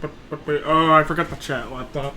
Oh, I forgot the chat laptop.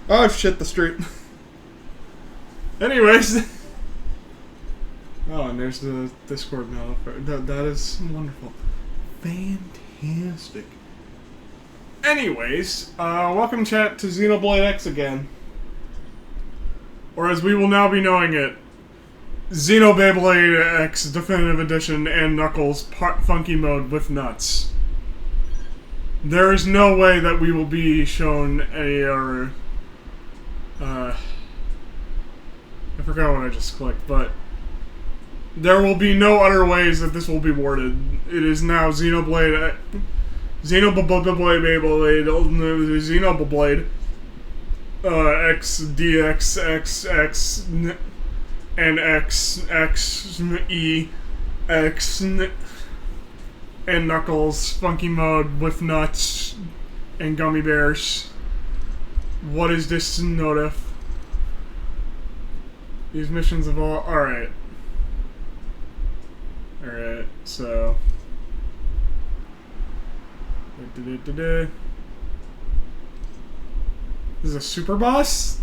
Oh shit, the street. Anyways. Oh, and there's the Discord now. That is wonderful. Fantastic. Anyways, welcome chat to Xenobeyblade X again. Or as we will now be knowing it, Xenobeyblade X Definitive Edition and Knuckles Funky Mode with Nuts. There is no way that we will be shown a, I forgot what I just clicked, but there will be no other ways that this will be worded. It is now Xenobeyblade X DX X and X E X and Knuckles Funky Mode with Nuts and Gummy Bears. What is this notif? These missions have all... Alright. Alright, so... This is a super boss?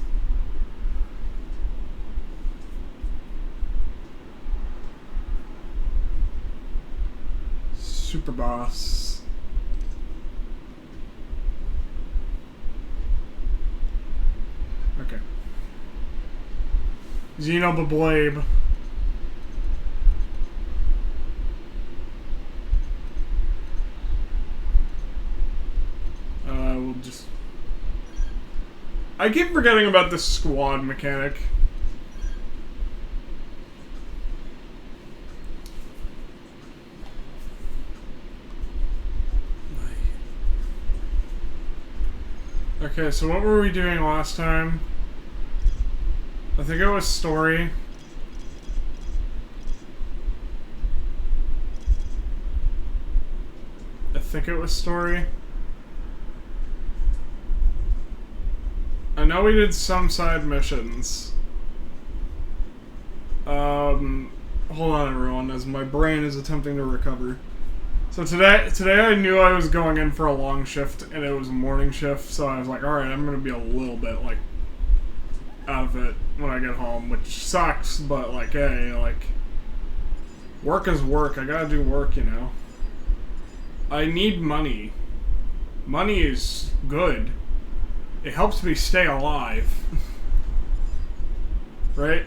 Super boss. Okay. Xenobeyblade. We'll just... I keep forgetting about this squad mechanic. Okay, so what were we doing last time? I think it was story. I think it was story. I know we did some side missions. Hold on everyone, as my brain is attempting to recover. So today I knew I was going in for a long shift, and it was a morning shift, so I was like, alright, I'm gonna be a little bit, like, out of it when I get home, which sucks, but, like, hey, like, work is work. I gotta do work, you know. I need money. Money is good. It helps me stay alive. Right?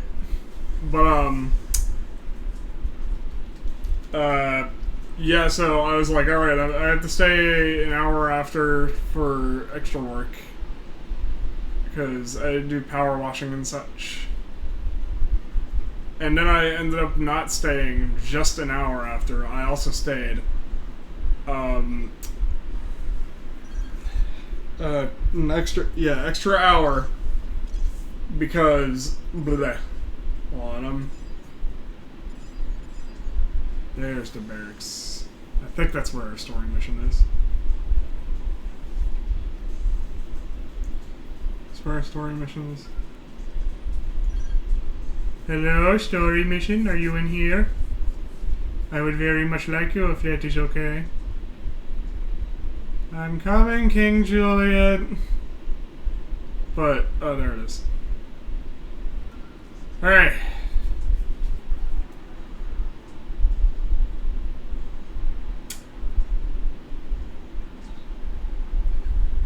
But, yeah, so I was like, alright, I have to stay an hour after for extra work. Because I do power washing and such. And then I ended up not staying just an hour after. I also stayed, an extra hour. Because, bleh. Hold on, there's the barracks. I think that's where our story mission is. That's where our story mission is. Hello, story mission. Are you in here? I would very much like you if that is okay. I'm coming, King Juliet. But, oh, there it is. Alright.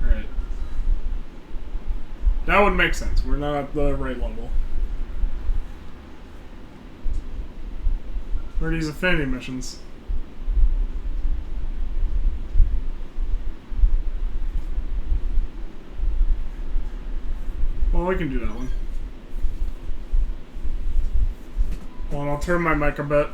Alright. That would make sense. We're not at the right level. Where are these affinity missions? Well, we can do that one. Well, I'll turn my mic a bit.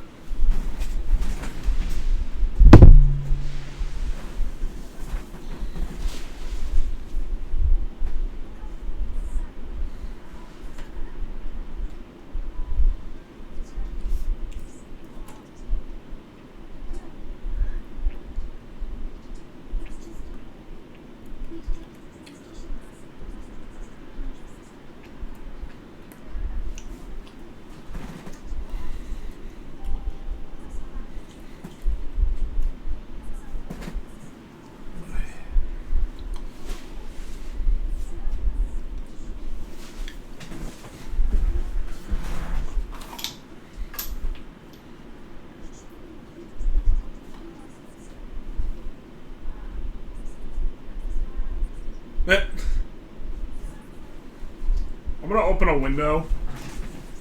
I'm gonna open a window.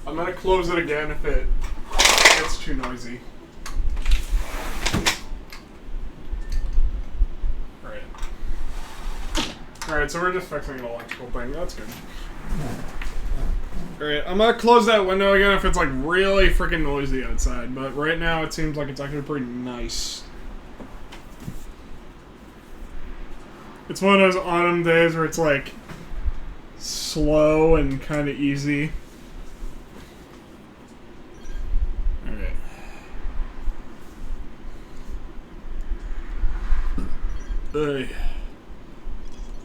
I'm gonna close it again if it gets too noisy. Alright. Alright, so we're just fixing an electrical thing. That's good. Alright, I'm gonna close that window again if it's like really freaking noisy outside, but right now it seems like it's actually pretty nice. It's one of those autumn days where it's like slow and kind of easy. Alright.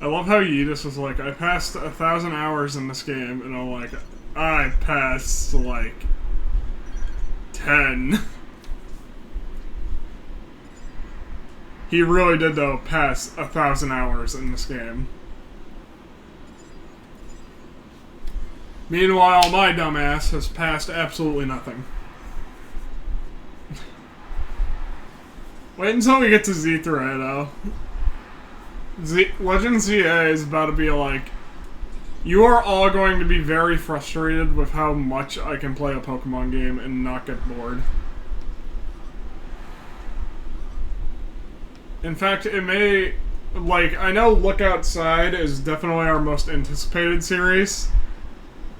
I love how Yedis was like, I passed 1,000 hours in this game, and I'm like, I passed like 10. He really did, though, pass 1,000 hours in this game. Meanwhile, my dumbass has passed absolutely nothing. Wait until we get to Z3, though. Legend ZA is about to be like... You are all going to be very frustrated with how much I can play a Pokemon game and not get bored. In fact, it may... Like, I know Look Outside is definitely our most anticipated series.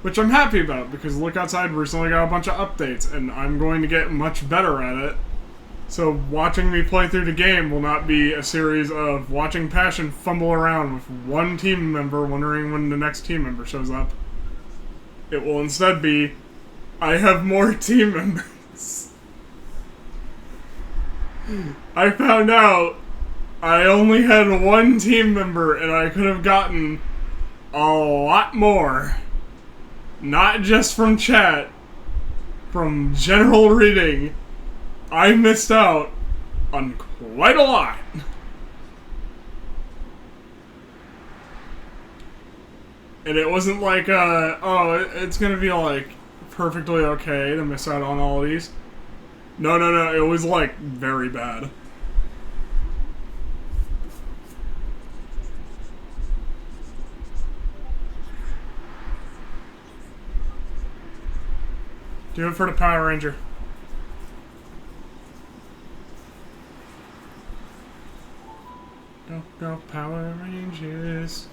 Which I'm happy about, because Look Outside recently got a bunch of updates, and I'm going to get much better at it. So watching me play through the game will not be a series of watching Passion fumble around with one team member wondering when the next team member shows up. It will instead be, I have more team members. I found out I only had one team member, and I could have gotten a lot more. Not just from chat, from general reading, I missed out on quite a lot. And it wasn't like, oh, it's gonna be like perfectly okay to miss out on all of these. No, it was like very bad. Do it for the Power Ranger. Go Power Rangers.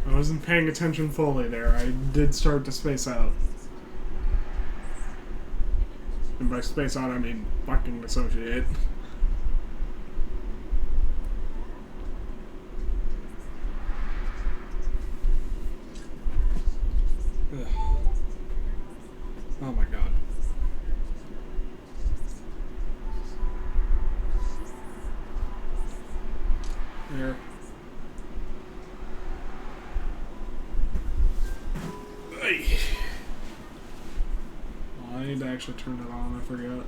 I wasn't paying attention fully there. I did start to space out. And by space out, I mean fucking dissociate. actually turned it on, I forget.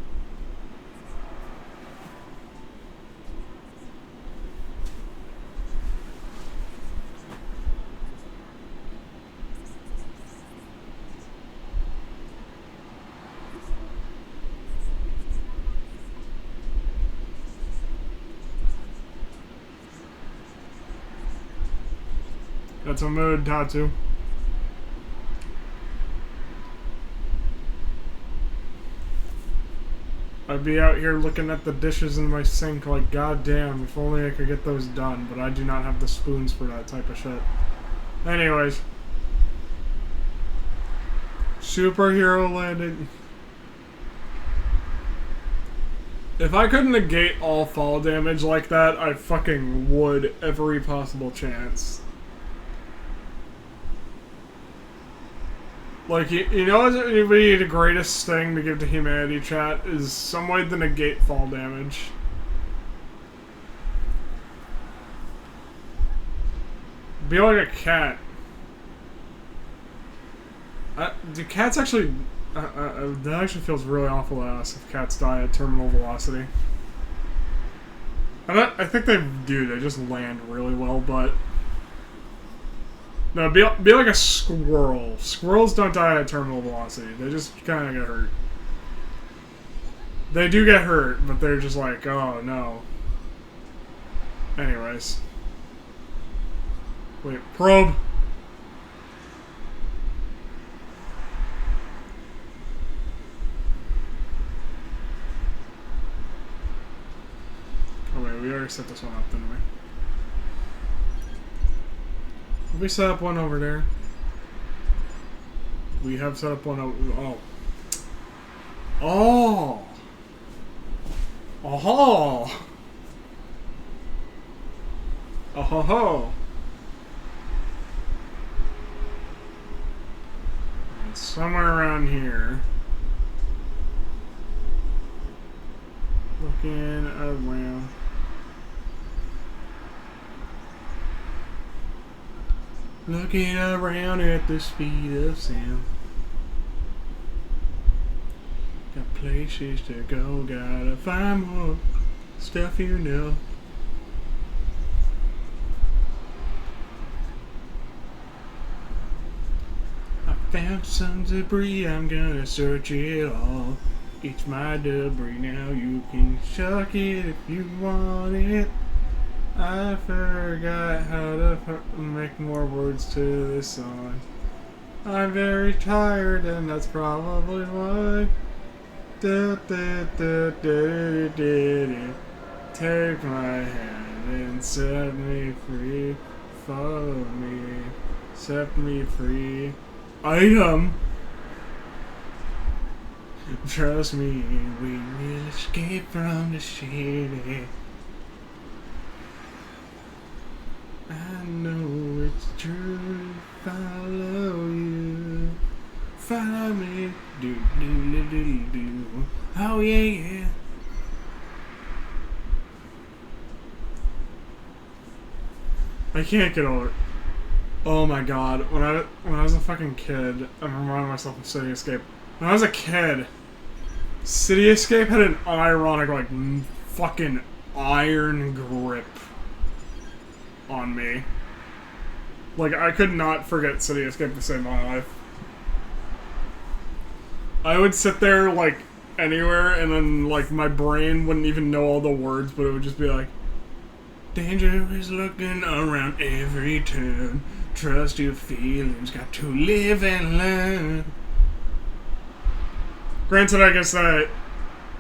That's a mood, Tatsu. I'd be out here looking at the dishes in my sink like, god damn, if only I could get those done, but I do not have the spoons for that type of shit. Anyways. Superhero landing. If I could negate all fall damage like that, I fucking would every possible chance. Like, you know what would be the greatest thing to give to humanity, chat? Is some way to negate fall damage. Be like a cat. Do cats actually... that actually feels really awful ass if cats die at terminal velocity. I think they do, they just land really well, but... No, be like a squirrel. Squirrels don't die at terminal velocity. They just kind of get hurt. They do get hurt, but they're just like, oh no. Anyways. Wait, probe. Oh wait, we already set this one up, didn't we? We set up one over there. We have set up one over... Oh. Oh! Oh-ho! Oh-ho-ho! Somewhere around here. Looking around. Looking around at the speed of sound. Got places to go, gotta find more stuff you know. I found some debris, I'm gonna search it all. It's my debris, now you can chuck it if you want it. I forgot how to make more words to this song. I'm very tired and that's probably why. Take my hand and set me free. Follow me, set me free. Item! Trust me, we will escape from the city. I know it's true. Follow you. Follow me. Do do do do do. Oh yeah yeah. I can't get over it. Oh my god. When I was a fucking kid, I'm reminding myself of City Escape. When I was a kid, City Escape had an ironic, like, fucking iron grip on me. Like, I could not forget City Escape to save my life. I would sit there, like, anywhere, and then, like, my brain wouldn't even know all the words, but it would just be like, danger is looking around every turn. Trust your feelings, got to live and learn. Granted, I guess that,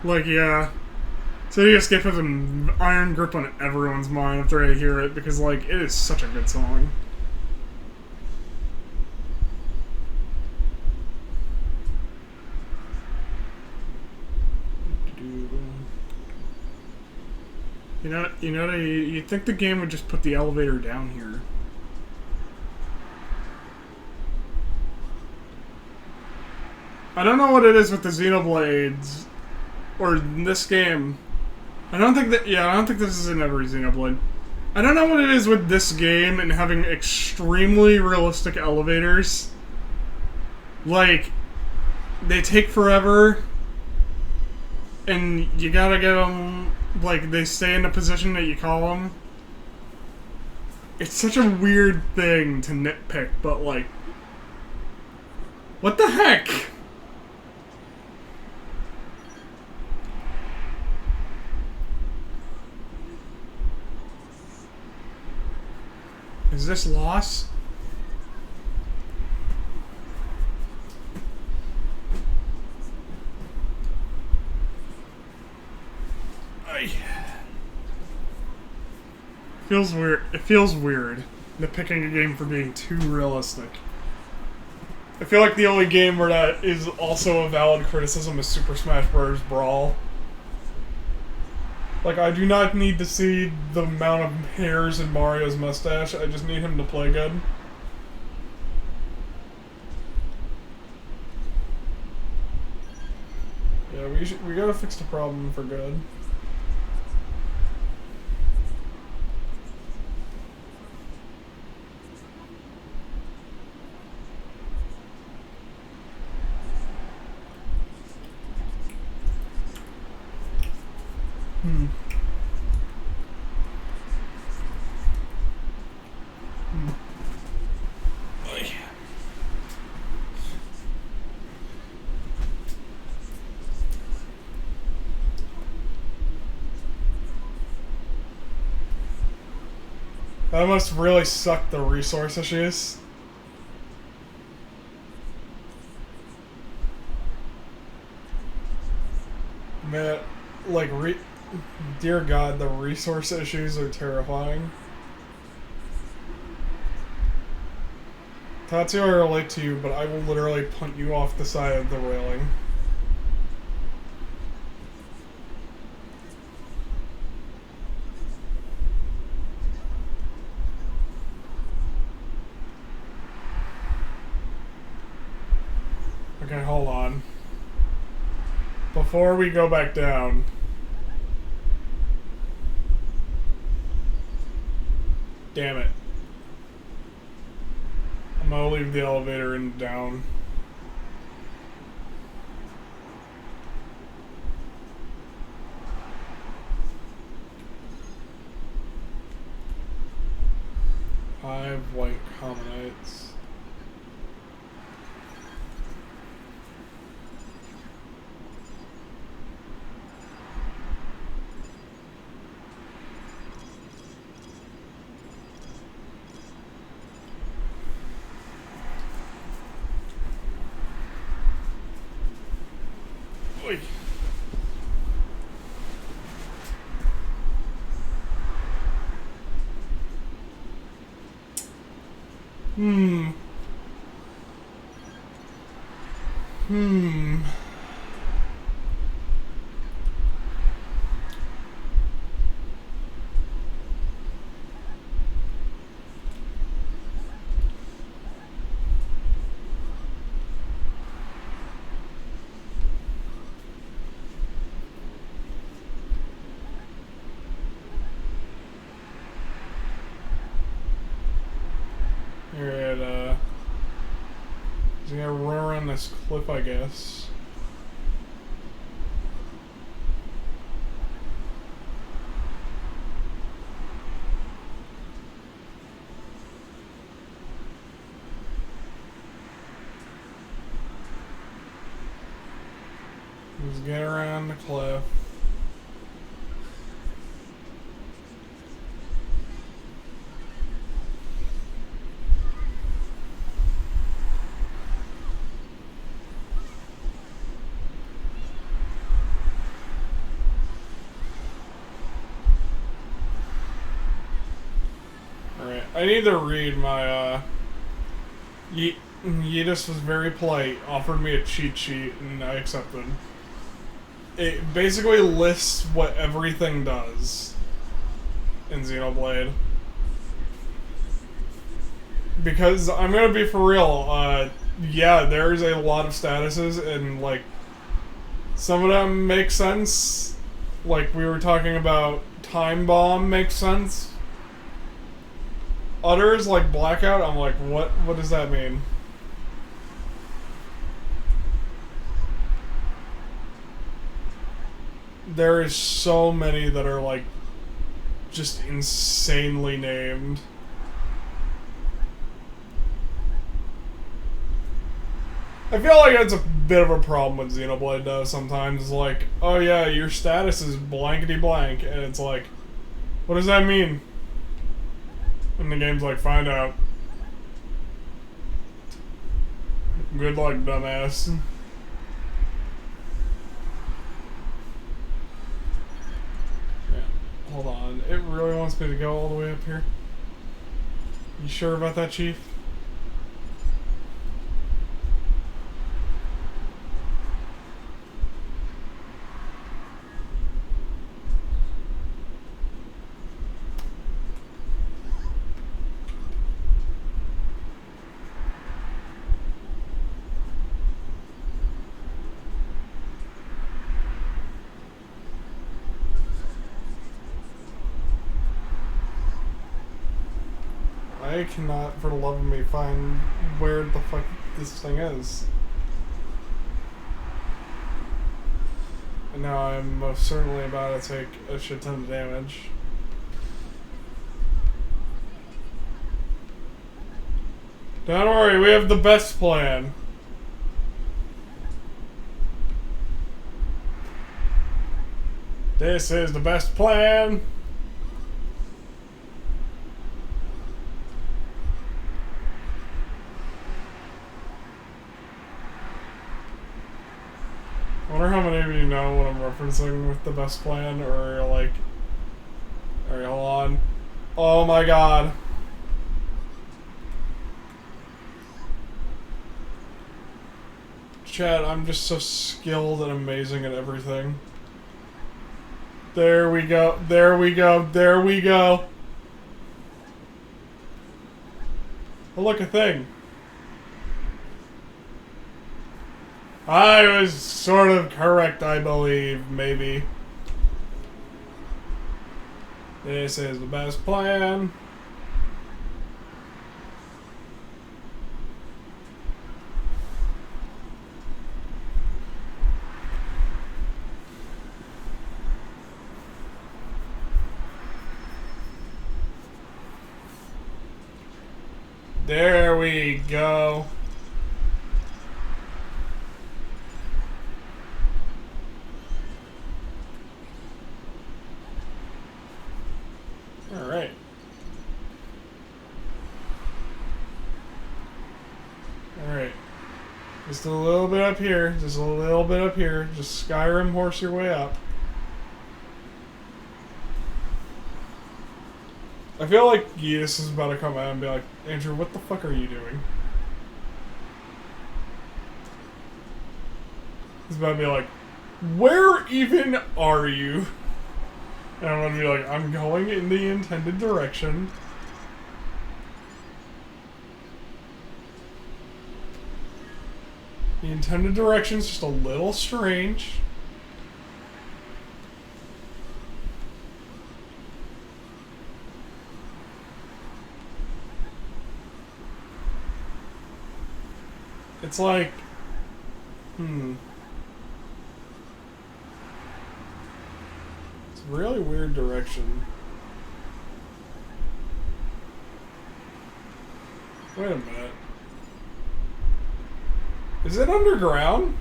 like, yeah, City Escape has an iron grip on everyone's mind after I hear it, because, like, it is such a good song. You'd think the game would just put the elevator down here. I don't know what it is with the Xenoblades, or in this game. I don't think this is in every Xenoblade. I don't know what it is with this game and having extremely realistic elevators. Like, they take forever, and you gotta get them, like, they stay in the position that you call them. It's such a weird thing to nitpick, but, like, what the heck? Is this loss? Feels weird. It feels weird nitpicking a game for being too realistic. I feel like the only game where that is also a valid criticism is Super Smash Bros. Brawl. Like, I do not need to see the amount of hairs in Mario's mustache, I just need him to play good. Yeah, we gotta fix the problem for good. That must really suck, the resource issues. Man, like, dear God, the resource issues are terrifying. Tatsuo, I relate to you, but I will literally punt you off the side of the railing. Okay, hold on. Before we go back down... Damn it. I'm gonna leave the elevator and down. Five white commonites. He's gonna run around this cliff, I guess. Just get around the cliff. Alright, I need to read my, Yeetus was very polite, offered me a cheat sheet, and I accepted. It basically lists what everything does in Xenoblade. Because, I'm gonna be for real, yeah, there's a lot of statuses, and, like, some of them make sense. Like, we were talking about Time Bomb makes sense. Others, like Blackout, I'm like, what does that mean? There is so many that are like just insanely named. I feel like that's a bit of a problem with Xenoblade though sometimes. It's like, oh yeah, your status is blankety blank, and it's like, what does that mean? And the game's like, find out. Good luck, dumbass. Yeah, hold on. It really wants me to go all the way up here. You sure about that, Chief? I cannot, for the love of me, find where the fuck this thing is. And now I'm most certainly about to take a shit ton of damage. Don't worry, we have the best plan. This is the best plan. I wonder how many of you know what I'm referencing with the best plan, or like... Alright, hold on. Oh my god. Chad, I'm just so skilled and amazing at everything. There we go, there we go, there we go. Oh look, a thing. I was sort of correct, I believe, maybe. This is the best plan. There we go. Alright. Alright. Just a little bit up here. Just a little bit up here. Just Skyrim horse your way up. I feel like Yeetus is about to come out and be like, Andrew, what the fuck are you doing? He's about to be like, where even are you? And I'm going to be like, I'm going in the intended direction. The intended direction's just a little strange. It's like, It's a really weird direction. Wait a minute. Is it underground?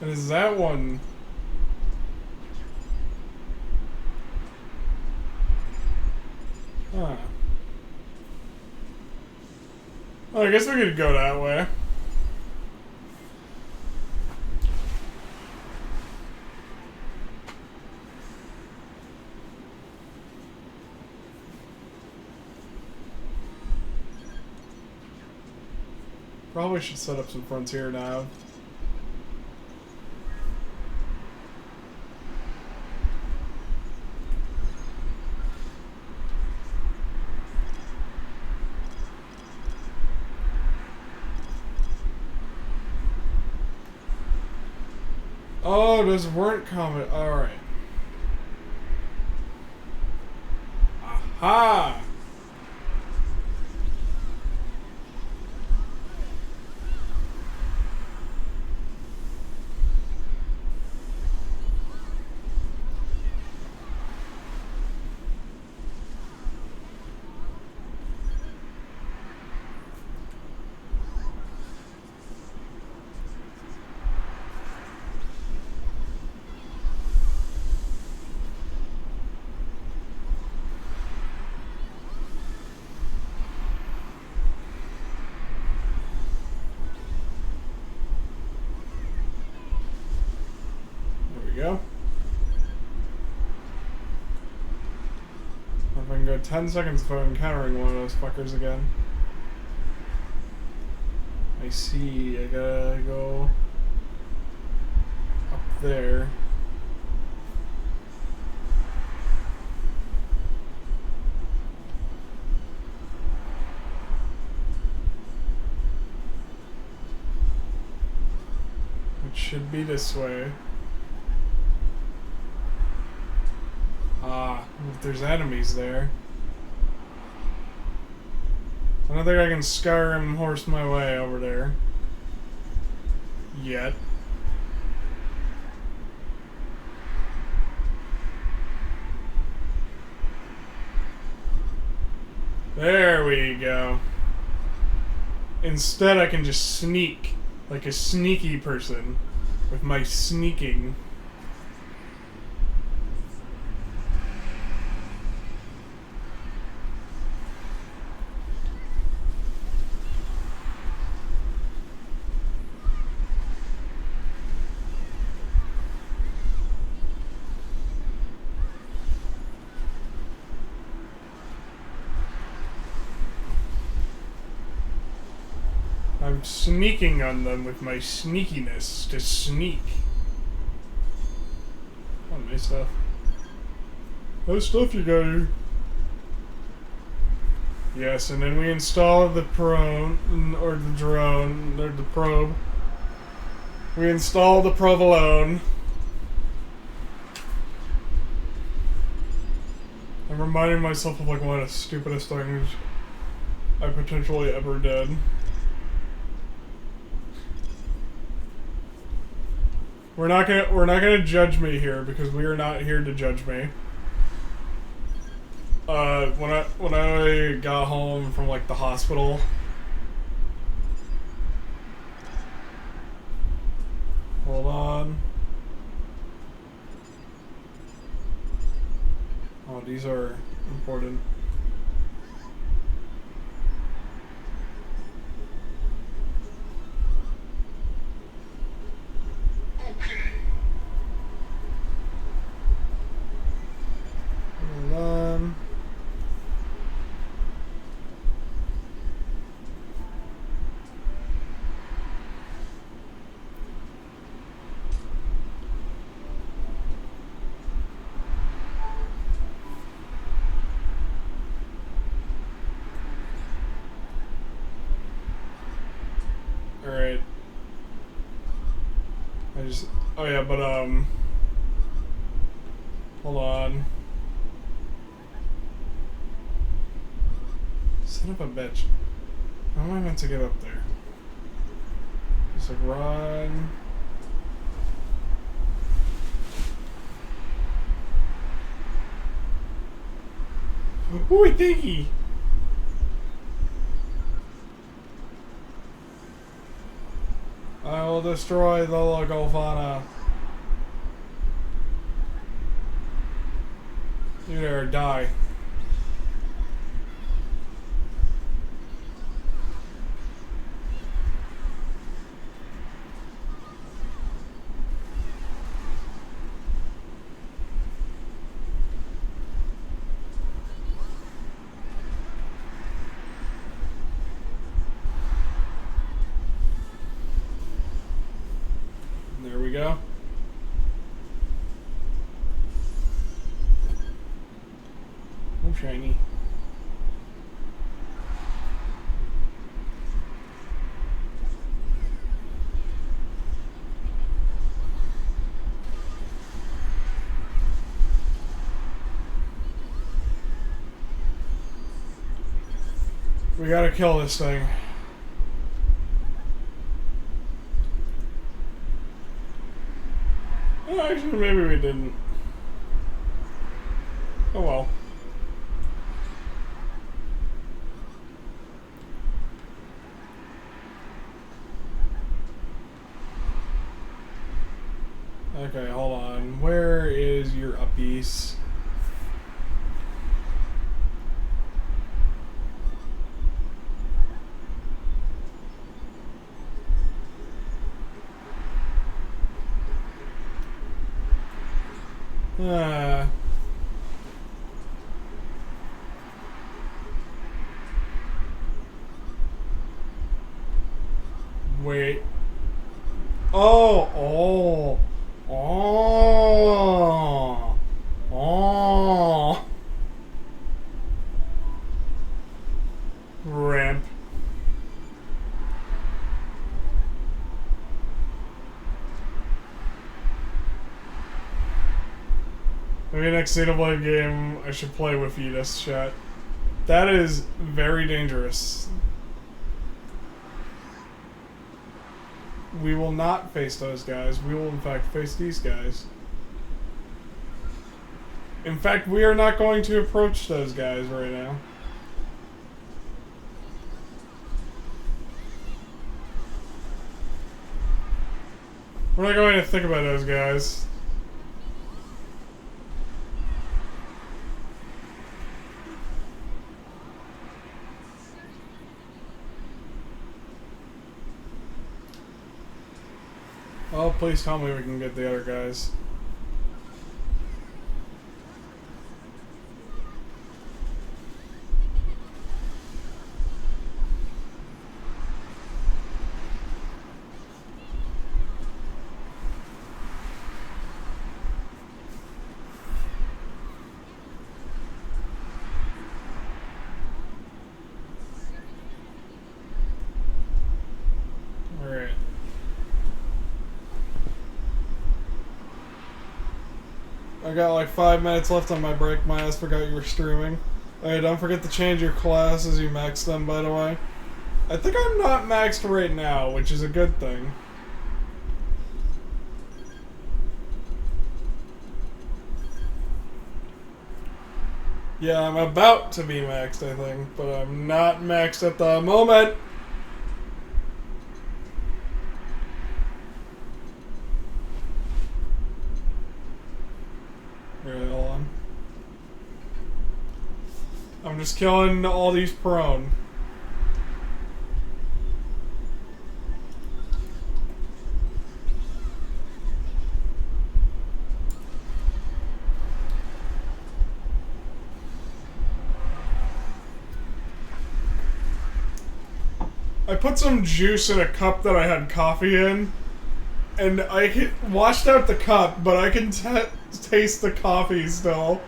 And is that one... Huh. Well, I guess we could go that way. Probably should set up some frontier now. Oh, those weren't common. Alright. Aha! we go. If I can go 10 seconds before encountering one of those fuckers again. I see, I gotta go up there. It should be this way. Ah, if there's enemies there. I don't think I can Skyrim horse my way over there. Yet. There we go. Instead, I can just sneak. Like a sneaky person. With my sneaking. I'm sneaking on them with my sneakiness to sneak. Oh, nice stuff. Nice stuff you got here. Yes, and then we install the probe. We install the provolone. I'm reminding myself of like one of the stupidest things I potentially ever did. We're not gonna judge me here because we are not here to judge me. When I got home from like the hospital, hold on. Oh, these are important. Alright. Oh yeah, but hold on. Son of a bitch. How am I meant to get up there? Just like run. Ooh, thingy! I will destroy the local fauna. You there, die. There we go. Oh, shiny. We gotta kill this thing. Oh, actually, maybe we didn't. Oh well. Okay, hold on. Where is your uppies? Uh, wait. Oh, oh, oh, oh. Ramp. Maybe next Xenoblade game I should play with Fetus chat. That is very dangerous. We will not face those guys. We will in fact face these guys. In fact, we are not going to approach those guys right now. We're not going to think about those guys. Oh, please tell me we can get the other guys. Alright. I got like 5 minutes left on my break. My ass forgot you were streaming. Hey, don't forget to change your class as you max them, by the way. I think I'm not maxed right now, which is a good thing. Yeah, I'm about to be maxed, I think, but I'm not maxed at the moment. Alright, hold on. I'm just killing all these prone. I put some juice in a cup that I had coffee in, and I washed out the cup, but I can taste the coffee still.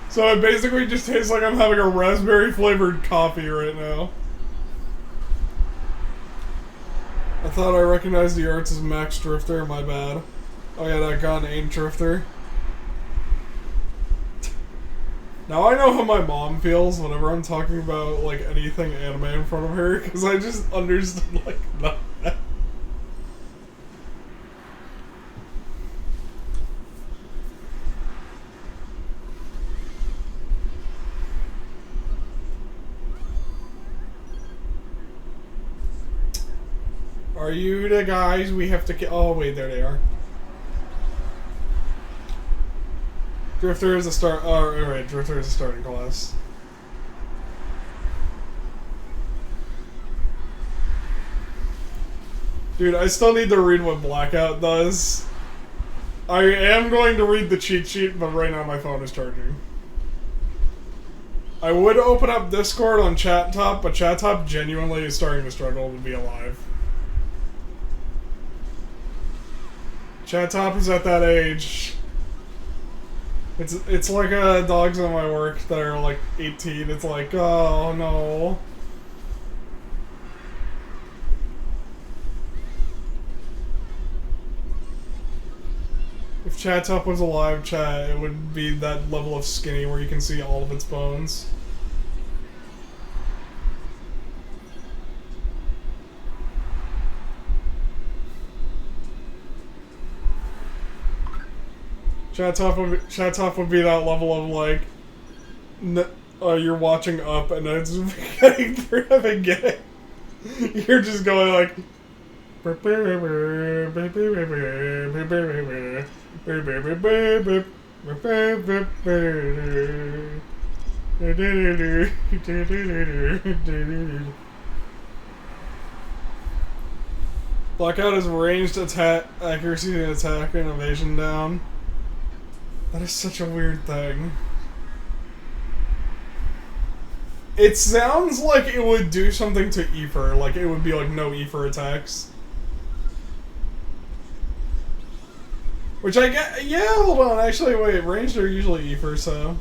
So it basically just tastes like I'm having a raspberry flavored coffee right now. I thought I recognized the arts as Max Drifter, my bad. Oh yeah, that gun ain't Drifter. Now I know how my mom feels whenever I'm talking about, like, anything anime in front of her, because I just understood, like, nothing. Are you the guys we have to kill? Oh, wait, there they are. Drifter is a start. Oh, right, Drifter is a starting class. Dude, I still need to read what Blackout does. I am going to read the cheat sheet, but right now my phone is charging. I would open up Discord on Chat Top, but Chat Top genuinely is starting to struggle to be alive. Chat Top is at that age. It's like dogs in my work that are like 18. It's like, oh no. If Chat Top was a live chat, it would be that level of skinny where you can see all of its bones. Chat Top would be that level of like, you're watching Up and it's getting through having gay. You're just going like. Blackout is ranged attack accuracy and attack and evasion down. That is such a weird thing. It sounds like it would do something to Ether, like it would be like no Ether attacks. Which I get, yeah, hold on, actually wait, ranged are usually Ether, so.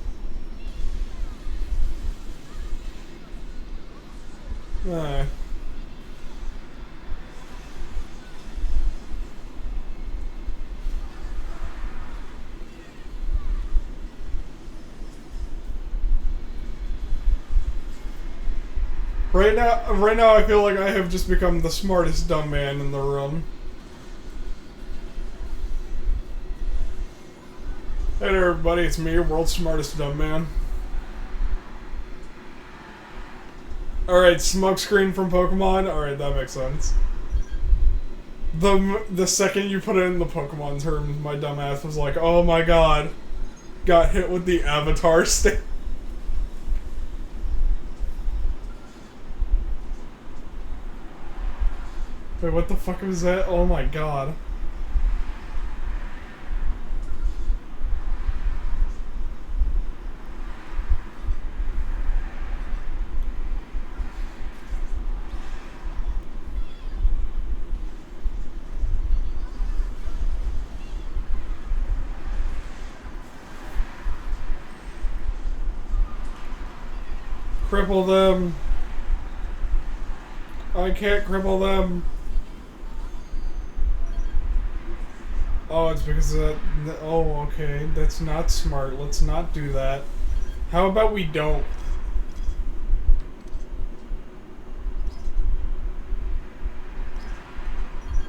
Right now I feel like I have just become the smartest dumb man in the room. Hey there everybody, it's me, your world's smartest dumb man. Alright, smokescreen from Pokemon? Alright, that makes sense. The second you put it in the Pokemon terms, my dumbass was like, oh my god. Got hit with the avatar stick. Wait, what the fuck was that? Oh my god. Cripple them. I can't cripple them. Oh, it's because of that. Oh, okay. That's not smart. Let's not do that. How about we don't?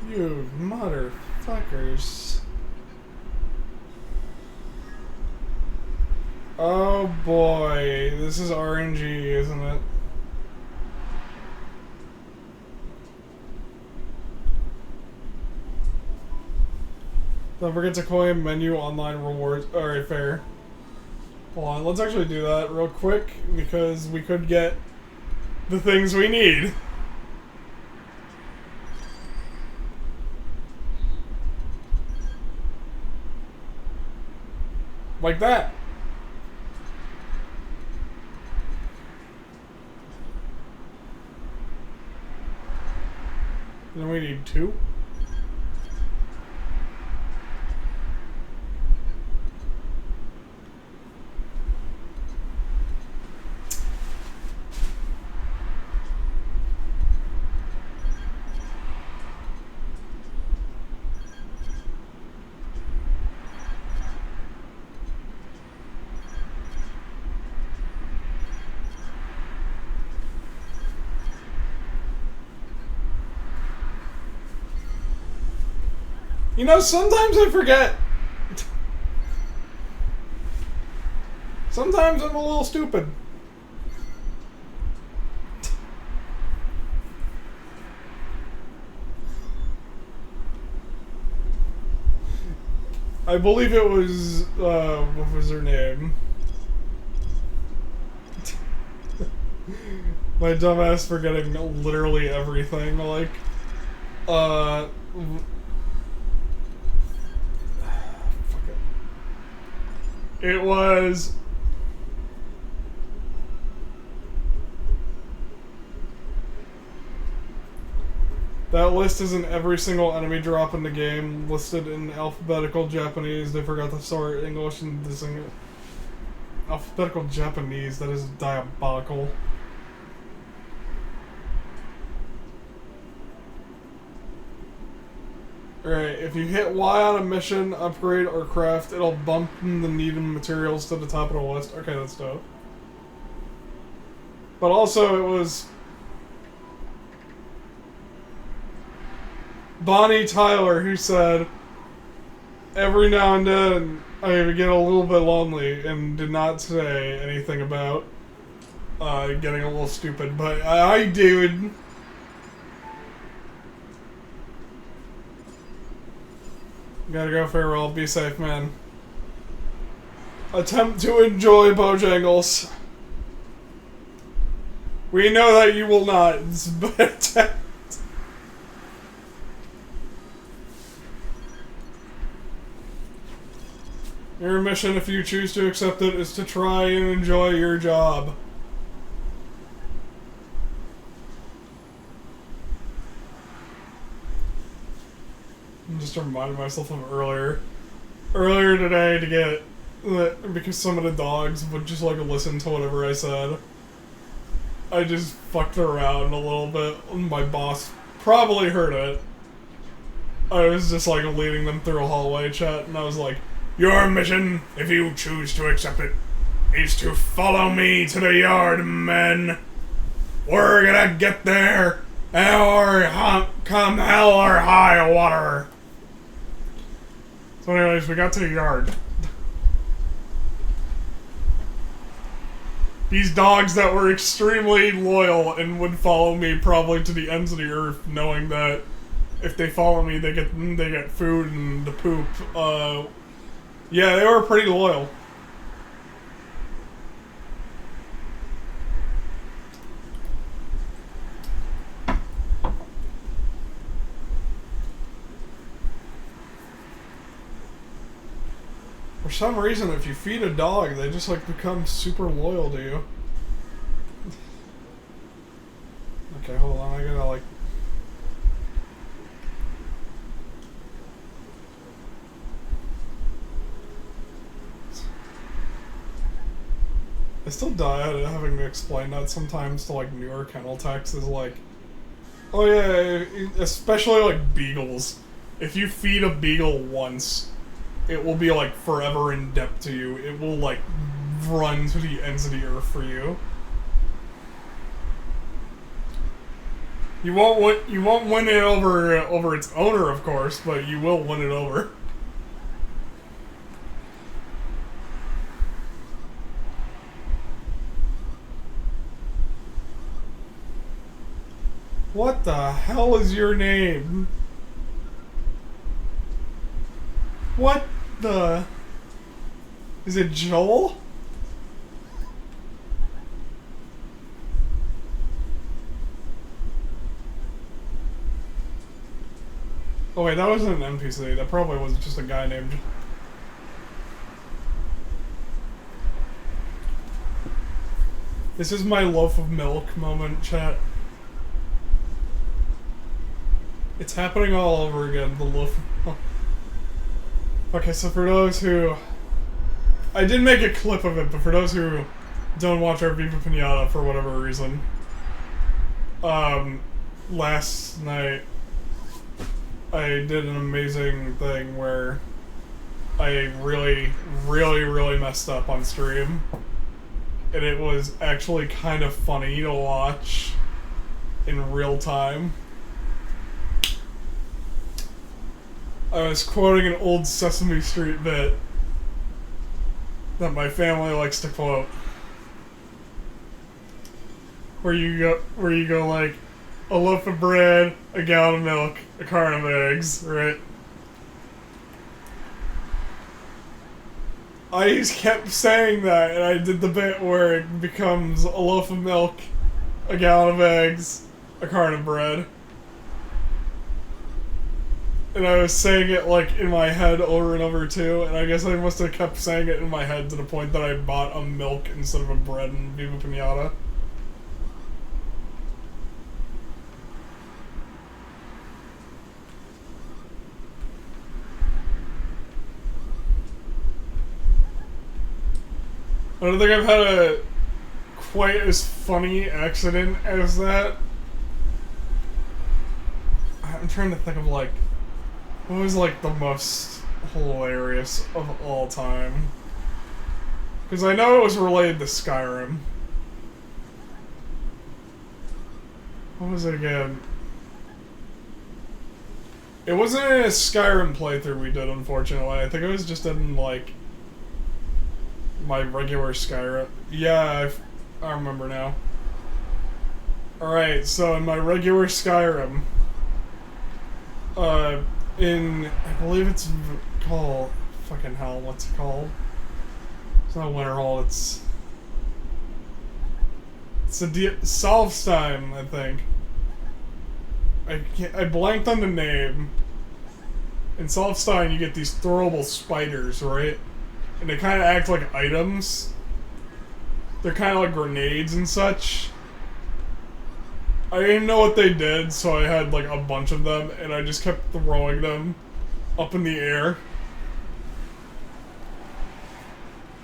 You motherfuckers. Oh boy. This is RNG, isn't it? Don't forget to claim menu online rewards. Alright, fair. Hold on, let's actually do that real quick, because we could get the things we need. Like that. Then we need 2. You know, sometimes I forget. Sometimes I'm a little stupid. I believe it was, what was her name? My dumbass forgetting literally everything, like, it was... That list isn't every single enemy drop in the game, listed in alphabetical Japanese. They forgot to sort English and this alphabetical Japanese. That is diabolical. Alright, if you hit Y on a mission, upgrade, or craft, it'll bump the needed materials to the top of the list. Okay, that's dope. But also, it was Bonnie Tyler who said, every now and then I get a little bit lonely, and did not say anything about getting a little stupid, but I did. Gotta go, farewell. Be safe, man. Attempt to enjoy Bojangles. We know that you will not, but... Your mission, if you choose to accept it, is to try and enjoy your job. I'm just reminding myself of earlier today to get, because some of the dogs would just like listen to whatever I said. I just fucked around a little bit. My boss probably heard it. I was just like leading them through a hallway chat, and I was like, your mission, if you choose to accept it, is to follow me to the yard, men. We're gonna get there, come hell or high water. So anyways, we got to the yard. These dogs that were extremely loyal and would follow me probably to the ends of the earth, knowing that if they follow me, they get food and the poop. Yeah, they were pretty loyal. For some reason, if you feed a dog, they just like become super loyal to you. Okay, hold on, I gotta like... I still die at having to explain that sometimes to like newer kennel techs is like, oh yeah, especially like beagles. If you feed a beagle once, it will be like forever in debt to you. It will like run to the ends of the earth for you. You won't win it over its owner, of course, but you will win it over. What the hell is your name? What the... Is it Joel? Oh wait, that wasn't an NPC. That probably was just a guy named... This is my loaf of milk moment, chat. It's happening all over again, the loaf of milk. Okay, so for those who... I did make a clip of it, but for those who don't watch our Viva Pinata for whatever reason, last night I did an amazing thing where I really messed up on stream. And it was actually kind of funny to watch in real time. I was quoting an old Sesame Street bit that my family likes to quote. Where you go like, a loaf of bread, a gallon of milk, a carton of eggs, right? I just kept saying that, and I did the bit where it becomes a loaf of milk, a gallon of eggs, a carton of bread. And I was saying it, like, in my head over and over, too, and I guess I must have kept saying it in my head to the point that I bought a milk instead of a bread in Viva Pinata. I don't think I've had a quite as funny accident as that. I'm trying to think of, like, what was, like, the most hilarious of all time? Because I know it was related to Skyrim. What was it again? It wasn't in a Skyrim playthrough we did, unfortunately. I think it was just in, like, my regular Skyrim. Yeah, I remember now. Alright, so in my regular Skyrim, I believe it's called, fucking hell, what's it called? It's not Winterhold, it's a Solstheim, I think. I blanked on the name. In Solstheim, you get these throwable spiders, right? and they kind of act like items. They're kind of like grenades and such. I didn't know what they did, so I had like a bunch of them, and I just kept throwing them up in the air.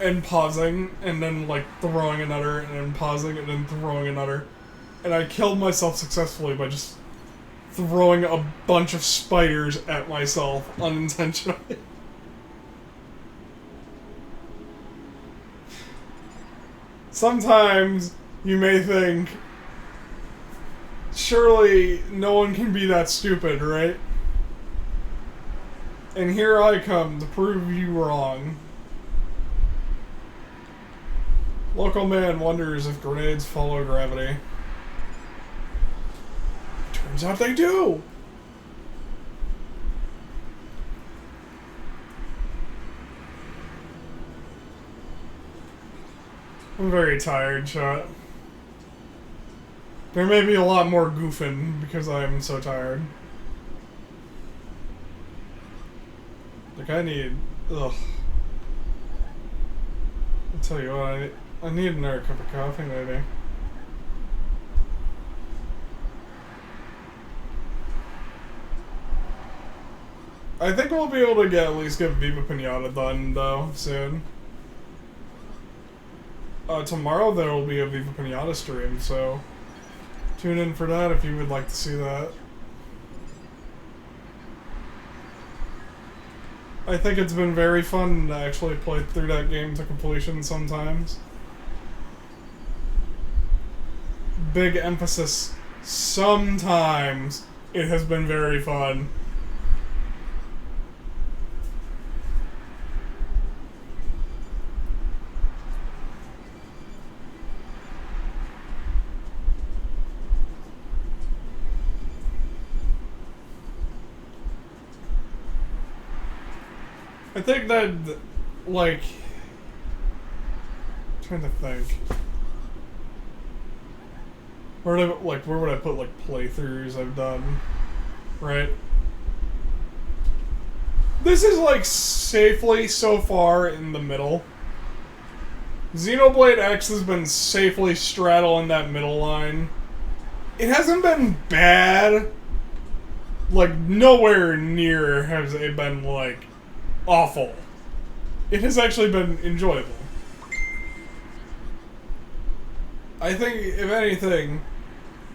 And pausing, and then like throwing another, and then pausing, and then throwing another. And I killed myself successfully by just throwing a bunch of spiders at myself unintentionally. Sometimes you may think, surely no one can be that stupid, right? And here I come to prove you wrong. Local man wonders if grenades follow gravity. Turns out they do! I'm very tired, chat. There may be a lot more goofing because I am so tired. Like, I need... Ugh. I'll tell you what, I need another cup of coffee, maybe. I think we'll be able to at least get Viva Pinata done, though, soon. Tomorrow there will be a Viva Pinata stream, so tune in for that if you would like to see that. I think it's been very fun to actually play through that game to completion sometimes. Big emphasis, sometimes it has been very fun. I think that, like, I'm trying to think. Where would I put, like, playthroughs I've done? Right? This is, like, safely so far in the middle. Xenoblade X has been safely straddling that middle line. It hasn't been bad. Like, nowhere near has it been, like, awful. It has actually been enjoyable. I think, if anything,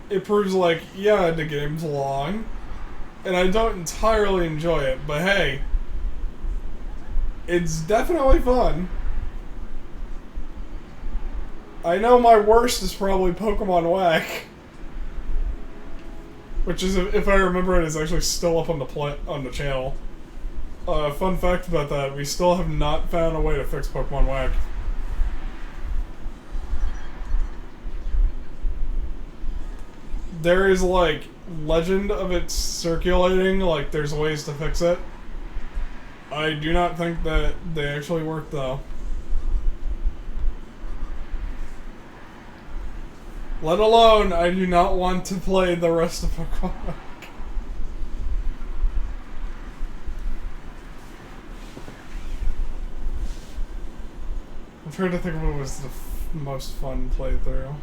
it proves like, yeah, the game's long, and I don't entirely enjoy it, but hey, it's definitely fun. I know my worst is probably Pokemon Whack, which is, if I remember it, is actually still up on the channel. Fun fact about that, we still have not found a way to fix Pokemon Whack. There is, like, legend of it circulating, like, there's ways to fix it. I do not think that they actually work, though. Let alone, I do not want to play the rest of Pokemon Whack. I'm trying to think of what was the most fun playthrough.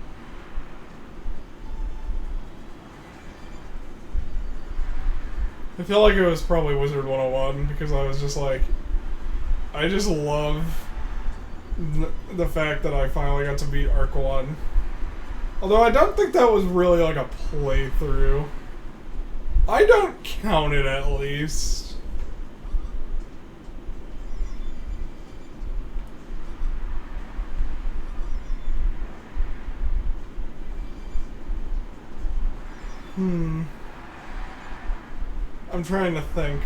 I feel like it was probably Wizard 101 because I was just like, I just love the fact that I finally got to beat Arc 1. Although I don't think that was really like a playthrough. I don't count it at least. I'm trying to think.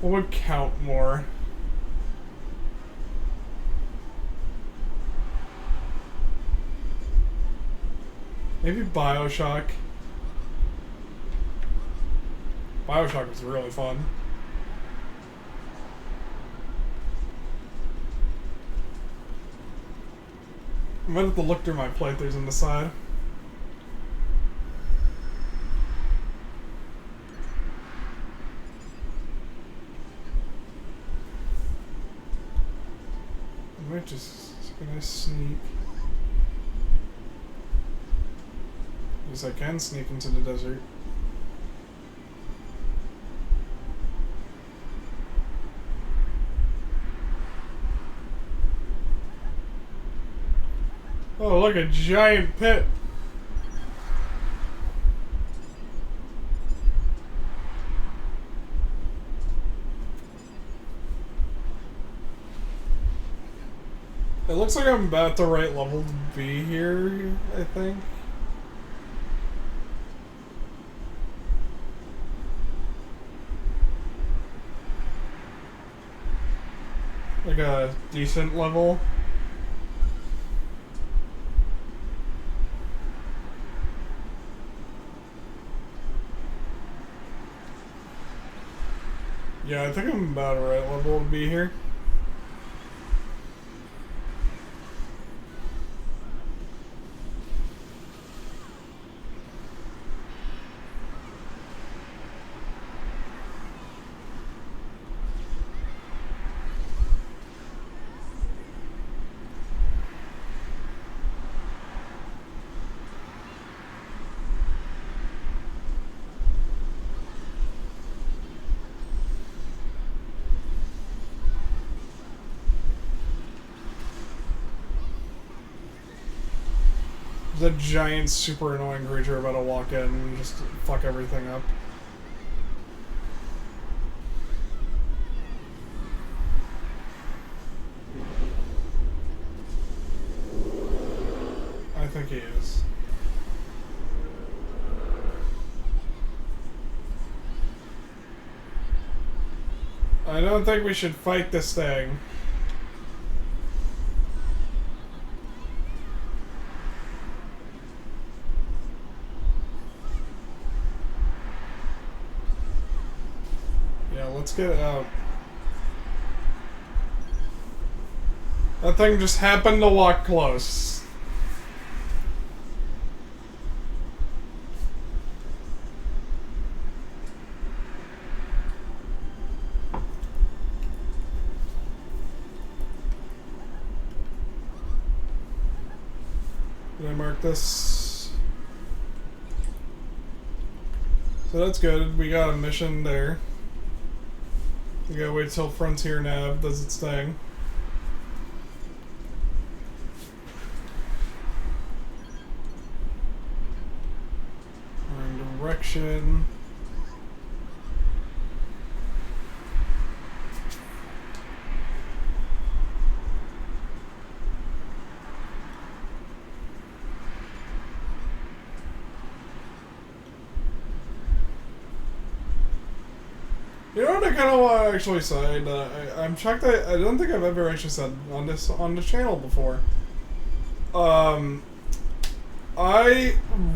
What would count more? Maybe Bioshock. Bioshock was really fun. I might have to look through my playthroughs and decide. might just gonna sneak. Yes, I can sneak into the desert. Oh, look, a giant pit. It looks like I'm about the right level to be here, I think. Like a decent level. Yeah, I think I'm about the right level to be here. The giant, super annoying creature about to walk in and just fuck everything up. I think he is. I don't think we should fight this thing. Let's get it out. That thing just happened to walk close. Did I mark this? So that's good. We got a mission there. We gotta wait till Frontier Nav does its thing. We're in direction. You know what I kind of want to actually say? I'm shocked that I don't think I've ever actually said on the channel before. I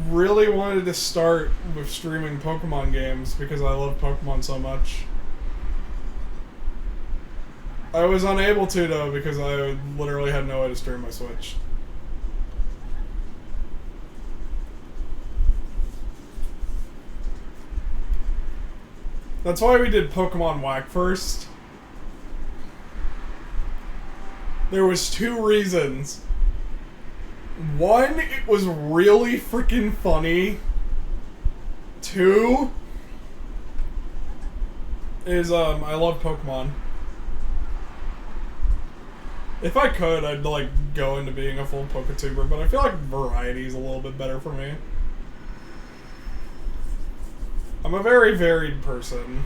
really wanted to start with streaming Pokemon games because I love Pokemon so much. I was unable to though because I literally had no way to stream my Switch. That's why we did Pokemon Whack first. There was two reasons. One, it was really freaking funny. Two, is I love Pokemon. If I could, I'd like go into being a full Poketuber, but I feel like variety is a little bit better for me. I'm a very varied person.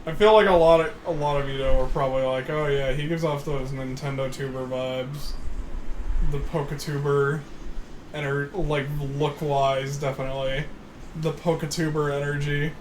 I feel like a lot of you though are probably like, oh yeah, he gives off those Nintendo tuber vibes. The Poketuber, and like look-wise, definitely. The Poketuber energy.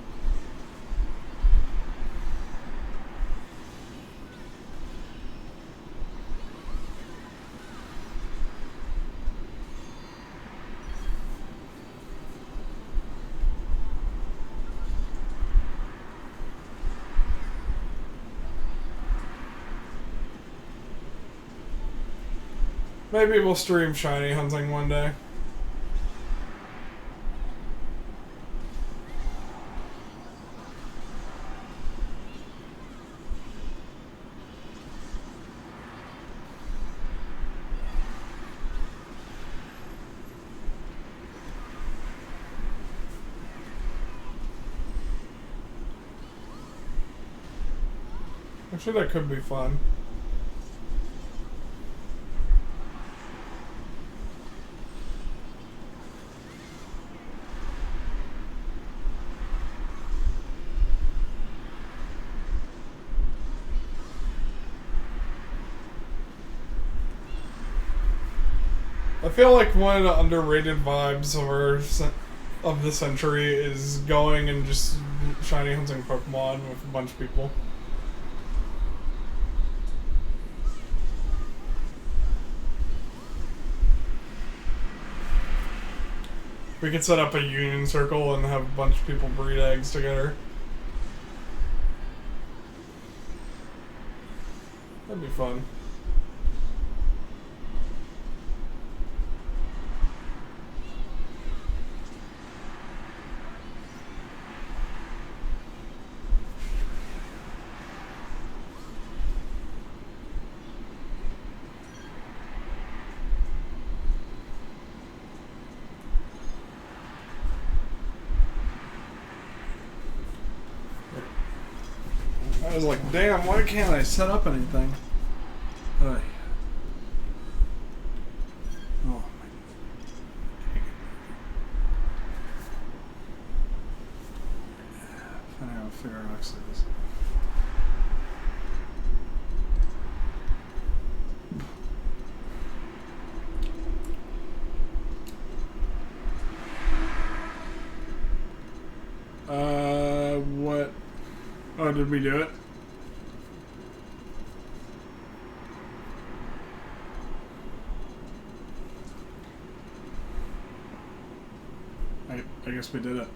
Maybe we'll stream shiny hunting one day. Actually, that could be fun. I feel like one of the underrated vibes of the century is going and just shiny hunting Pokemon with a bunch of people. We could set up a union circle and have a bunch of people breed eggs together. That'd be fun. I was like, damn, why can't I set up anything? Oh my. I gotta figure out how to say this. What? Oh, did we do it? I guess we did it.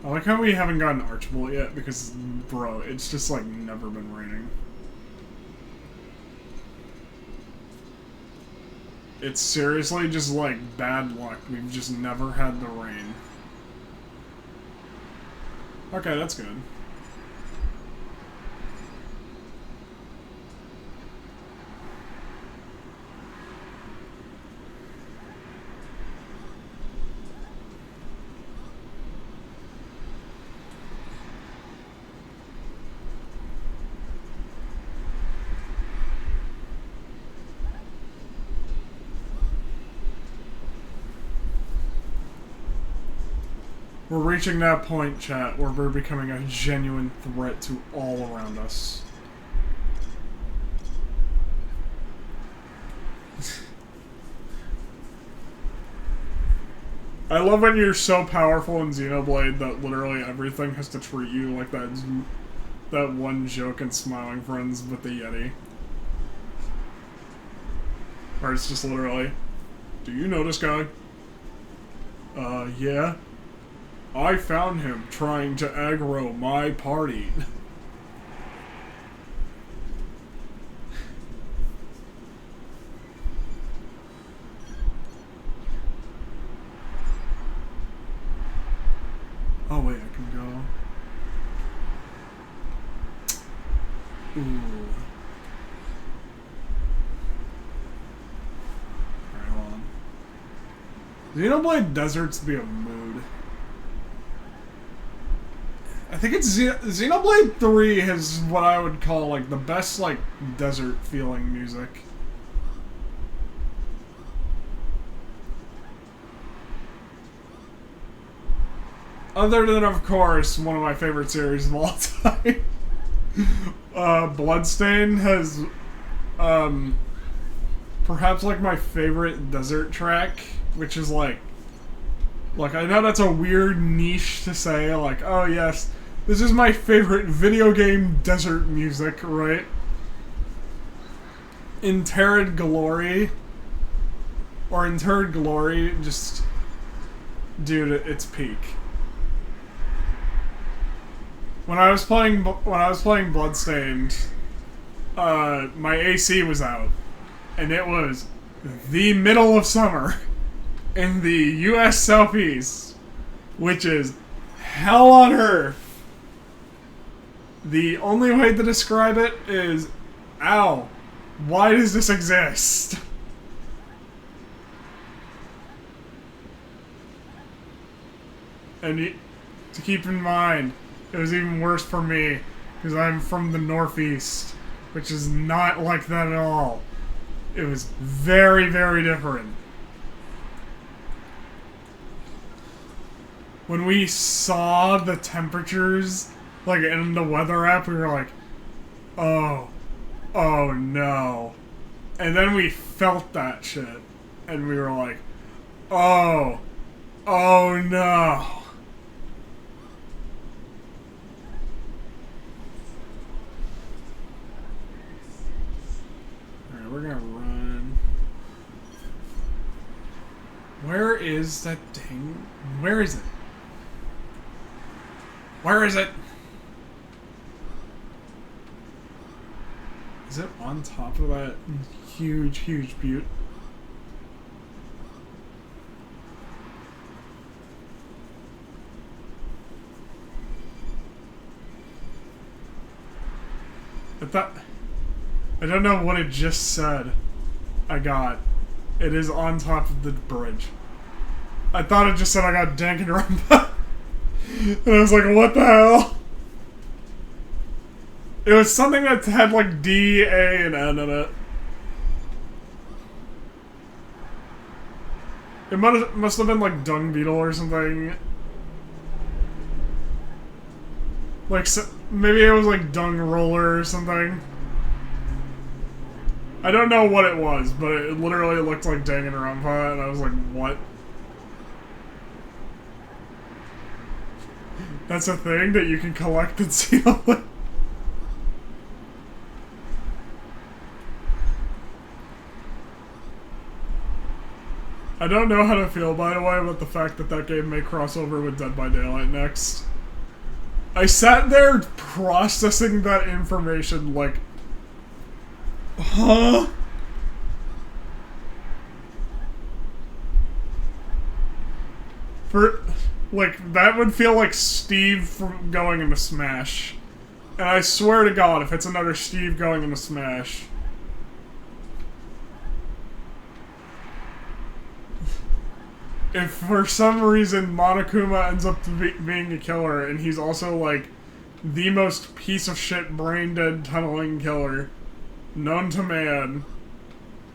I like how we haven't gotten Archibald yet because, bro, it's just like never been raining. It's seriously just like bad luck. We've just never had the rain. Okay, that's good. We're reaching that point, chat, where we're becoming a genuine threat to all around us. I love when you're so powerful in Xenoblade that literally everything has to treat you like that one joke in Smiling Friends with the Yeti. Or it's just literally, do you know this guy? Yeah. I found him trying to aggro my party. Oh wait, I can go. Ooh. Alright, hold on. Xenoblade Deserts be a mood. I think it's Xenoblade 3 has what I would call like the best like desert feeling music. Other than, of course, one of my favorite series of all time. Bloodstain has perhaps like my favorite desert track, which is like I know that's a weird niche to say, like, oh yes, this is my favorite video game desert music, right? Interred Glory. or Interred Glory, just dude, its peak. When I was playing Bloodstained, my AC was out, and it was the middle of summer in the U.S. Southeast, which is hell on earth. The only way to describe it is, ow, why does this exist? And to keep in mind, it was even worse for me, because I'm from the Northeast, which is not like that at all. It was very, very different. When we saw the temperatures, like in the weather app, we were like, oh no. And then we felt that shit, and we were like, oh no. Alright, we're gonna run. Where is that dang... Where is it? Where is it? Is it on top of that huge, huge butte? I don't know what it just said. I got. It is on top of the bridge. I thought it just said I got Danganronpa. And I was like, what the hell? It was something that had like D, A, and N in it. It must have been like Dung Beetle or something. Like, maybe it was like Dung Roller or something. I don't know what it was, but it literally looked like Danganronpa, and I was like, what? That's a thing that you can collect and seal it. I don't know how to feel, by the way, about the fact that that game may cross over with Dead by Daylight next. I sat there processing that information like... Huh? Like, that would feel like Steve from going into Smash. And I swear to God, if it's another Steve going into Smash... If for some reason Monokuma ends up being a killer, and he's also, like, the most piece of shit brain-dead tunneling killer known to man,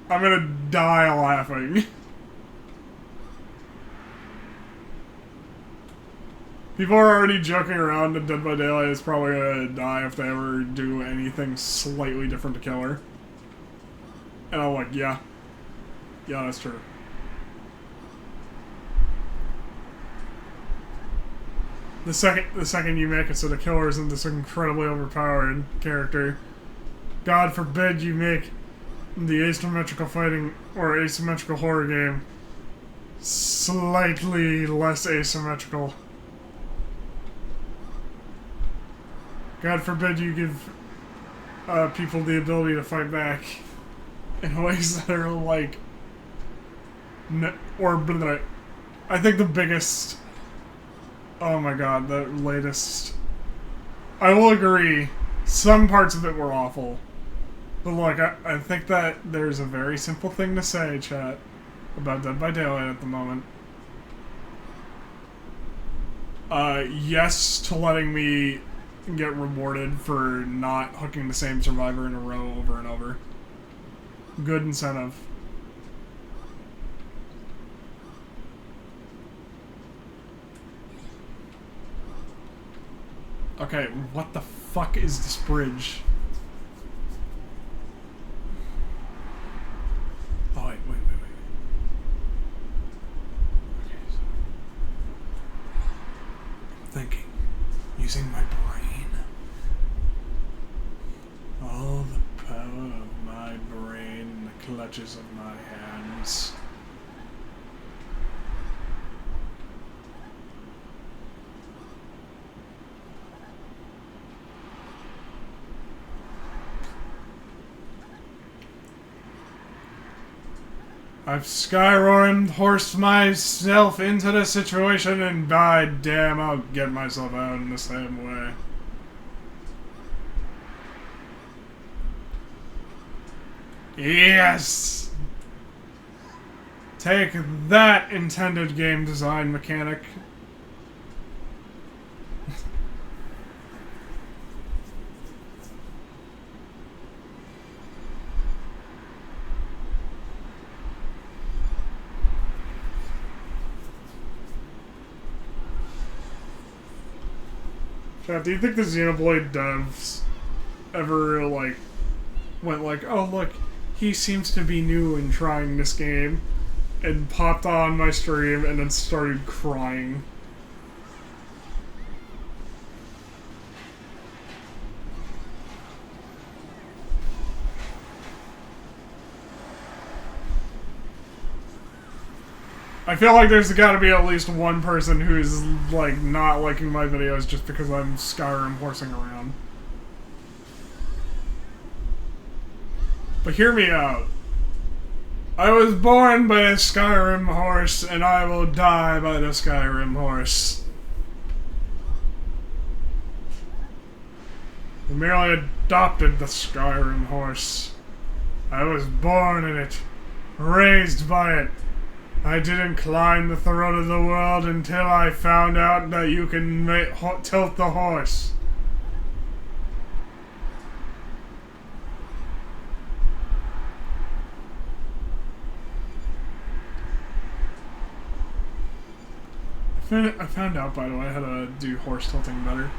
I'm gonna die laughing. People are already joking around that Dead by Daylight is probably gonna die if they ever do anything slightly different to Killer. And I'm like, yeah. Yeah, that's true. The second you make it so the Killer isn't this incredibly overpowered character, God forbid you make the asymmetrical fighting or asymmetrical horror game slightly less asymmetrical. God forbid you give people the ability to fight back in ways that are like... I think the biggest... Oh my god, the latest... I will agree, some parts of it were awful. But look, I think that there's a very simple thing to say, chat, about Dead by Daylight at the moment. Yes to letting me get rewarded for not hooking the same survivor in a row over and over. Good incentive. Okay, what the fuck is this bridge? Oh, wait. Okay, so... I'm thinking. Using my brain. All the power of my brain in the clutches of my hands. I've Skyrim horsed myself into the situation, and by damn, I'll get myself out in the same way. Yes! Take that, intended game design mechanic. Chat, do you think the Xenoblade devs ever, like, went like, oh, look, he seems to be new and trying this game, and popped on my stream and then started crying? I feel like there's gotta be at least one person who's, like, not liking my videos just because I'm Skyrim horsing around. But hear me out. I was born by a Skyrim horse, and I will die by the Skyrim horse. I merely adopted the Skyrim horse. I was born in it, raised by it. I didn't climb the throne of the world until I found out that you can tilt the horse. I found out, by the way, how to do horse tilting better.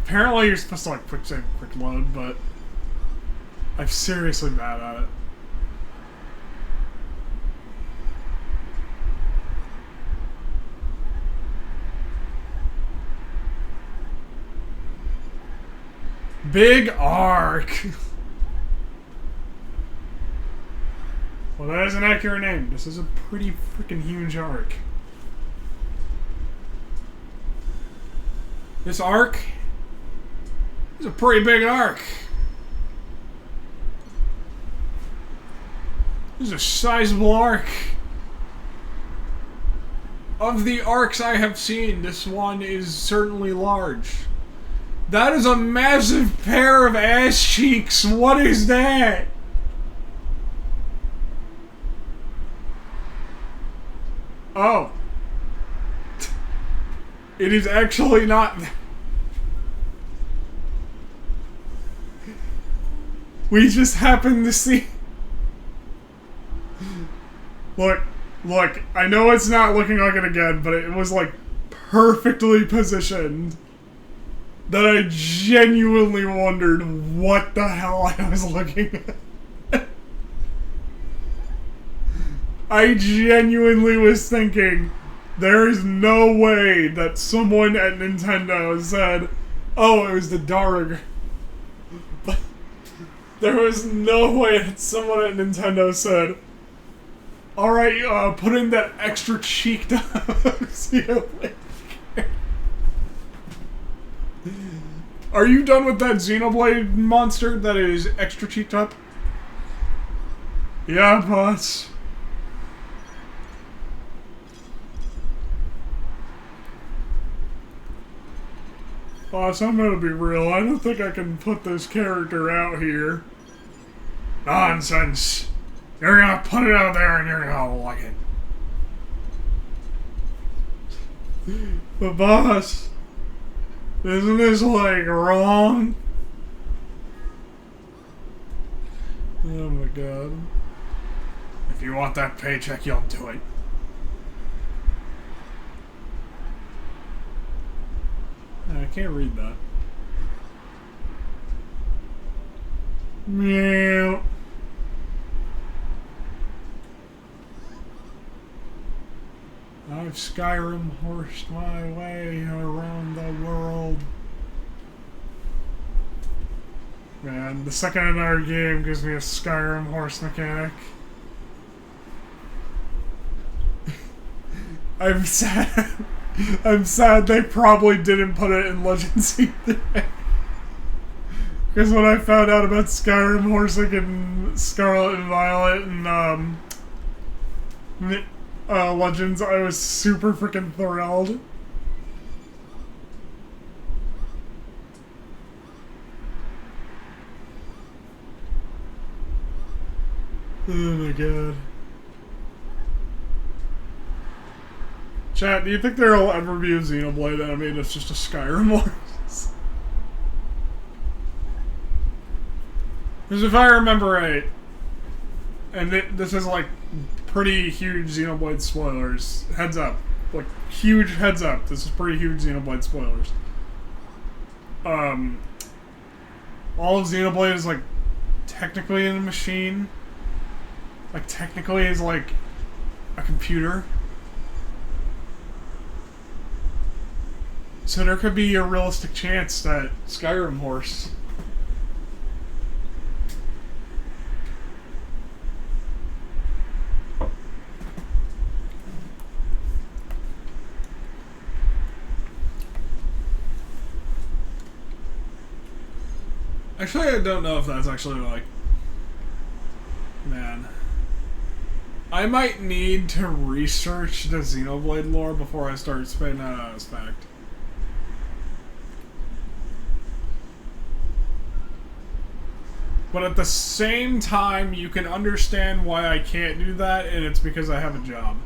Apparently you're supposed to, like, quick save, quick load, but I'm seriously bad at it. Big arc! Well, that is an accurate name. This is a pretty freaking huge arc. This arc is a pretty big arc. This is a sizable arc. Of the arcs I have seen, this one is certainly large. That is a massive pair of ass cheeks. What is that? Oh. It is actually not. We just happened to see. Look, I know it's not looking like it again, but it was like perfectly positioned that I genuinely wondered what the hell I was looking at. I genuinely was thinking, there is no way that someone at Nintendo said, oh, it was the Darug. But there was no way that someone at Nintendo said, alright, put in that extra cheeked Xenoblade. Are you done with that Xenoblade monster that is extra cheeked up? Yeah, boss. Boss, I'm gonna be real. I don't think I can put this character out here. Nonsense. You're gonna put it out there and you're gonna like it. But boss, isn't this, like, wrong? Oh my god. If you want that paycheck, you'll do it. I can't read that. Meow. I've Skyrim horsed my way around the world. Man, the second in our game gives me a Skyrim horse mechanic. I'm sad. I'm sad they probably didn't put it in Legends either. Because when I found out about Skyrim horsing and Scarlet and Violet and Legends, I was super freaking thrilled. Oh my god. Chat, do you think there will ever be a Xenoblade anime that's just a Skyrim one? Because if I remember right, and this is like pretty huge Xenoblade spoilers, heads up. Like, huge heads up, this is pretty huge Xenoblade spoilers. All of Xenoblade is like technically in a machine. Like, technically is like a computer. So there could be a realistic chance that Skyrim horse. Actually, I don't know if that's actually like... Man. I might need to research the Xenoblade lore before I start spitting that out as fact. But at the same time, you can understand why I can't do that, and it's because I have a job.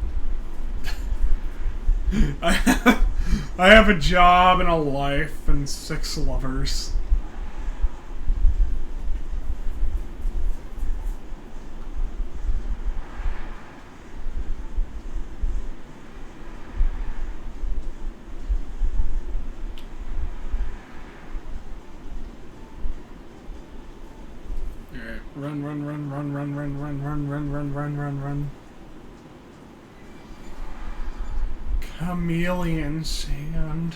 I have a job and a life and 6 lovers. Run, run, run, run, run, run, run, run, run, run, run, run, run. Chameleon sand.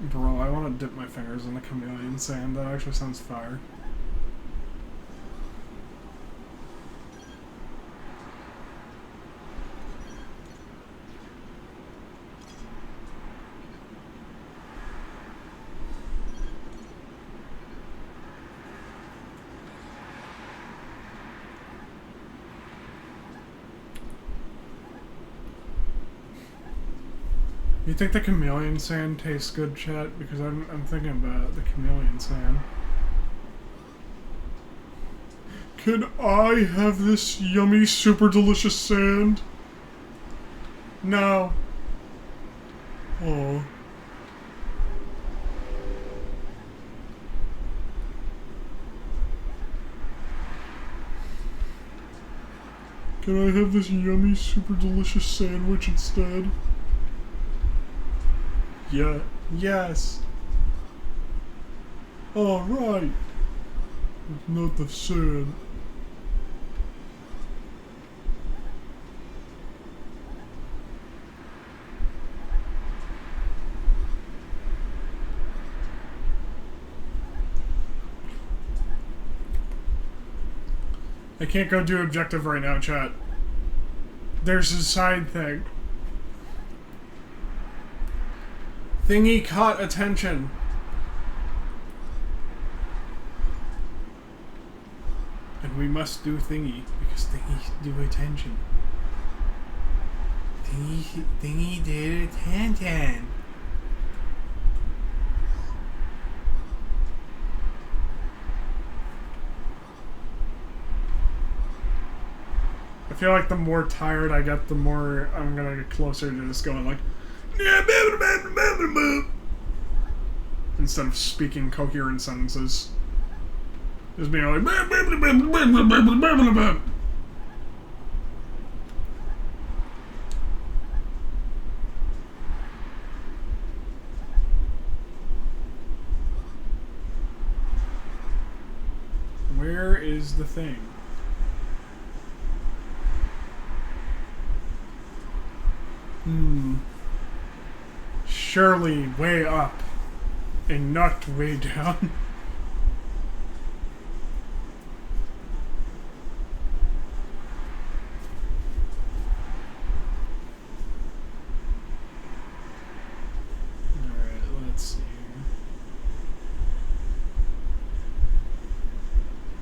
Bro, I want to dip my fingers in the chameleon sand. That actually sounds fire. You think the chameleon sand tastes good, chat? Because I'm thinking about the chameleon sand. Can I have this yummy, super delicious sand? No. Oh. Can I have this yummy, super delicious sandwich instead? Yeah. Yes. Alright. Not the sand. I can't go do objective right now, chat. There's a side thing. Thingy caught attention. And we must do thingy, because thingy do attention. Thingy did attention. I feel like the more tired I get, the more I'm gonna get closer to just going like, instead of speaking coherent sentences. Just being like, where is the thing? Surely way up and not way down. Alright, let's see here.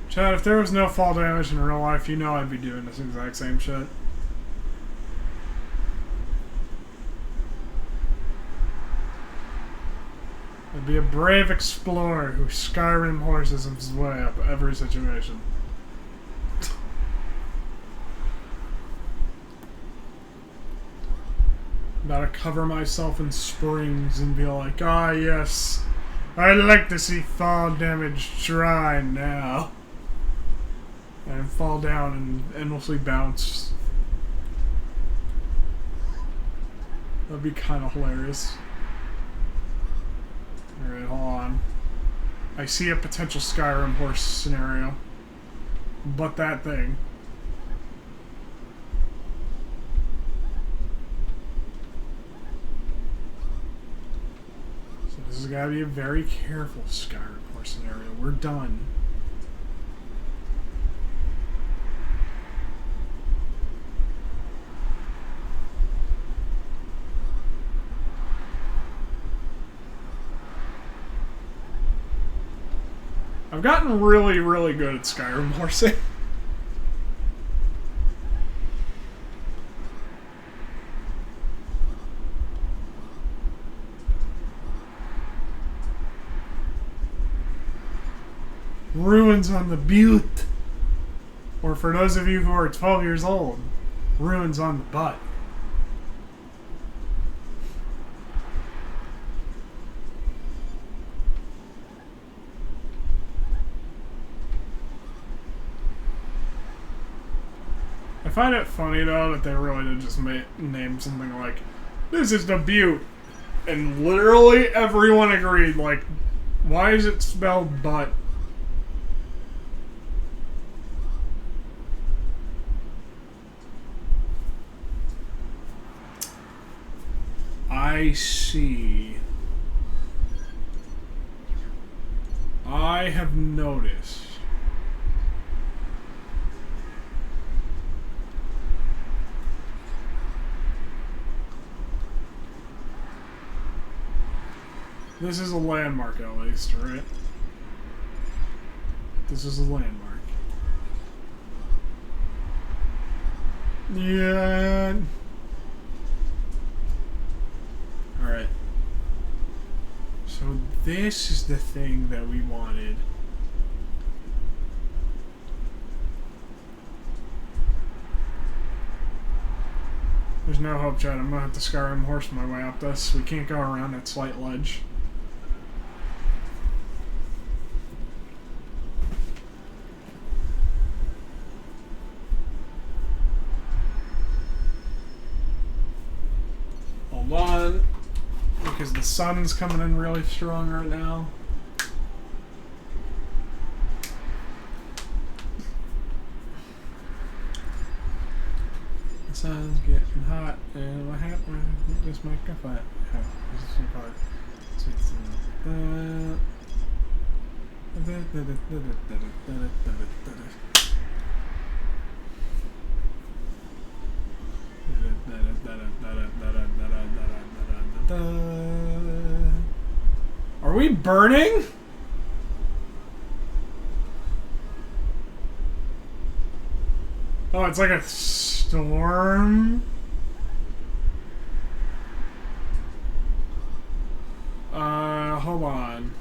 Chad, if there was no fall damage in real life, you know I'd be doing this exact same shit. Be a brave explorer who Skyrim horses his way up every situation. Gotta cover myself in springs and be like, ah yes, I'd like to see fall damage shrine now. And fall down and endlessly bounce. That'd be kind of hilarious. Alright, hold on. I see a potential Skyrim horse scenario. But that thing. So this has got to be a very careful Skyrim horse scenario. We're done. I've gotten really, really good at Skyrim horsing. Ruins on the butte. Or for those of you who are 12 years old, ruins on the butt. I find it funny though that they really did just name something like, this is the butte. And literally everyone agreed, like, why is it spelled butt? I see. I have noticed. This is a landmark, at least, right? This is a landmark. Yeah. Alright. So this is the thing that we wanted. There's no hope, Chad. I'm gonna have to Skyrim horse my way up this. We can't go around that slight ledge. Hold on. Because the sun's coming in really strong right now. The sun's getting hot, and what happened? This might go flat. This is some part. Are we burning? Oh, it's like a storm? Hold on.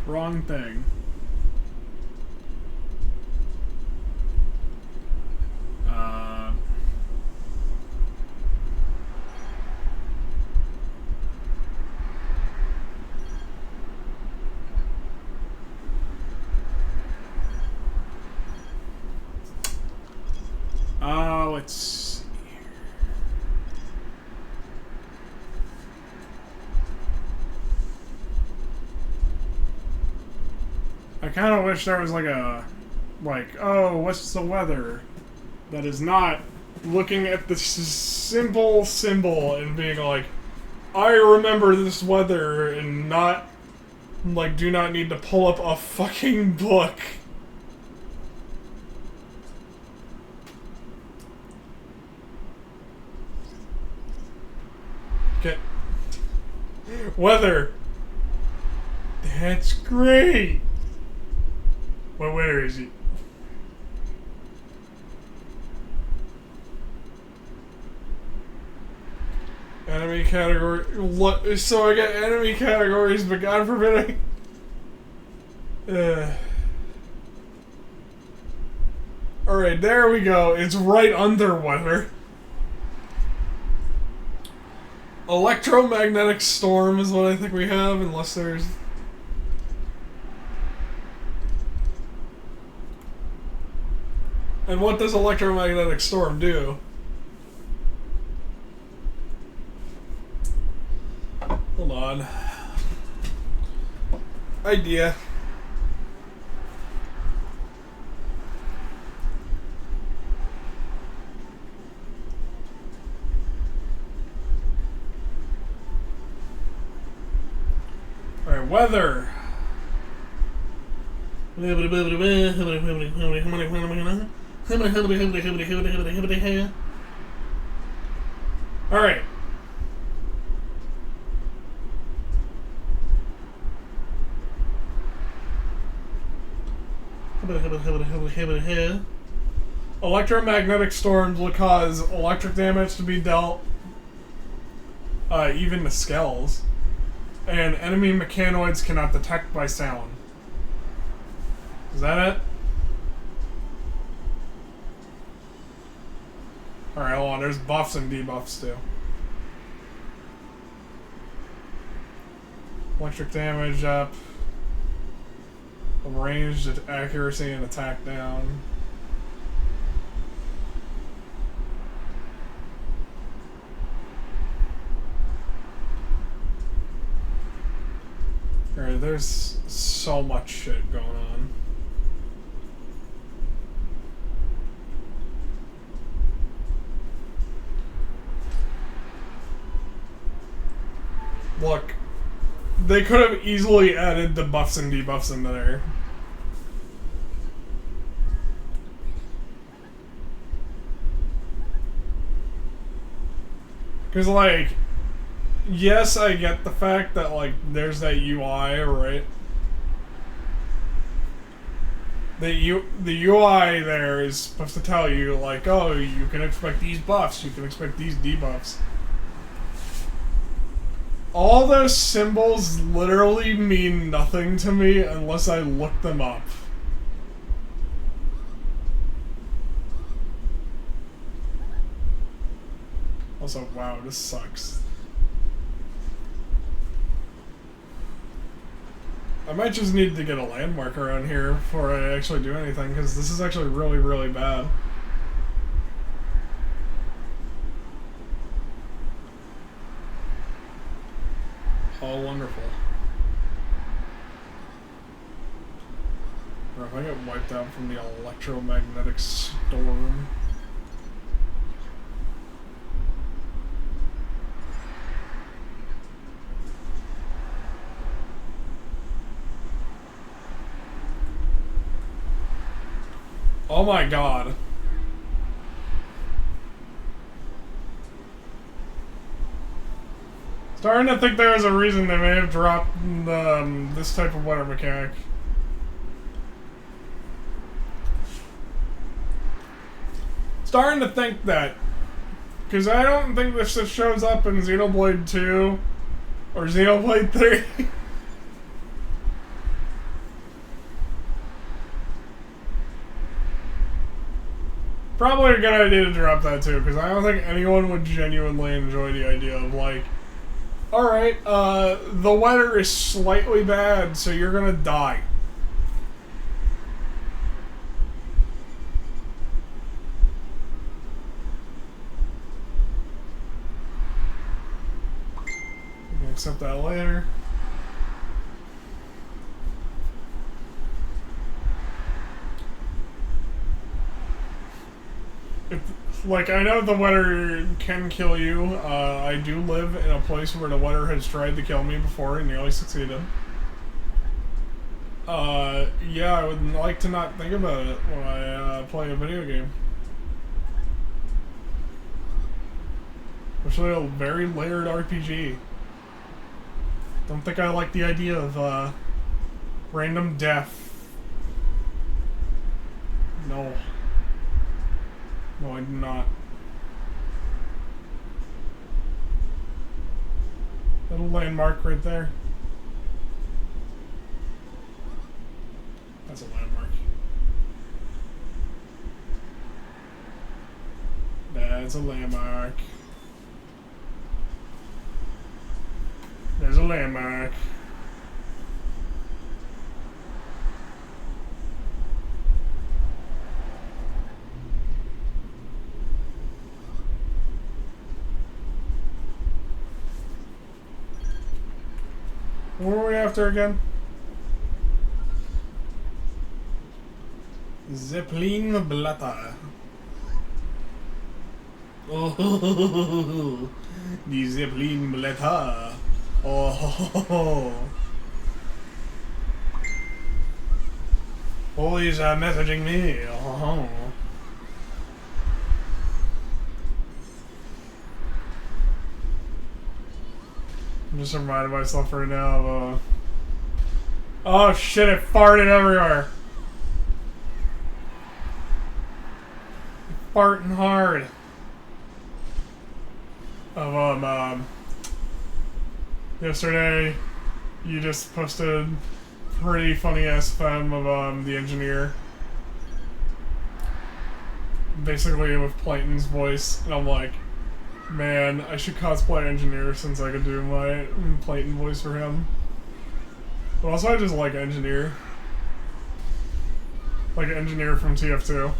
Wrong thing. Let's see here. I kind of wish there was like a, oh, what's the weather? That is not looking at the simple symbol and being like, I remember this weather, and not, like, do not need to pull up a fucking book. Okay. Weather. That's great. What weather is it? Enemy category. So I get enemy categories, but God forbid Alright, there we go. It's right under weather. Electromagnetic storm is what I think we have, unless there's... And what does electromagnetic storm do? Hold on. Idea. Alright, weather. Alright. Electromagnetic storms will cause electric damage to be dealt, even to skells, and enemy mechanoids cannot detect by sound. Is that it? Alright, hold on, there's buffs and debuffs too. Electric damage up. Ranged accuracy and attack down. Alright, there's so much shit going on. Look, they could have easily added the buffs and debuffs in there. Because, like, yes, I get the fact that, like, there's that UI, right? The UI there is supposed to tell you, like, oh, you can expect these buffs, you can expect these debuffs. All those symbols literally mean nothing to me unless I look them up. Also, wow, this sucks. I might just need to get a landmark around here before I actually do anything, because this is actually really, really bad. Oh, wonderful. Or if I get wiped out from the electromagnetic storm... Oh my god. Starting to think there was a reason they may have dropped this type of weather mechanic. Starting to think that. Because I don't think this shit shows up in Xenoblade 2 or Xenoblade 3. Probably a good idea to drop that too, because I don't think anyone would genuinely enjoy the idea of, like, alright, the weather is slightly bad, so you're gonna die. We can accept that later. Like, I know the weather can kill you. I do live in a place where the weather has tried to kill me before and nearly succeeded. Yeah, I would like to not think about it when I play a video game. Especially a very layered RPG. Don't think I like the idea of random death. No. No, I do not. Little landmark right there. That's a landmark. That's a landmark. There's a landmark. What were we after again? Zeppelin Blatter. Oh, the Zeppelin Blatter. Oh, oh, he's messaging me. Oh. I'm just reminding myself right now of, oh shit, it farted everywhere. Farting hard. Of, yesterday, you just posted pretty funny ass fem of, the engineer. Basically with Plankton's voice, and I'm like, man, I should cosplay Engineer since I could do my Plankton voice for him. But also I just like Engineer. Like Engineer from TF2.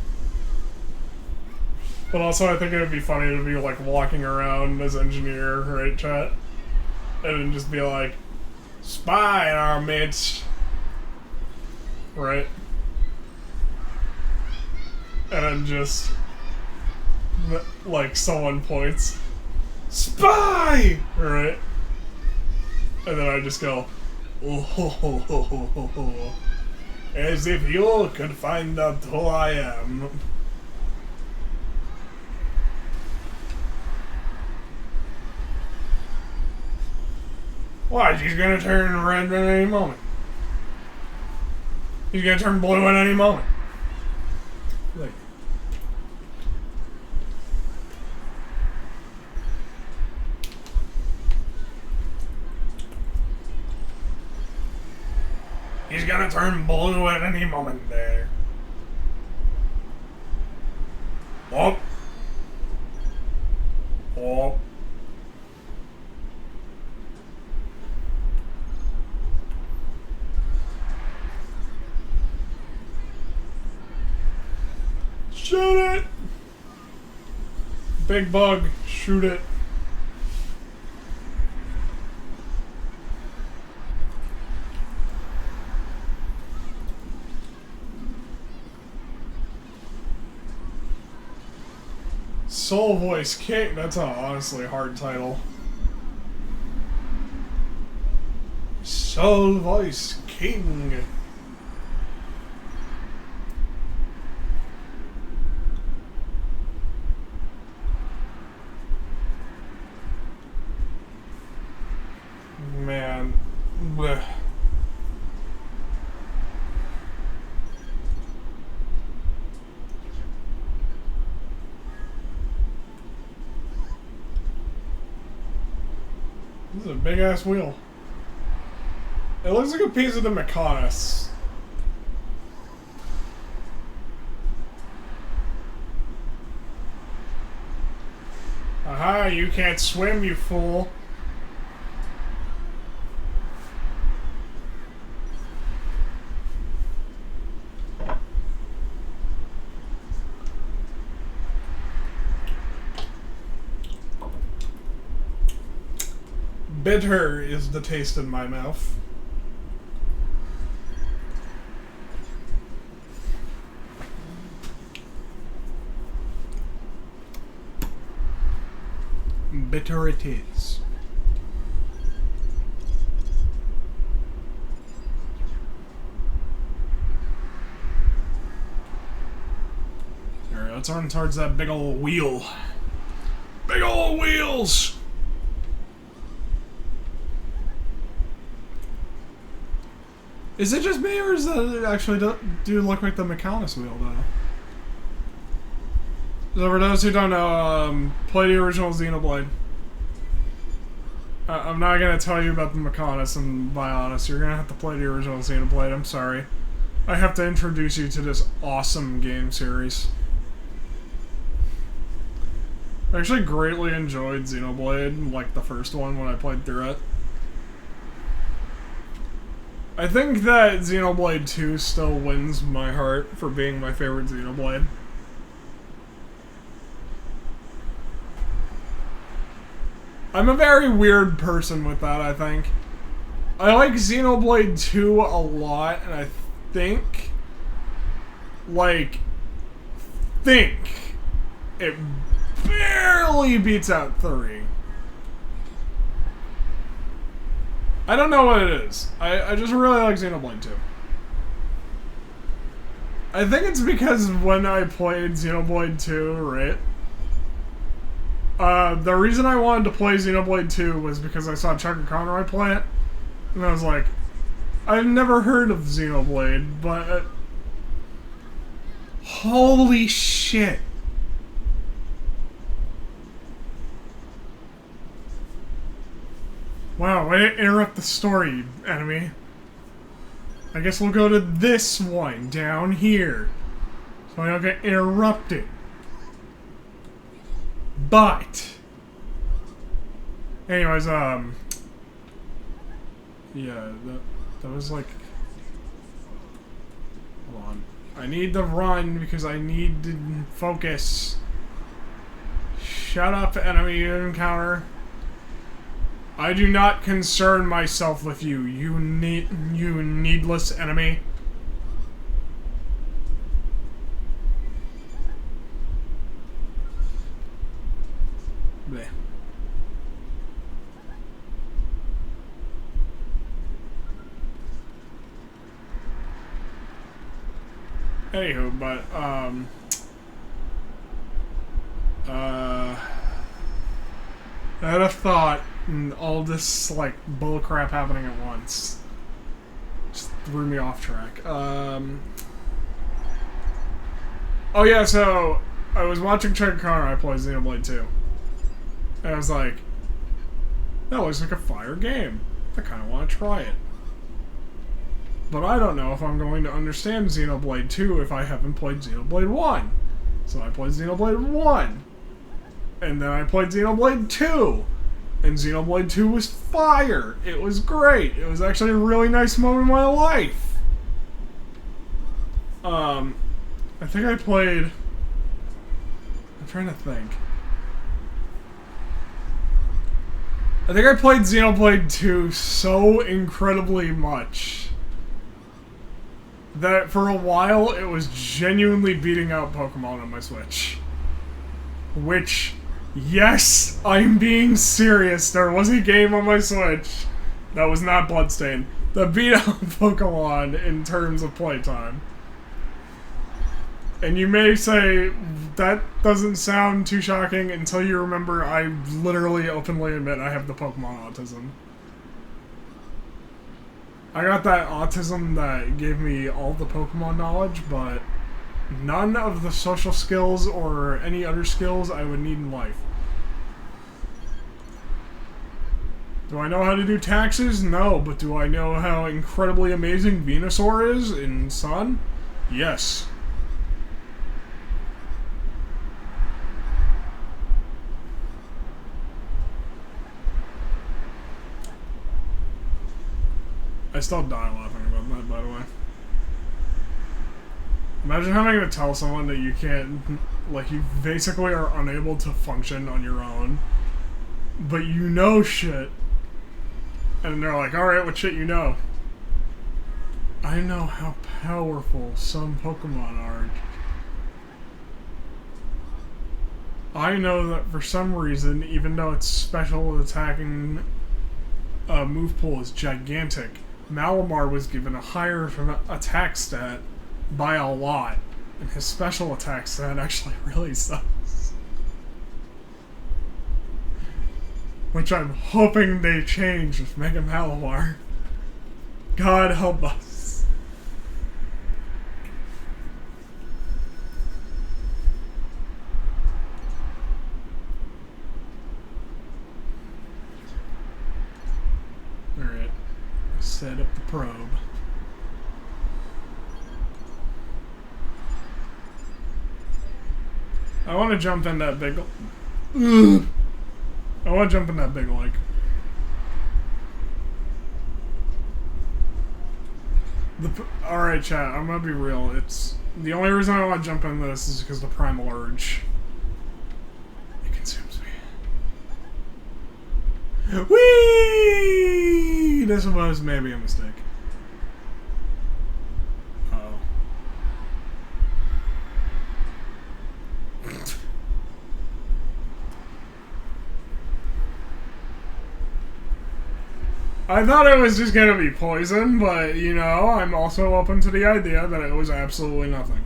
But also I think it would be funny to be like walking around as Engineer, right, chat? And then just be like, spy in our midst. Right? And then just, like, someone points, spy! Right? And then I just go, oh, ho, ho, ho, ho, ho, ho. As if you could find out who I am. Why? He's gonna turn red at any moment. He's gonna turn blue at any moment. Like, he's gonna turn blue at any moment there. Oh. Oh. Shoot it! Big bug, shoot it. Soul Voice King, that's a honestly hard title. Soul Voice King. Man. Blech. This is a big ass wheel. It looks like a piece of the Mechonis. Aha, you can't swim, you fool. Bitter is the taste in my mouth. Bitter it is. Alright, let's run towards that big ol' wheel. Big ol' wheels! Is it just me, or does it actually do look like the Mechonis wheel, though? So for those who don't know, play the original Xenoblade. I'm not gonna tell you about the Mechonis and Bionis. You're gonna have to play the original Xenoblade. I'm sorry. I have to introduce you to this awesome game series. I actually greatly enjoyed Xenoblade, like the first one when I played through it. I think that Xenoblade 2 still wins my heart for being my favorite Xenoblade. I'm a very weird person with that, I think. I like Xenoblade 2 a lot, and I think it barely beats out 3. I don't know what it is. I just really like Xenoblade 2. I think it's because when I played Xenoblade 2, right? The reason I wanted to play Xenoblade 2 was because I saw Chuck and Conroy play it. And I was like, I've never heard of Xenoblade, but... holy shit. Wow, way to interrupt the story, enemy. I guess we'll go to this one down here, so I don't get interrupted. But, anyways, yeah, that was like, hold on. I need to run because I need to focus. Shut up, enemy encounter. I do not concern myself with you, you needless enemy. Bleh. Anywho, but, I had a thought, and all this, like, bullcrap happening at once just threw me off track. Oh yeah, so, I was watching Chuck Connor, I played Xenoblade 2. And I was like, that looks like a fire game. I kind of want to try it. But I don't know if I'm going to understand Xenoblade 2 if I haven't played Xenoblade 1. So I played Xenoblade 1. And then I played Xenoblade 2. And Xenoblade 2 was fire. It was great. It was actually a really nice moment in my life. I think I played... I'm trying to think. I think I played Xenoblade 2 so incredibly much that for a while it was genuinely beating out Pokemon on my Switch. Which, yes, I'm being serious. There was a game on my Switch that was not Bloodstained that beat out Pokemon in terms of playtime. And you may say, that doesn't sound too shocking until you remember I literally openly admit I have the Pokemon autism. I got that autism that gave me all the Pokemon knowledge, but none of the social skills or any other skills I would need in life. Do I know how to do taxes? No, but do I know how incredibly amazing Venusaur is in Sun? Yes. I still die laughing about that, by the way. Imagine having to tell someone that you can't, like, you basically are unable to function on your own, but you know shit. And they're like, alright, what shit you know? I know how powerful some Pokemon are. I know that for some reason, even though its special attacking move pool is gigantic, Malamar was given a higher attack stat by a lot, and his special attack stat actually really sucks. Which I'm hoping they change with Mega Malamar. God help us. Set up the probe. I want to jump in that big... Ugh. I want to jump in that big lake. Alright, chat, I'm gonna be real. It's... The only reason I want to jump in this is because the primal urge. It consumes me. Whee! This was maybe a mistake. Uh-oh. I thought it was just gonna be poison, but, you know, I'm also open to the idea that it was absolutely nothing.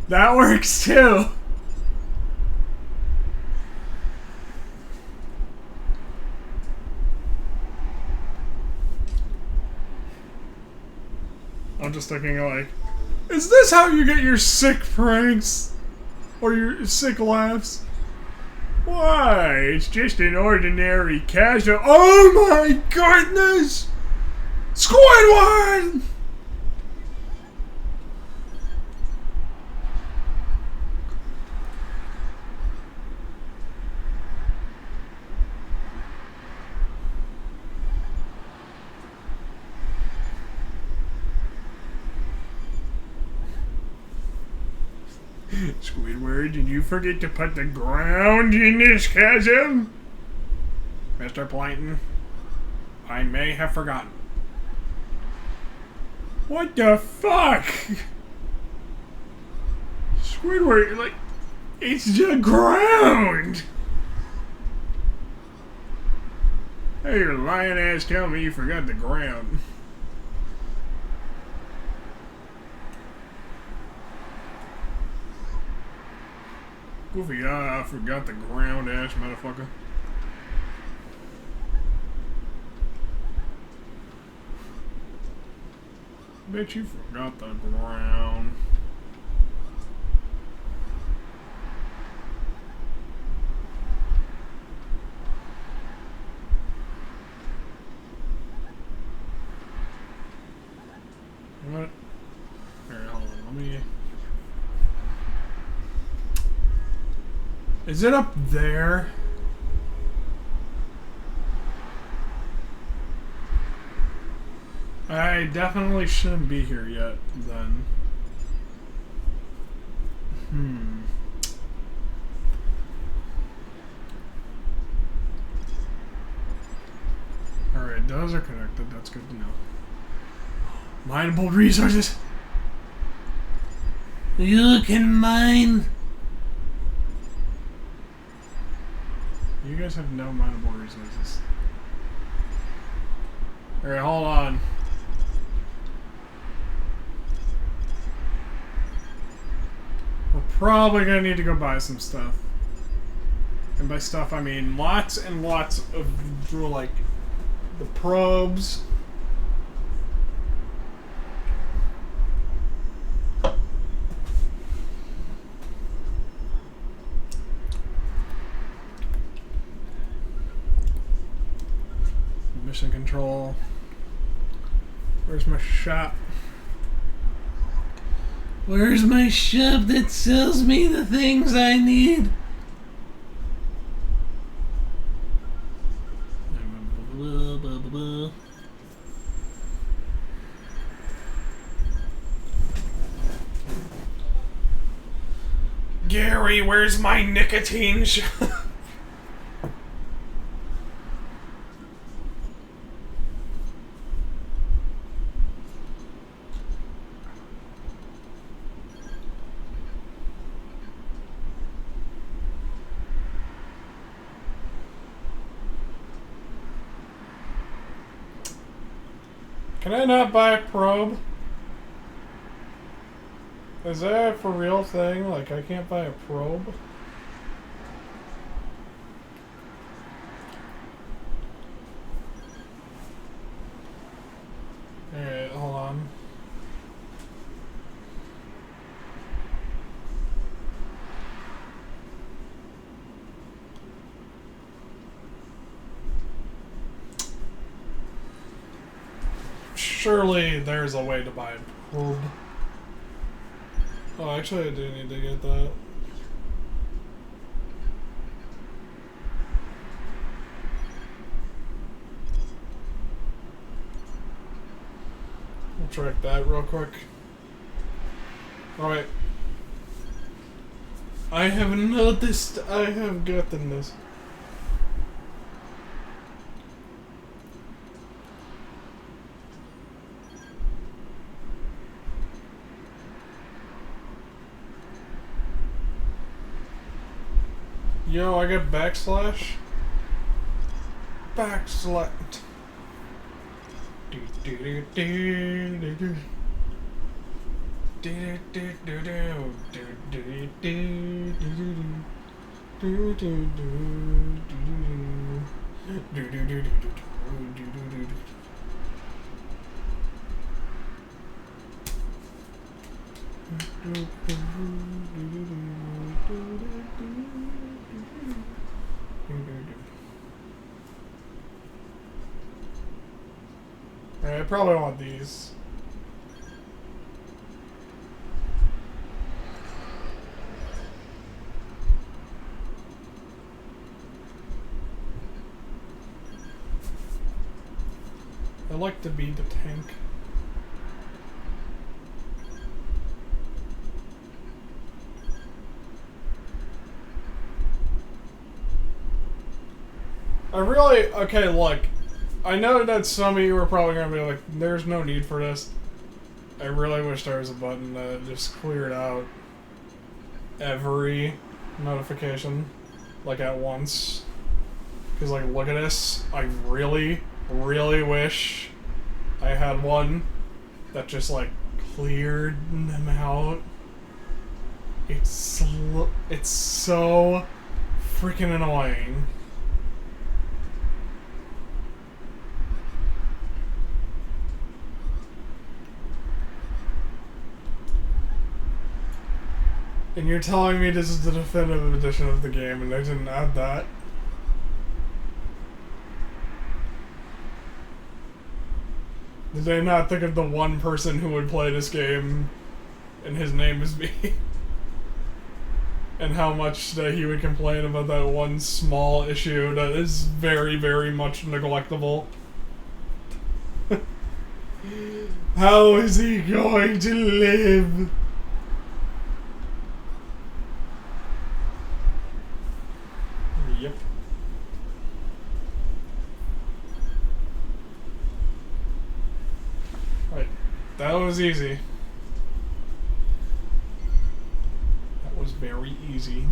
That works too. I'm just thinking like, is this how you get your sick pranks? Or your sick laughs? Why, it's just an ordinary casual— Oh my goodness! Squidward! Squidward, did you forget to put the ground in this chasm? Mr. Plankton, I may have forgotten. What the fuck? Squidward, like, it's the ground! Hey, your lying ass telling me you forgot the ground. Goofy, I forgot the ground, ass motherfucker. Bet you forgot the ground. What? Here, hold on, let me... Is it up there? I definitely shouldn't be here yet, then. Alright, those are connected. That's good to know. Mineable resources! You can mine! You guys have no mineable resources. Alright, hold on. We're probably gonna need to go buy some stuff. And by stuff, I mean lots and lots of, like, the probes. Mission control. Where's my shop? Where's my shop that sells me the things I need? Gary, where's my nicotine shop? Can I not buy a probe? Is that a for real thing? Like, I can't buy a probe? Alright, hold on. Surely there's a way to buy a probe. Oh, actually, I do need to get that. We'll track that real quick. Alright. I have noticed, I have gotten this. Yo, I got backslash. Backslash. I probably want these. I like to be the tank. Okay, look. I know that some of you are probably going to be like, there's no need for this. I really wish there was a button that just cleared out every notification, like at once. Because, like, look at this. I really, really wish I had one that just, like, cleared them out. It's so freaking annoying. And you're telling me this is the definitive edition of the game and they didn't add that? Did they not think of the one person who would play this game and his name is me? And how much that he would complain about that one small issue that is very, very much neglectable? How is he going to live? Yep. Right. That was easy. That was very easy.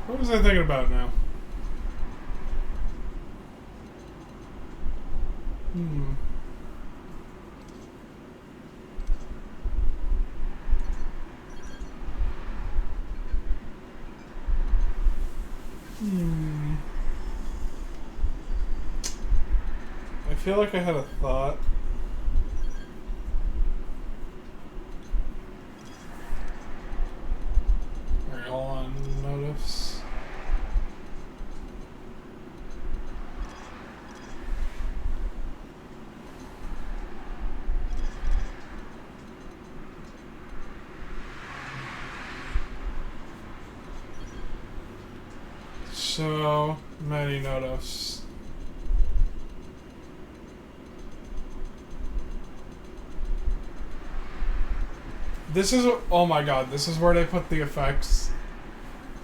What was I thinking about now? I feel like I had a thought. Alright, hold on. Notice. So many notice. This is, oh my god, this is where they put the effects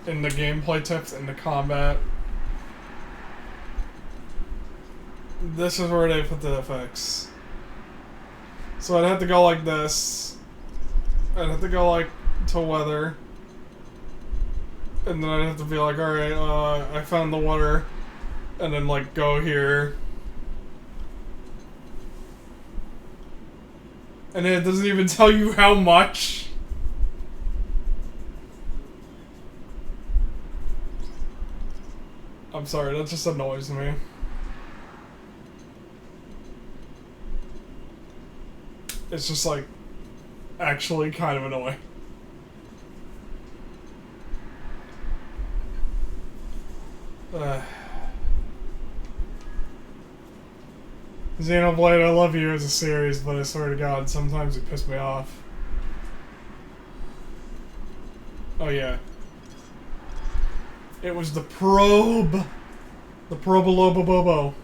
in the gameplay tips in the combat. This is where they put the effects. So I'd have to go like this. I'd have to go like to weather. And then I'd have to be like, alright, I found the water. And then like go here. And it doesn't even tell you how much. I'm sorry, that just annoys me. It's just like, actually kind of annoying. Xenoblade, I love you as a series, but I swear to God, sometimes it pissed me off. Oh yeah. It was the probe. The Probolobobobo.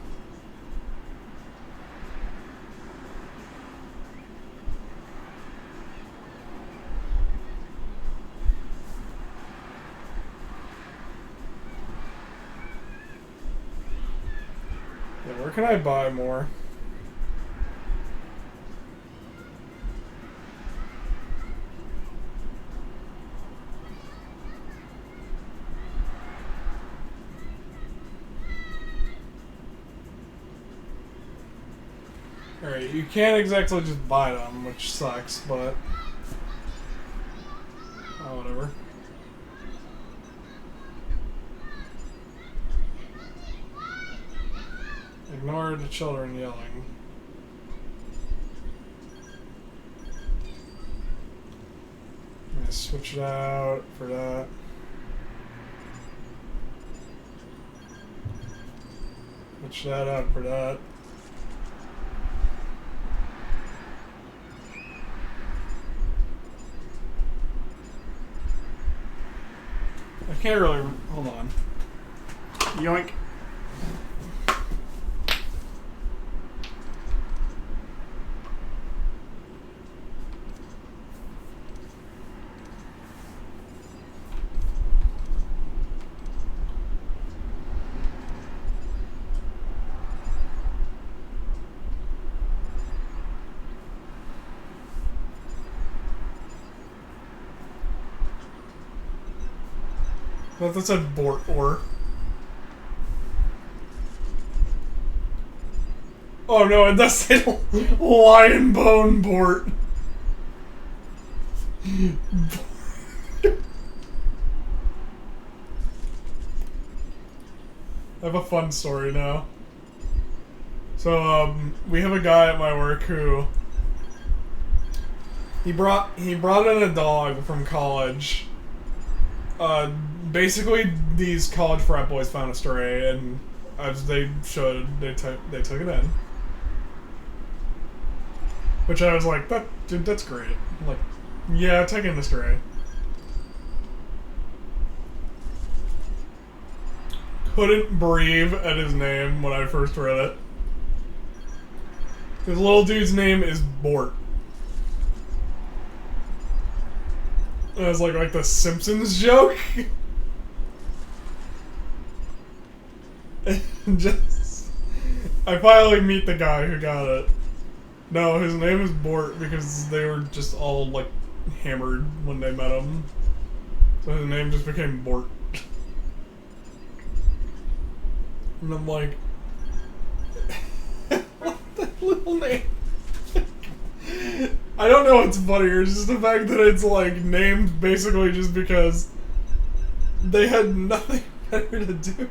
Yeah, where can I buy more? Alright, you can't exactly just buy them, which sucks, but... oh, whatever. Ignore the children yelling. I'm gonna switch it out for that. Switch that out for that. I can't really... hold on. Yoink. I thought that said Bort or. Oh no, it does say Lion Bone Bort. I have a fun story now. So, we have a guy at my work who he brought in a dog from college. Basically, these college frat boys found a stray, and as they should, they took it in. Which I was like, dude, that's great. I'm like, yeah, take in the stray. Couldn't breathe at his name when I first read it. His little dude's name is Bort. And I was like the Simpsons joke. Just, I finally meet the guy who got it. No, his name is Bort because they were just all like hammered when they met him. So his name just became Bort. And I'm like, what the little name? I don't know what's funnier, it's just the fact that it's like named basically just because they had nothing better to do.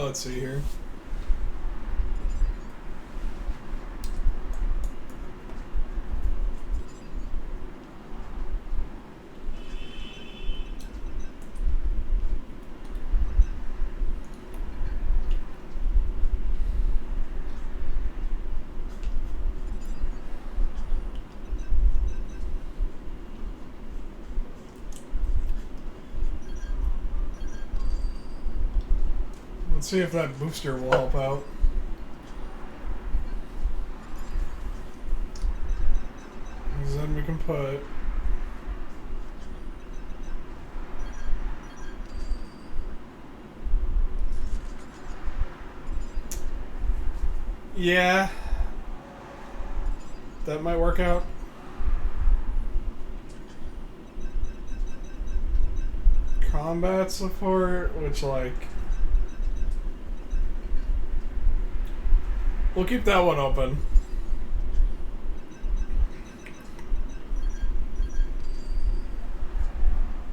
Let's see here. Let's see if that booster will help out. Because then we can put... yeah. That might work out. Combat support, which like... we'll keep that one open.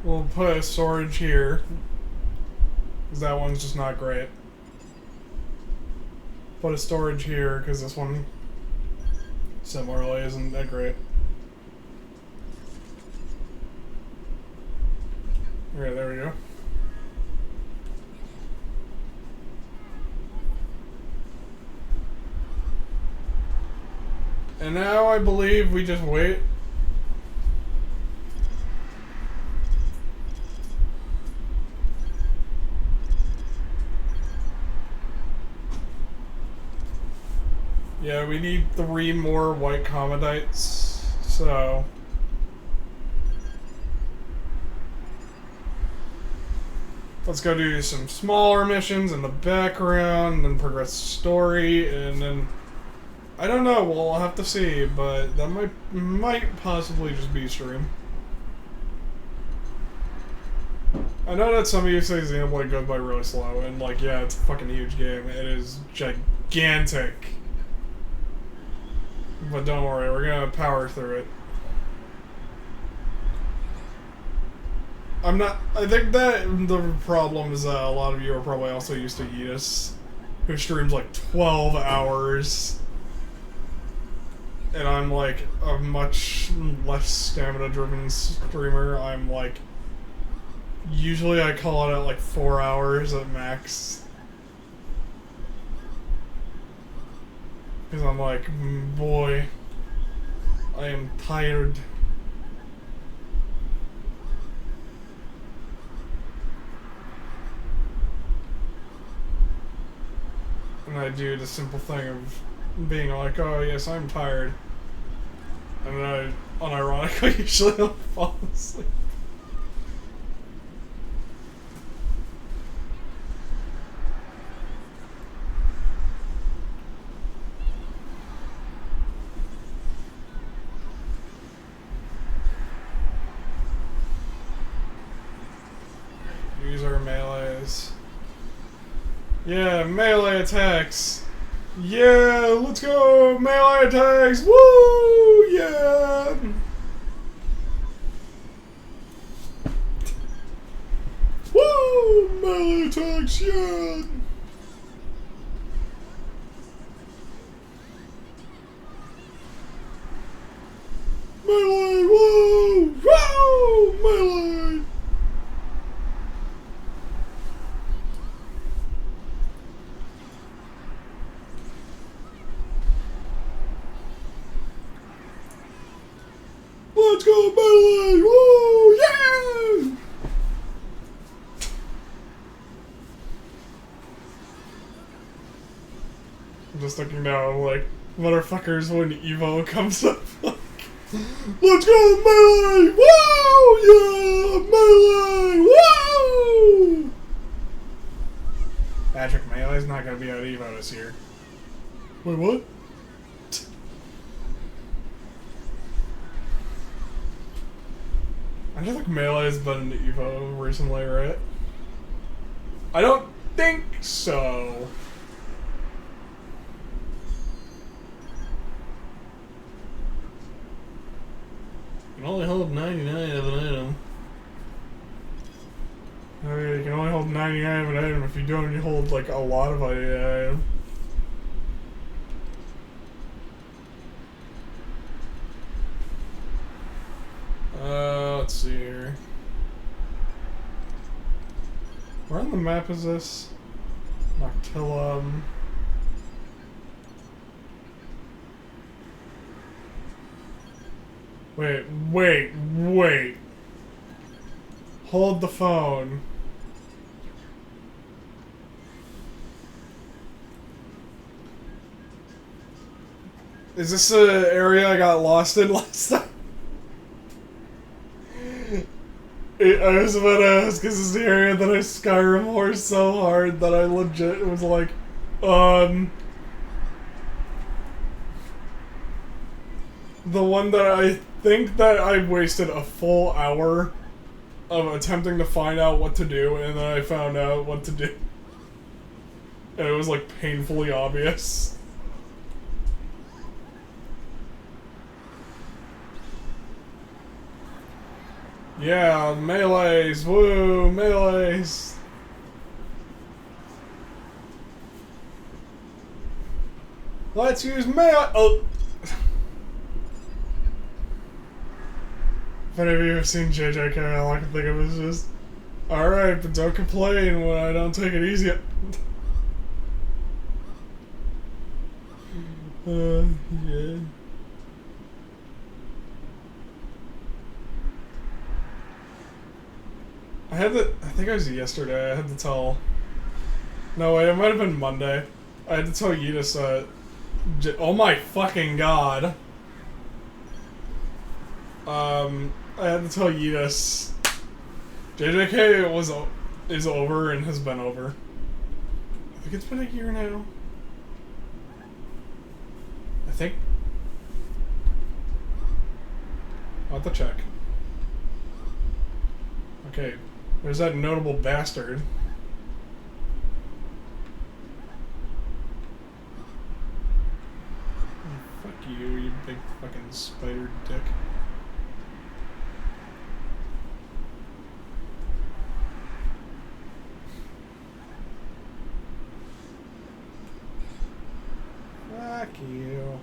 We'll put a storage here, because that one's just not great. put a storage here because this one similarly isn't that great. Okay, there we go. And now I believe we just wait. Yeah, we need 3 more white comedites, so... Let's go do some smaller missions in the background, then progress the story, and then... I don't know, we'll have to see, but that might possibly just be stream. I know that some of you say Xenoblade goes by really slow, and like, yeah, it's a fucking huge game. It is gigantic. But don't worry, we're gonna power through it. I think that the problem is that a lot of you are probably also used to Yeetus, who streams like 12 hours. And I'm like a much less stamina-driven streamer. I'm like, usually I call it at like 4 hours at max. Because I'm like, boy, I am tired. And I do the simple thing of being like, oh yes, I'm tired. And then I, unironically, usually I'll fall asleep. Use our melees. Yeah, melee attacks. Yeah, let's go! Melee attacks! Woo! Yeah! Woo! Melee attacks! Yeah! Melee! Woo! Woo! Melee! Let's go melee! Woo! Yeah! I'm just looking down like, motherfuckers, when Evo comes up, like, let's go melee! Woo! Yeah! Melee! Woo! Patrick, Melee's not gonna be at Evo this year. Wait, what? I don't think Melee's been in Evo recently, right? I don't think so. You can only hold 99 of an item. I mean, you can only hold 99 of an item. If you don't, you hold like a lot of an item. Let's see here. Where on the map is this? Noctillum. Wait. Hold the phone. Is this an area I got lost in last time? I was about to ask, is this the area that I Skyrim horse so hard that I legit was like, the one that I think that I wasted a full hour of attempting to find out what to do, and then I found out what to do. And it was like painfully obvious. Yeah, melees, woo, melees. Excuse me. Oh. If any of you have seen JJK, all I can think of is just, alright, but don't complain when I don't take it easy. Yeah. I think it was yesterday, I had to tell... No, wait, it might have been Monday. I had to tell Yudis, oh my fucking god. I had to tell Yudis, JJK is over and has been over. I think it's been a year now. I think. I'll have to check. Okay, there's that notable bastard. Oh, fuck you, you big fucking spider dick. Fuck you.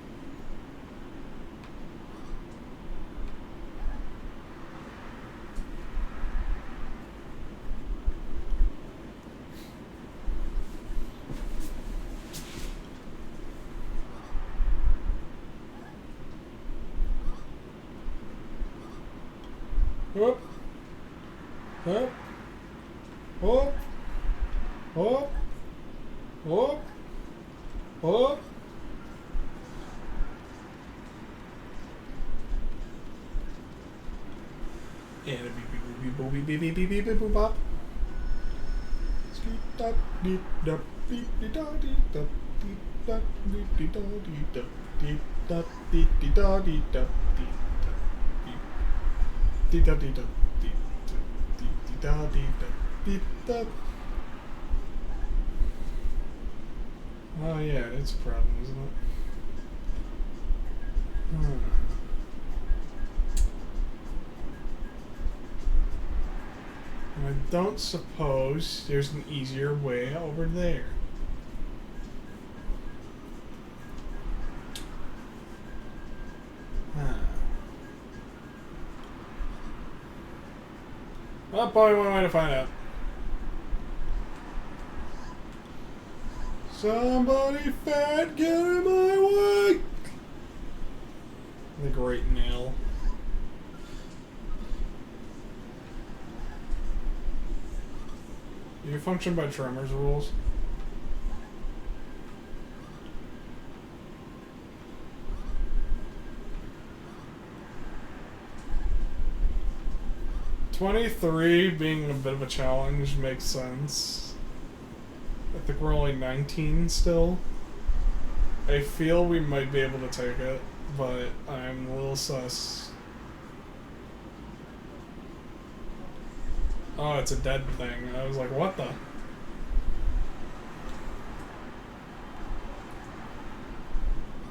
Whoop. Whoop. Whoop. Whoop. Whoop. Whoop. And a beep beep beep beep beep beep beep beep beep boop bop. Skeet dop deep dop deep dee da dee dop deep dop deep dee da dee dop deep dop deep dee da dee dop deep dop deep dee da dee dop deep dee da dee dop deep dop. Oh yeah, it's a problem, isn't it? I don't suppose there's an easier way over there. Well, probably one way to find out. Somebody fat, get in my way! The great nail. You function by Tremor's rules. $23 being a bit of a challenge makes sense. I think we're only 19 still. I feel we might be able to take it, but I'm a little sus. Oh, it's a dead thing. I was like, what the?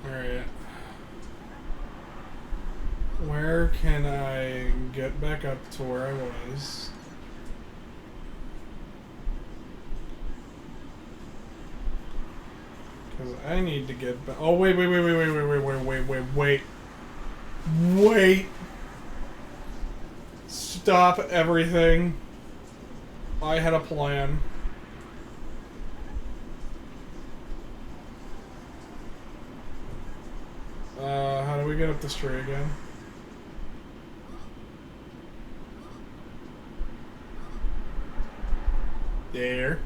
Alright. Where can I get back up to where I was? Because I need to get back. Oh, wait. Wait. Stop everything. I had a plan. How do we get up this tree again? There.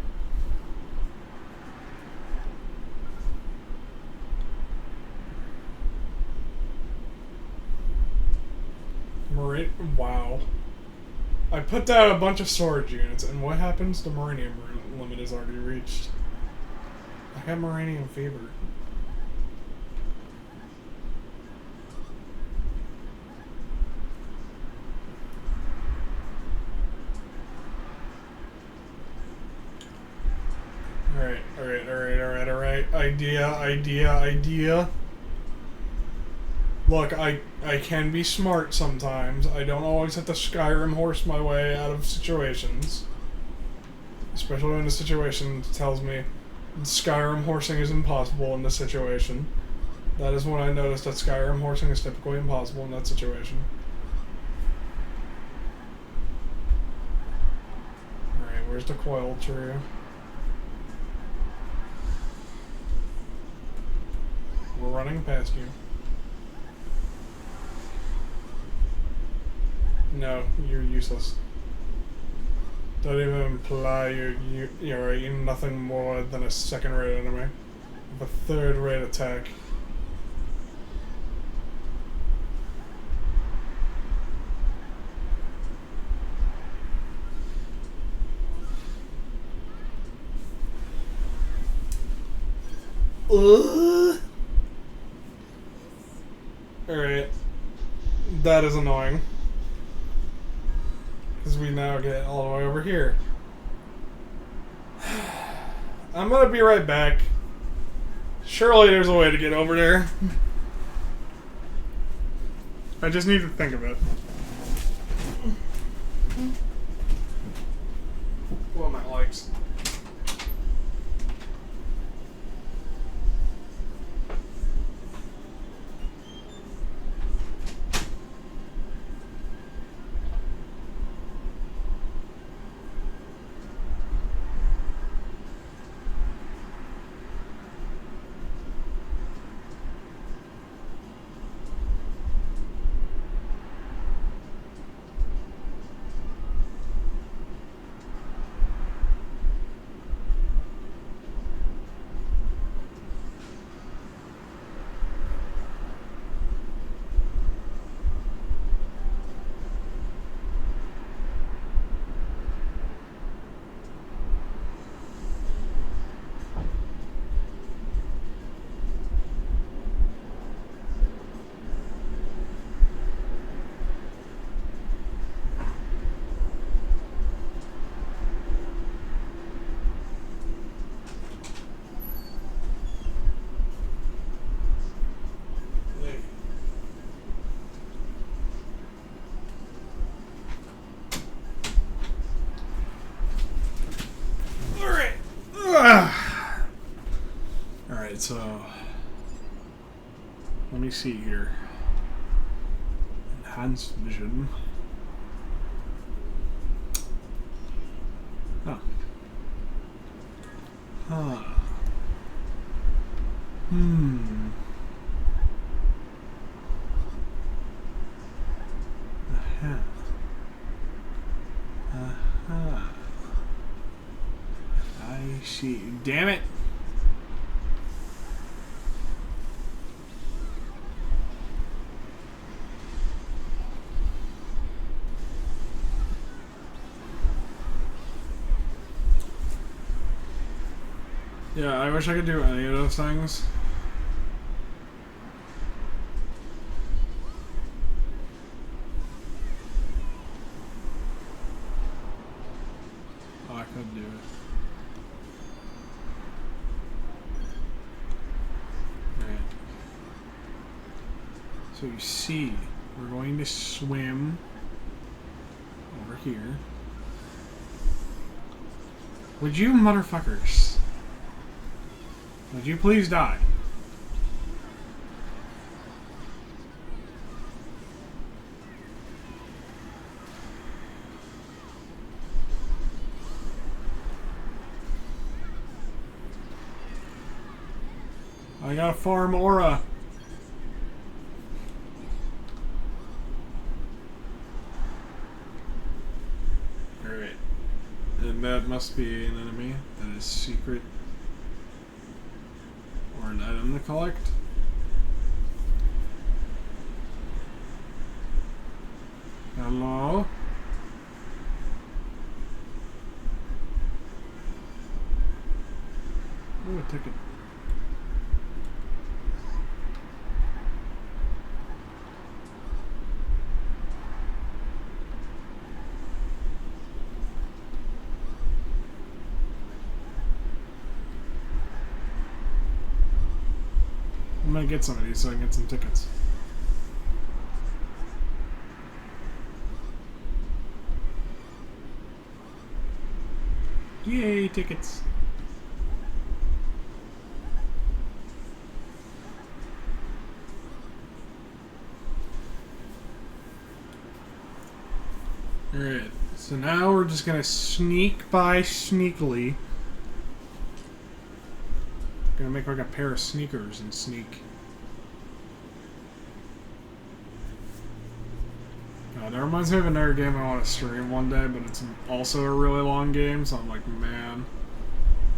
Wow. I put down a bunch of storage units, and what happens? The Moranium limit is already reached. I have Moranium fever. Alright. Idea. Look, I can be smart sometimes. I don't always have to Skyrim horse my way out of situations. Especially when the situation tells me Skyrim horsing is impossible in this situation. That is when I noticed that Skyrim horsing is typically impossible in that situation. Alright, where's the coil tree? We're running past you. No, you're useless. Don't even imply you're nothing more than a second-rate enemy. With a third-rate attack. Alright. That is annoying. Because we now get all the way over here. I'm gonna be right back. Surely there's a way to get over there. I just need to think of it. What my likes. Alright, so let me see here. Enhanced vision. Huh. Huh. Uh-huh. Uh-huh. I see. Damn it. Yeah, I wish I could do any of those things. Oh, I could do it. Alright. So you see, we're going to swim over here. Would you motherfuckers? Would you please die? I gotta farm aura. Alright. And that must be an enemy that is secret. Or an item to collect. Hello? Ooh, a ticket. I'm gonna get some of these so I can get some tickets. Yay, tickets. Alright, so now we're just gonna sneak by sneakily. Gonna make like a pair of sneakers and sneak. That reminds me of another game I want to stream one day, but it's also a really long game, so I'm like, man,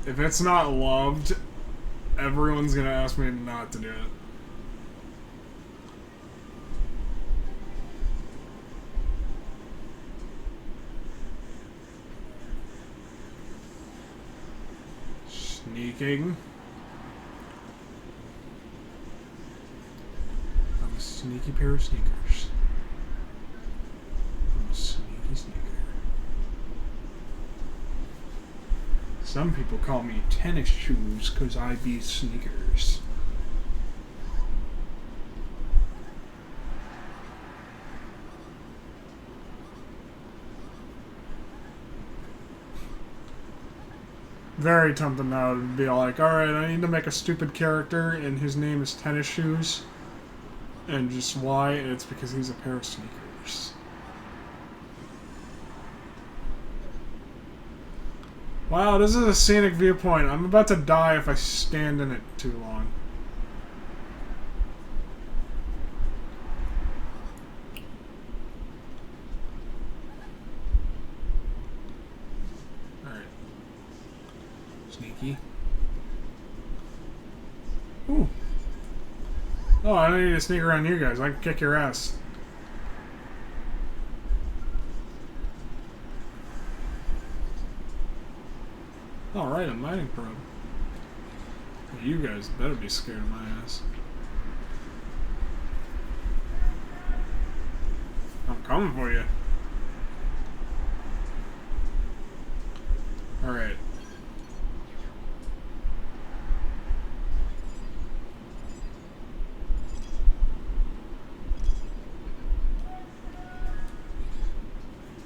if it's not loved, everyone's gonna ask me not to do it. Sneaking. I'm a sneaky pair of sneakers. I'm a sneaky sneaker. Some people call me tennis shoes because I be sneakers. Very tempting now to be like, alright, I need to make a stupid character and his name is Tennis Shoes. And just why? It's because he's a pair of sneakers. Wow, this is a scenic viewpoint. I'm about to die if I stand in it too long. Alright. Sneaky. Ooh. Oh, I don't need to sneak around you guys. I can kick your ass. Alright, a mining probe. You guys better be scared of my ass. I'm coming for you. Alright.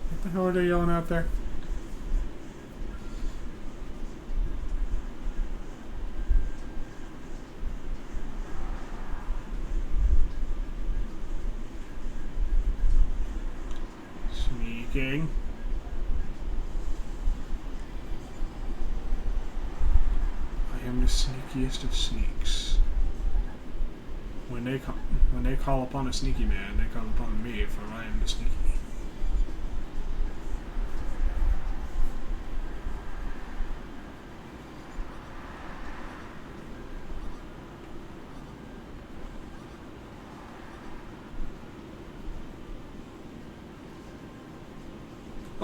What the hell are they yelling out there? Sneaking. I am the sneakiest of sneaks. When they call upon a sneaky man, they call upon me, for I am the sneaky.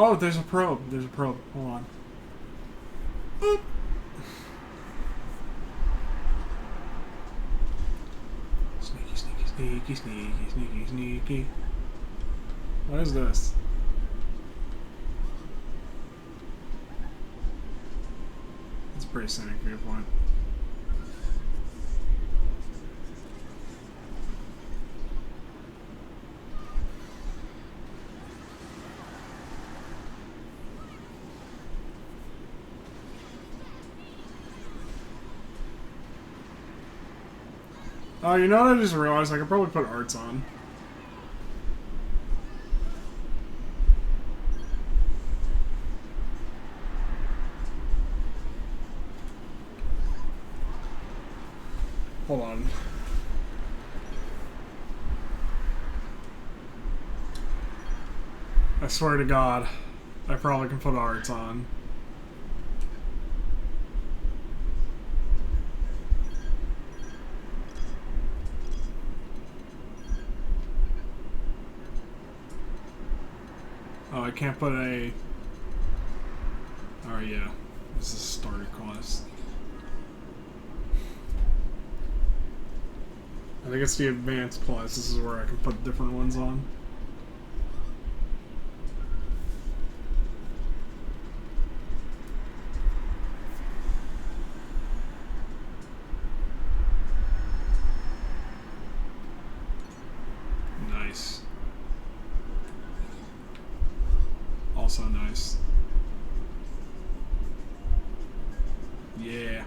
Oh, there's a probe. There's a probe. Hold on. Boop. Sneaky, sneaky, sneaky, sneaky, sneaky, sneaky. What is this? It's a pretty scenic viewpoint. Oh, you know what I just realized? I could probably put arts on. Hold on. I swear to God, I probably can put arts on. Oh, I can't put a... Oh, yeah. This is a starter class. I think it's the advanced class. This is where I can put different ones on. Nice. Also nice. Yeah.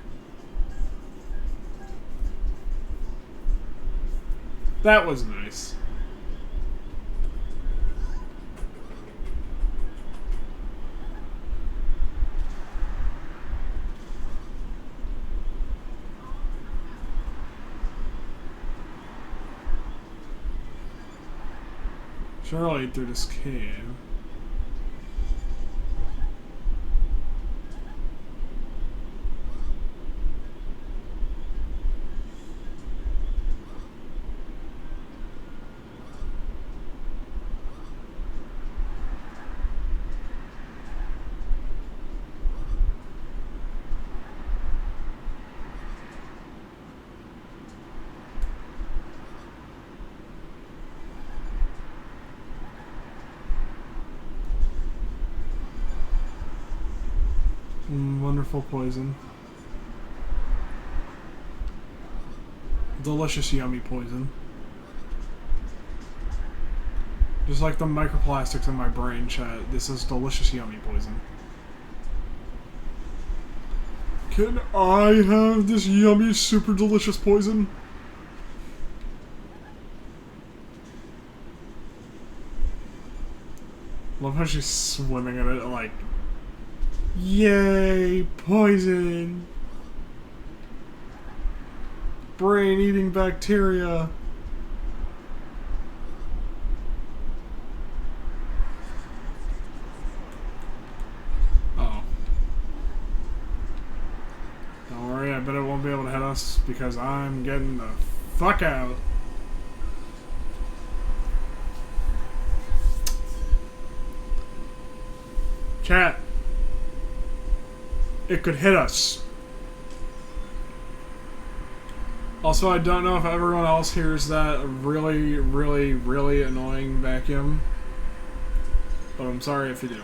That was nice. Surely through this cave. Wonderful poison. Delicious, yummy poison. Just like the microplastics in my brain, chat. This is delicious, yummy poison. Can I have this yummy, super delicious poison? Love how she's swimming in it, like... Yay, poison! Brain-eating bacteria. Uh-oh. Don't worry, I bet it won't be able to hit us because I'm getting the fuck out. Chat. It could hit us. Also, I don't know if everyone else hears that really, really, really annoying vacuum. But I'm sorry if you do.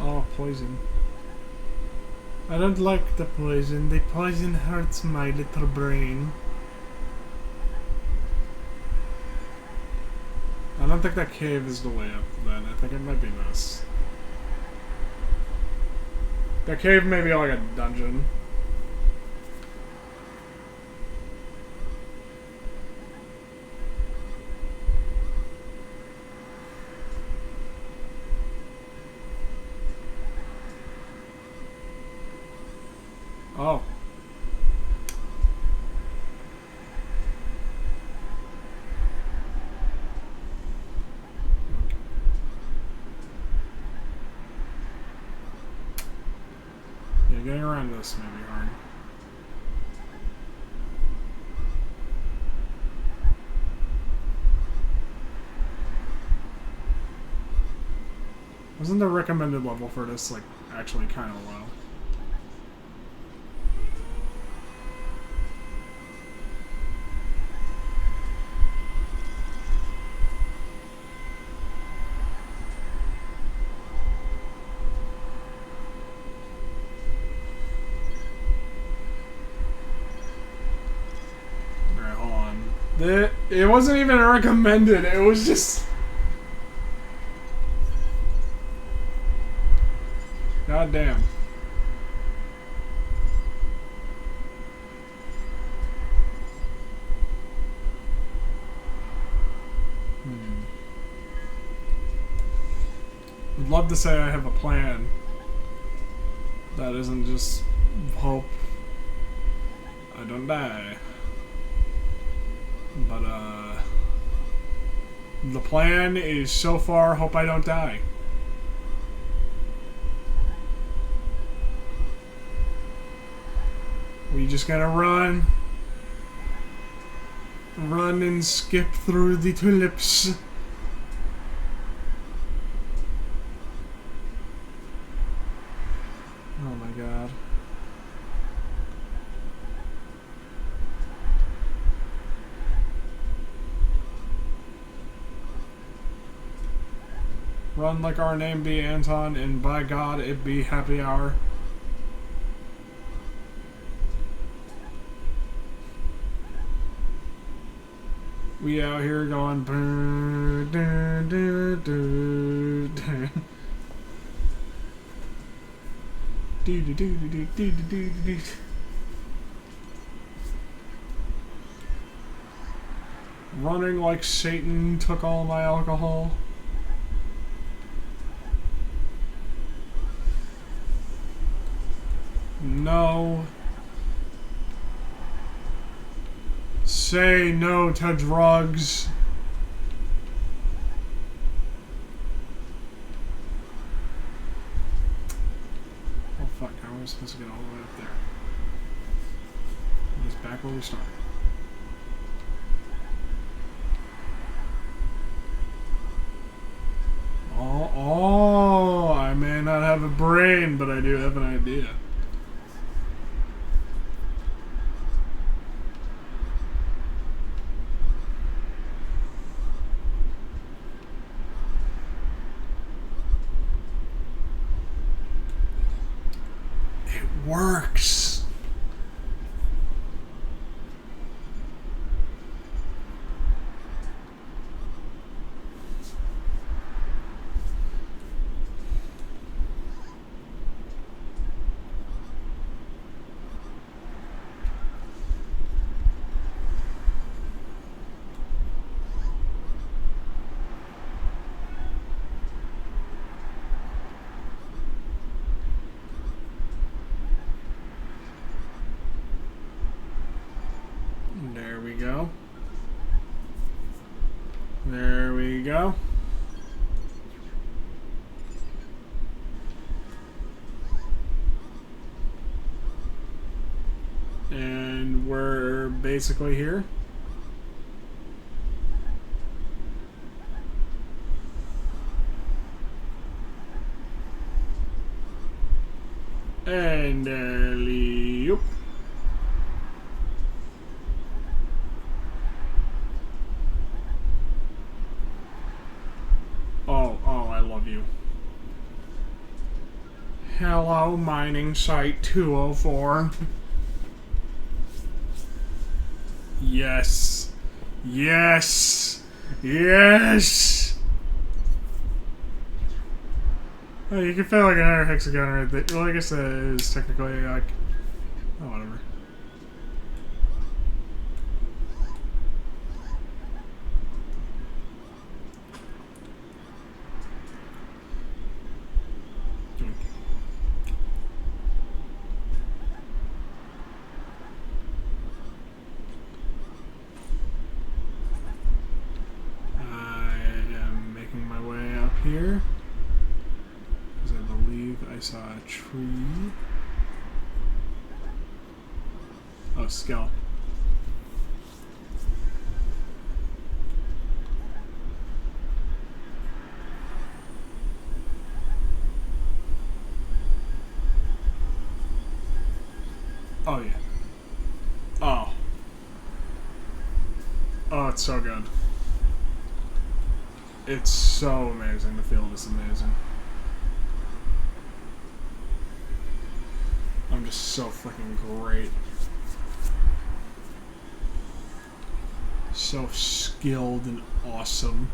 Oh, poison. I don't like the poison. The poison hurts my little brain. I don't think that cave is the way up then. I think it might be this. That cave may be like a dungeon. Oh. Yeah, getting around this may be hard. Wasn't the recommended level for this, like, actually kind of low? It wasn't even recommended, it was just... God damn. I'd love to say I have a plan that isn't just hope I don't die. But, the plan is so far, hope I don't die. We just gotta run. Run and skip through the tulips. Oh my god. Run like our name be Anton, and by God, it be happy hour. We out here going. Running like Satan took all my alcohol. No. Say no to drugs. Oh fuck, how am I supposed to get all the way up there? I'm just back where we started. Oh, I may not have a brain, but I do have an idea. It works. There we go. There we go. And we're basically here. And alley-oop. Oh, I love you. Hello, mining site 204. Yes. Yes. Yes. Oh, you can feel like another hexagon right there. Well, I guess that is technically like... Oh, whatever. Here, because I believe I saw a tree. Oh, skull. Oh yeah. Oh. Oh, it's so good. It's so amazing. The field is amazing. I'm just so freaking great. So skilled and awesome.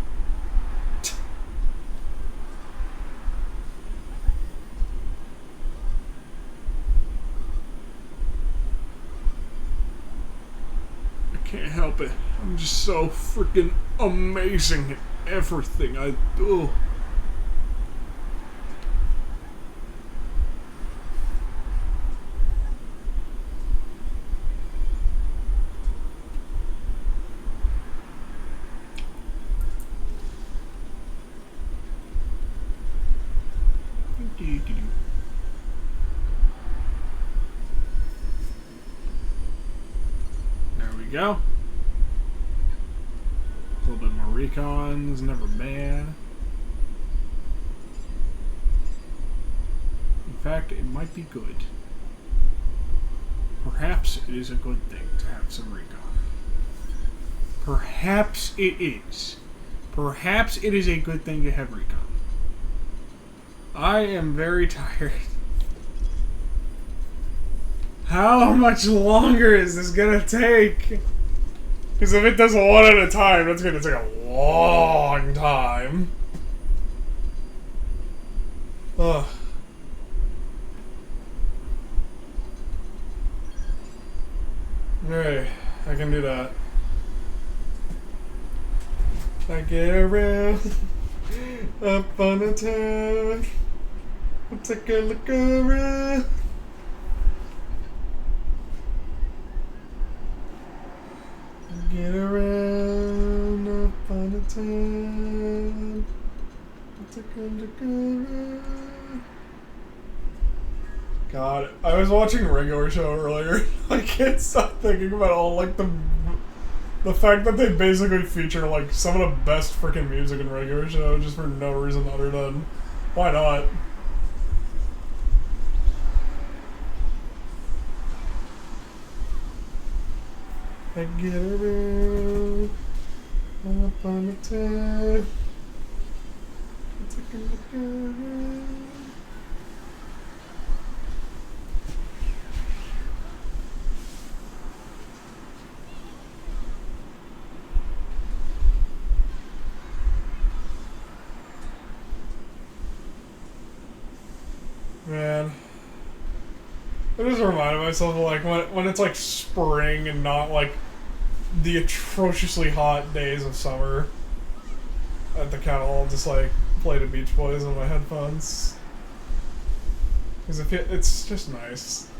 I can't help it. I'm just so freaking amazing at everything I do. There we go. A little bit more recons, never bad. In fact, it might be good. Perhaps it is a good thing to have some recon. Perhaps it is. Perhaps it is a good thing to have recon. I am very tired. How much longer is this gonna take? Because if it does one at a time, that's gonna take a long time. Ugh. Alright, I can do that. I get around up on the town. I'll take a look around. Get around up on the town. I'll take a look around. God, I was watching a regular show earlier. I can't stop thinking about all like the fact that they basically feature like some of the best freaking music in regular show just for no reason other than why not? I get around up on the town. Take a look around. Man, I just reminded myself of like when it's like spring and not like the atrociously hot days of summer at the kennel. I'll just like play the Beach Boys on my headphones because it's just nice.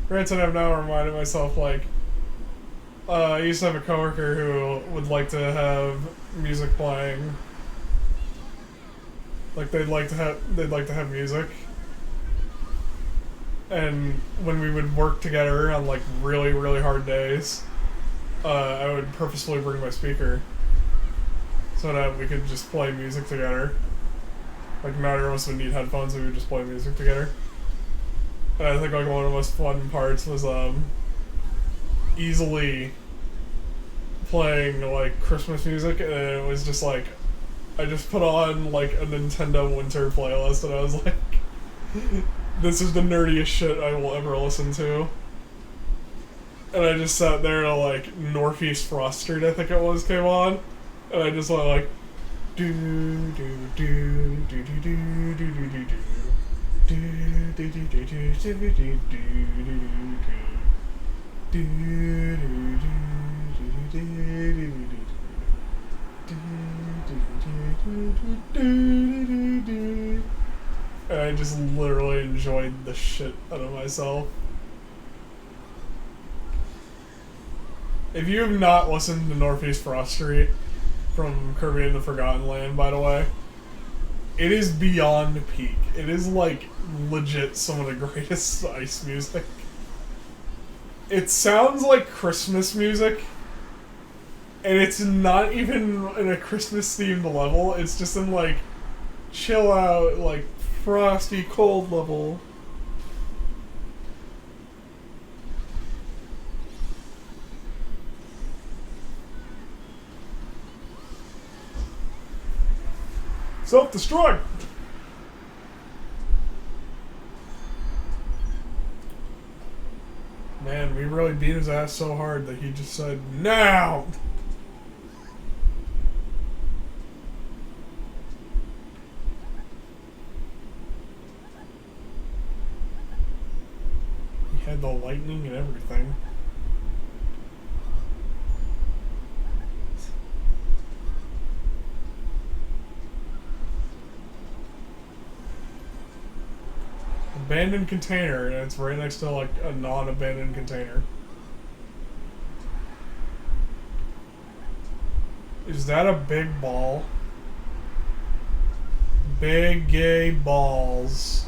Granted, I've now reminded myself like. I used to have a coworker who would like to have music playing. Like they'd like to have music. And when we would work together on like really, really hard days, I would purposefully bring my speaker so that we could just play music together. Like neither of us would need headphones, we would just play music together. And I think like one of the most fun parts was easily playing like Christmas music, and it was just like I just put on like a Nintendo Winter playlist, and I was like, this is the nerdiest shit I will ever listen to. And I just sat there to like Northeast Frost Street, I think it was, came on, and I just went like do do do do do do do do do do do do do do do do and I just literally enjoyed the shit out of myself. If you have not listened to Northeast Frost Street from Kirby and the Forgotten Land, by the way, it is beyond peak. It is like legit some of the greatest ice music. It sounds like Christmas music, and it's not even in a Christmas themed level. It's just in like chill out, like frosty cold level. Self-destruct! Man, we really beat his ass so hard that he just said, now! He had the lightning and everything. Abandoned container, and it's right next to like a non-abandoned container. Is that a big ball? Big gay balls.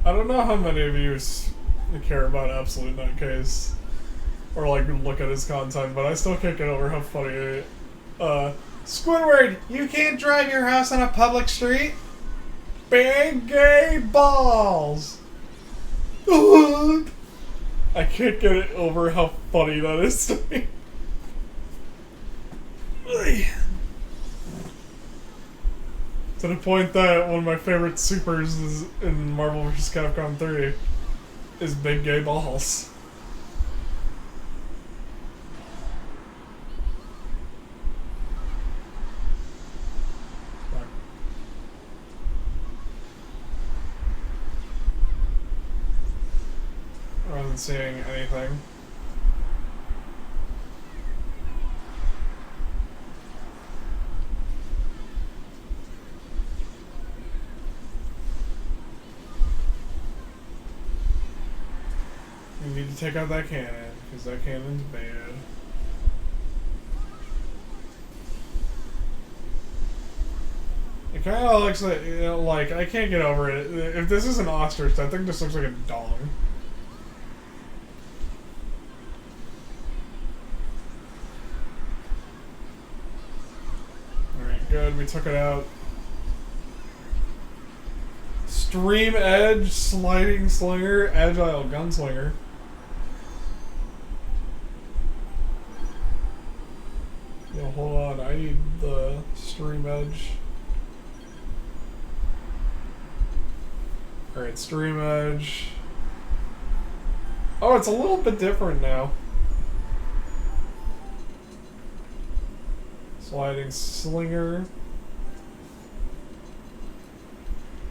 I don't know how many of you care about Absolute Nutcase or like look at his content, but I still can't get over how funny Squidward, you can't drive your house on a public street? Big gay balls! I can't get it over how funny that is to me. To the point that one of my favorite supers is in Marvel vs. Capcom 3 is Big Gay Balls. I wasn't seeing anything. We need to take out that cannon, because that cannon's bad. It kind of looks like, you know, like, I can't get over it. If this is an ostrich, I think this looks like a dong. Alright, good, we took it out. Stream Edge, Sliding Slinger, Agile Gunslinger. Yo, hold on, I need the Stream Edge. Alright, Stream Edge. Oh, it's a little bit different now. Sliding Slinger.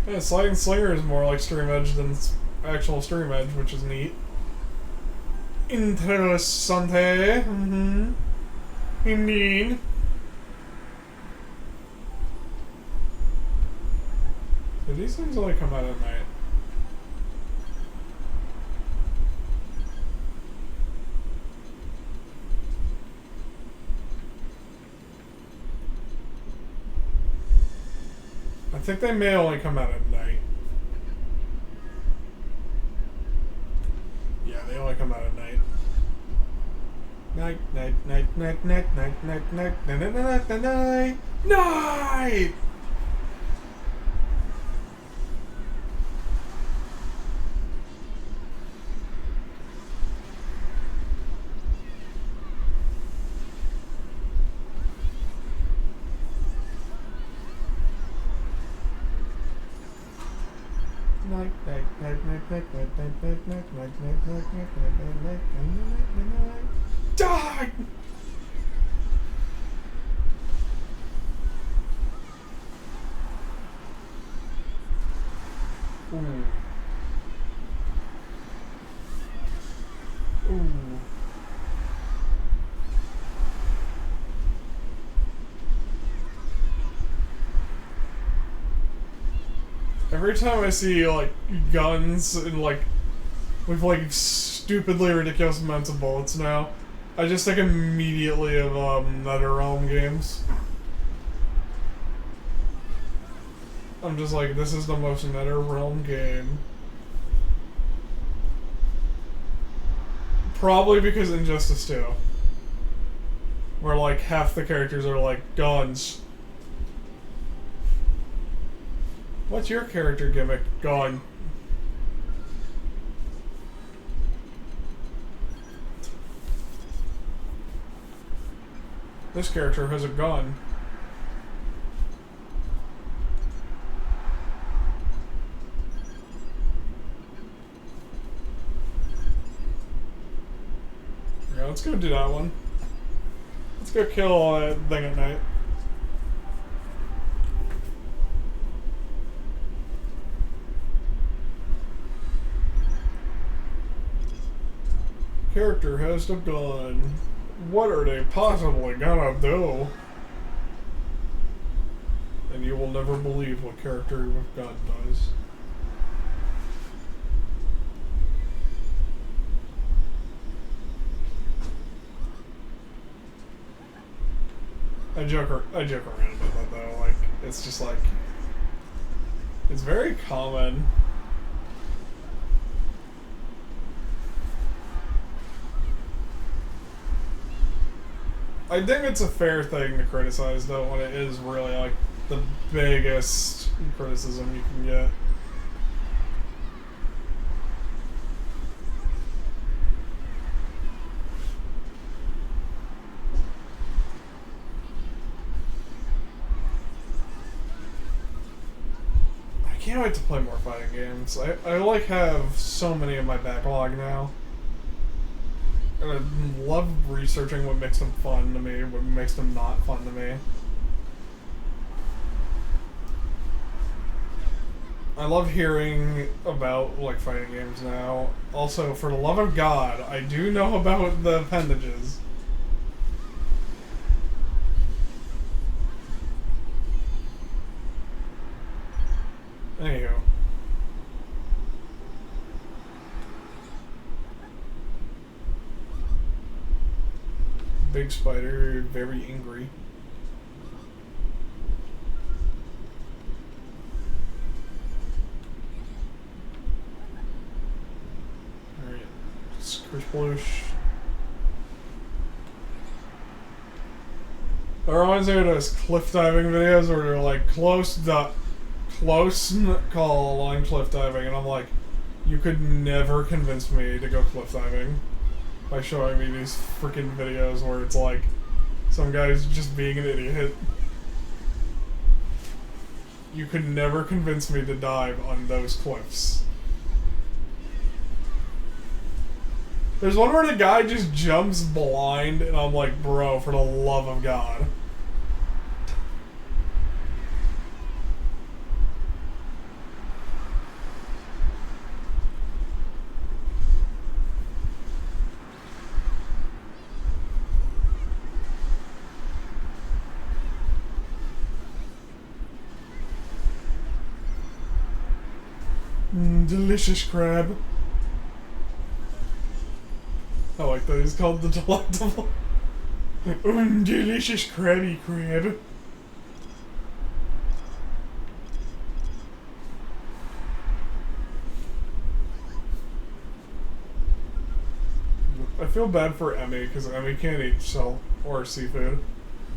Yeah, Sliding Slinger is more like Stream Edge than actual Stream Edge, which is neat. Interessante. Mm-hmm. Indeed. Do these things only come out at night? I think they may only come out at night. Yeah, they only come out at night. Night, night, night, night, night, night, night, night, night, night, night, night, night, night! Die! Ooh. Ooh. Every time I see, like, guns and, like, with, like, stupidly ridiculous amounts of bullets now, I just think immediately of, NetherRealm games. I'm just like, this is the most NetherRealm game. Probably because Injustice 2. Where, like, half the characters are, like, guns. What's your character gimmick? Gun. This character has a gun. Yeah, let's go do that one. Let's go kill that thing at night. Character has the gun. What are they possibly gonna do? And you will never believe what character with gun does. I joke around about that though. Like, it's just like, it's very common. I think it's a fair thing to criticize, though, when it is really, like, the biggest criticism you can get. can't wait to play more fighting games. I like have so many in my backlog now. And I love researching what makes them fun to me, what makes them not fun to me. I love hearing about, like, fighting games now. Also, for the love of God, I do know about the appendages. Anywho. Big spider, very angry. Alright. Squish. That reminds me of those cliff diving videos where they're like close call line cliff diving, and I'm like, you could never convince me to go cliff diving by showing me these freaking videos where it's like some guy's just being an idiot. You could never convince me to dive on those cliffs. There's one where the guy just jumps blind, and I'm like, bro, for the love of God. Delicious crab. I like that he's called the delectable. Delicious crabby crab. I feel bad for Emmy because Emmy can't eat shell or seafood,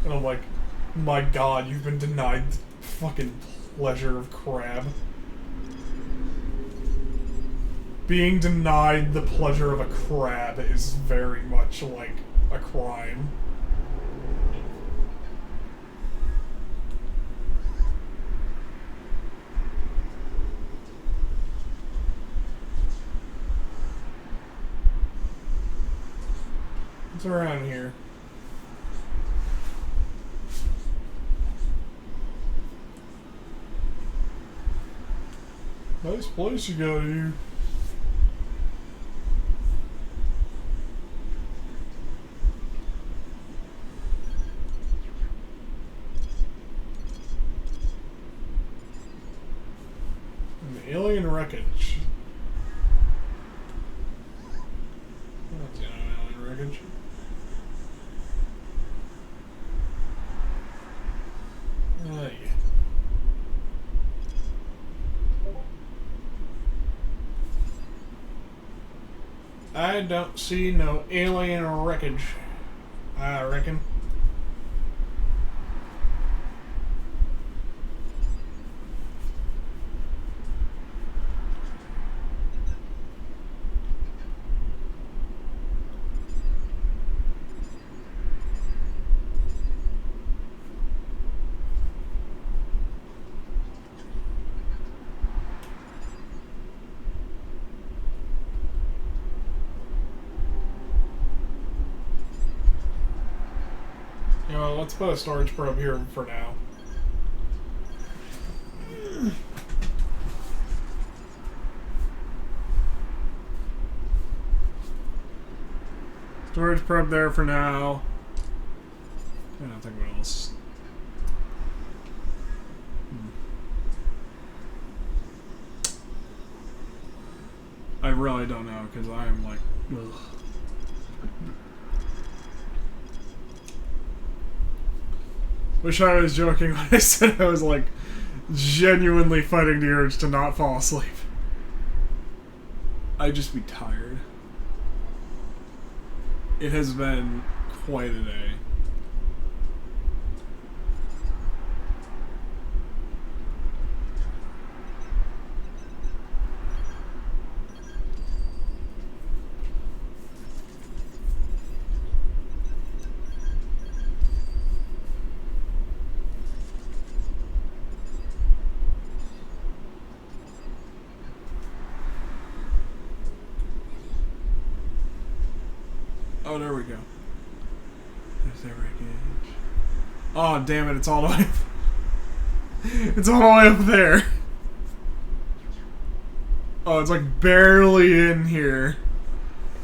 and I'm like, my God, you've been denied the fucking pleasure of crab. Being denied the pleasure of a crab is very much like a crime. What's around here? Nice place you got here. Alien wreckage. That's alien wreckage. Yeah. I don't see no alien wreckage, I reckon. You know, let's put a storage probe here for now. Storage probe there for now. I don't think what else. I really don't know because I'm like, ugh. Wish I was joking when I said I was like genuinely fighting the urge to not fall asleep. I'd just be tired. It has been quite a day. Oh, there we go. There's that wreckage. Oh, damn it, it's all the way up. It's all the way up there. Oh, it's like barely in here.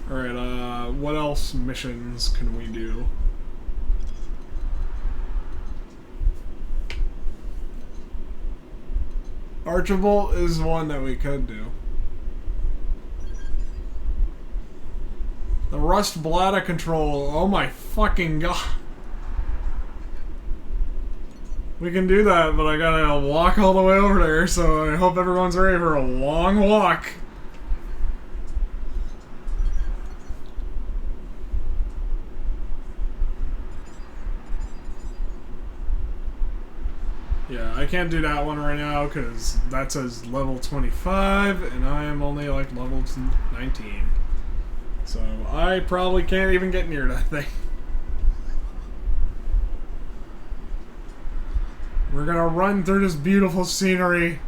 Alright, what else missions can we do? Archibald is one that we could do. The Rust Bladder Control. Oh my fucking god. We can do that, but I gotta walk all the way over there, so I hope everyone's ready for a long walk. Yeah, I can't do that one right now because that says level 25 and I am only like level 19. So I probably can't even get near that thing. We're gonna run through this beautiful scenery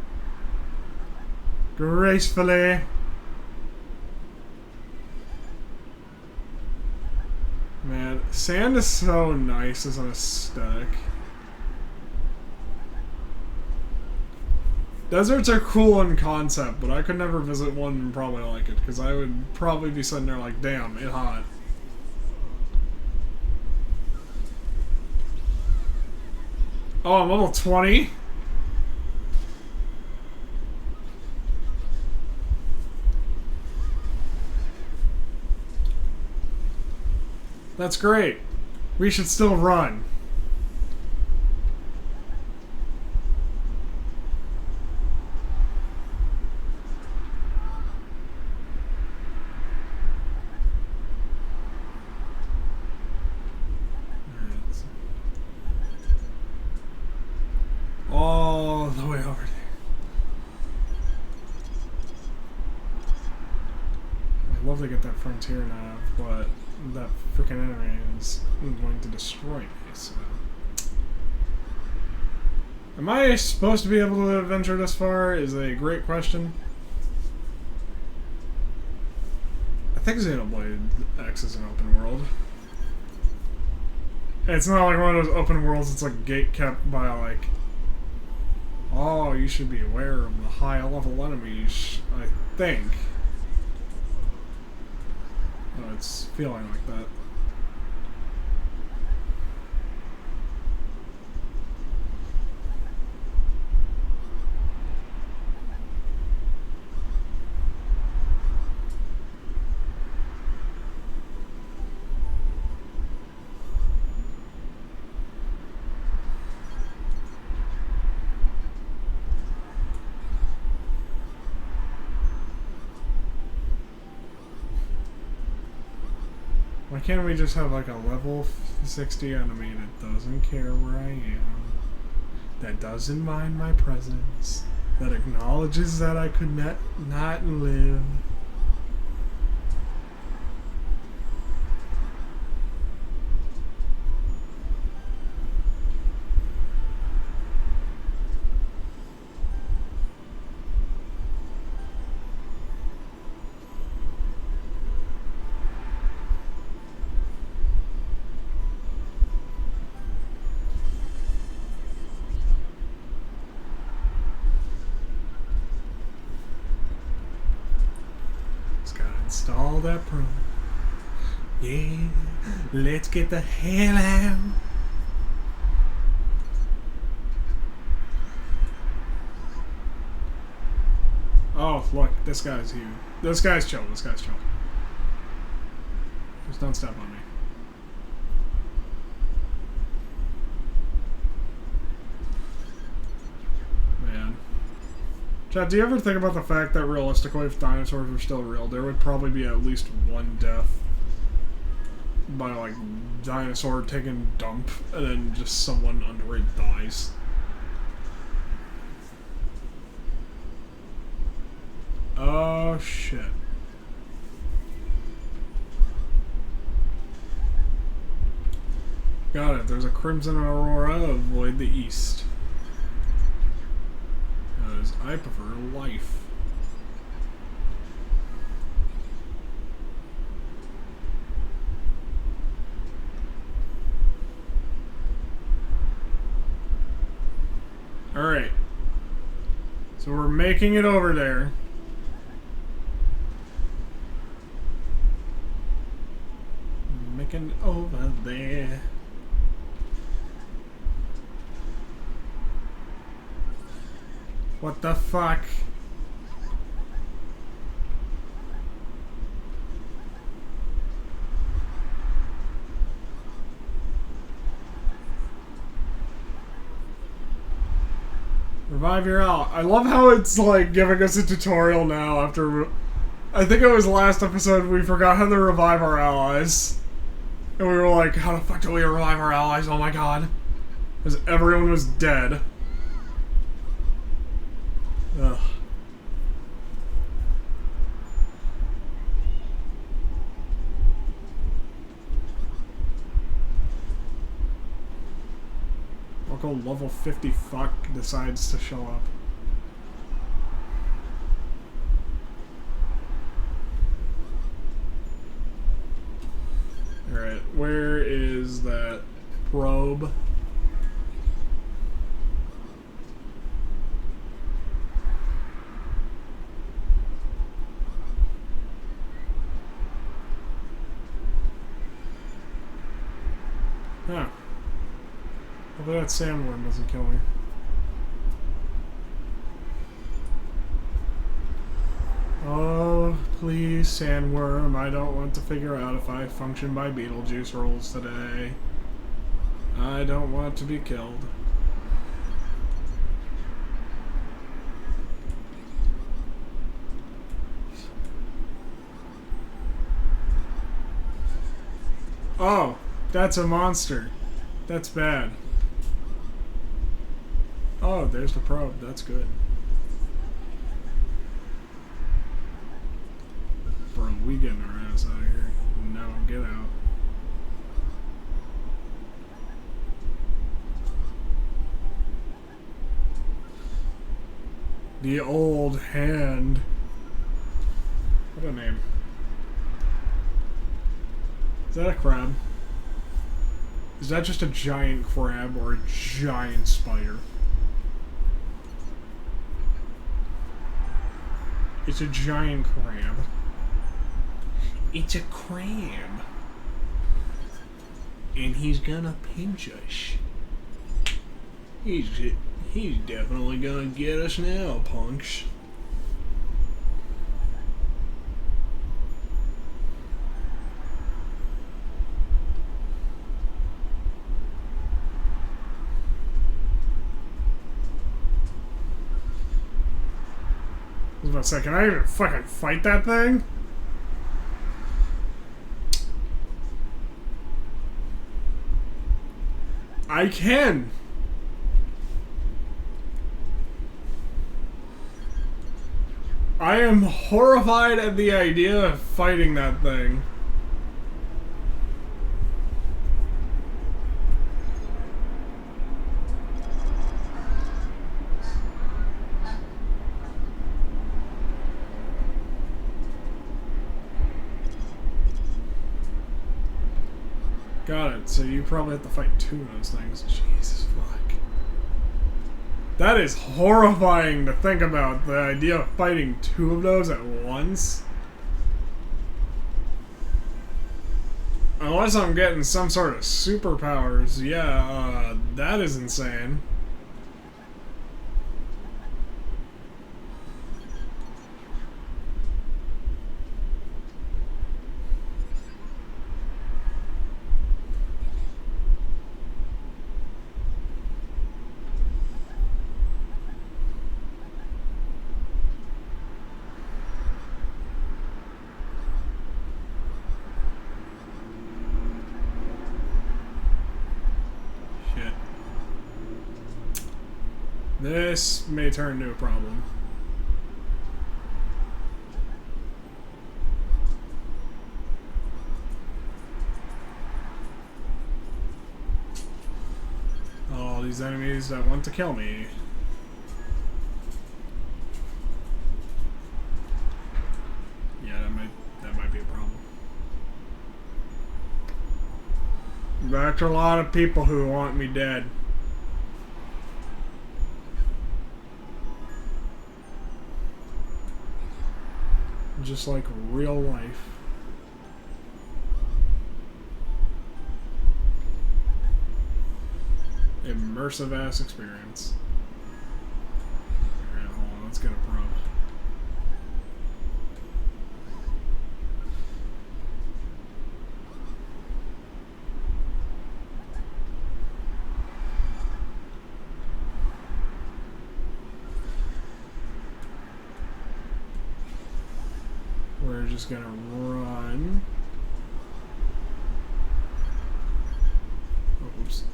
gracefully. Man, sand is so nice as an aesthetic. Deserts are cool in concept, but I could never visit one and probably like it, because I would probably be sitting there like, damn, it's hot. Oh, I'm level 20? That's great. We should still run. All the way over there. I'd love to get that frontier nav, but that freaking enemy is going to destroy me, so... Am I supposed to be able to venture this far is a great question. I think Xenoblade X is an open world. It's not like one of those open worlds that's like gate kept by like, oh, you should be aware of the high level enemies, I think. Oh, it's feeling like that. Why can't we just have like a level 60 enemy that doesn't care where I am, that doesn't mind my presence, that acknowledges that I could not live? Install that pro. Yeah, let's get the hell out. Oh, look, this guy's huge. This guy's chill. This guy's chill. Just don't step on me. Man. Chad, do you ever think about the fact that realistically, if dinosaurs were still real, there would probably be at least one death by, like, dinosaur taking a dump and then just someone under it dies? Oh, shit. Got it. There's a Crimson Aurora. Avoid the east. Because I prefer life. Alright. So we're making it over there. Making it over there. What the fuck? Revive your ally. I love how it's like giving us a tutorial now after... I think it was last episode we forgot how to revive our allies. And we were like, how the fuck do we revive our allies? Oh my god. Because everyone was dead. Ugh. Local level 50 fuck decides to show up. Alright, where is that probe? Huh. Hopefully that sandworm doesn't kill me. Oh, please, sandworm. I don't want to figure out if I function by Beetlejuice rules today. I don't want to be killed. Oh, that's a monster. That's bad. Oh, there's the probe. That's good. Bro, we getting our ass out of here. No, get out. The old hand. What a name. Is that a crab? Is that just a giant crab or a giant spider? It's a giant crab. It's a crab. And he's gonna pinch us. He's definitely gonna get us now, punks. I was about to say, can I even fucking fight that thing? I can! I am horrified at the idea of fighting that thing. Got it. So you probably have to fight two of those things. Jesus fuck. That is horrifying to think about, the idea of fighting two of those at once. Unless I'm getting some sort of superpowers, yeah, that is insane. This may turn into a problem. All these enemies that want to kill me. Yeah, that might be a problem. Back to a lot of people who want me dead. just like real life. Immersive ass experience. Alright, hold on, let's get a probe. We're just gonna run. Oh, oops.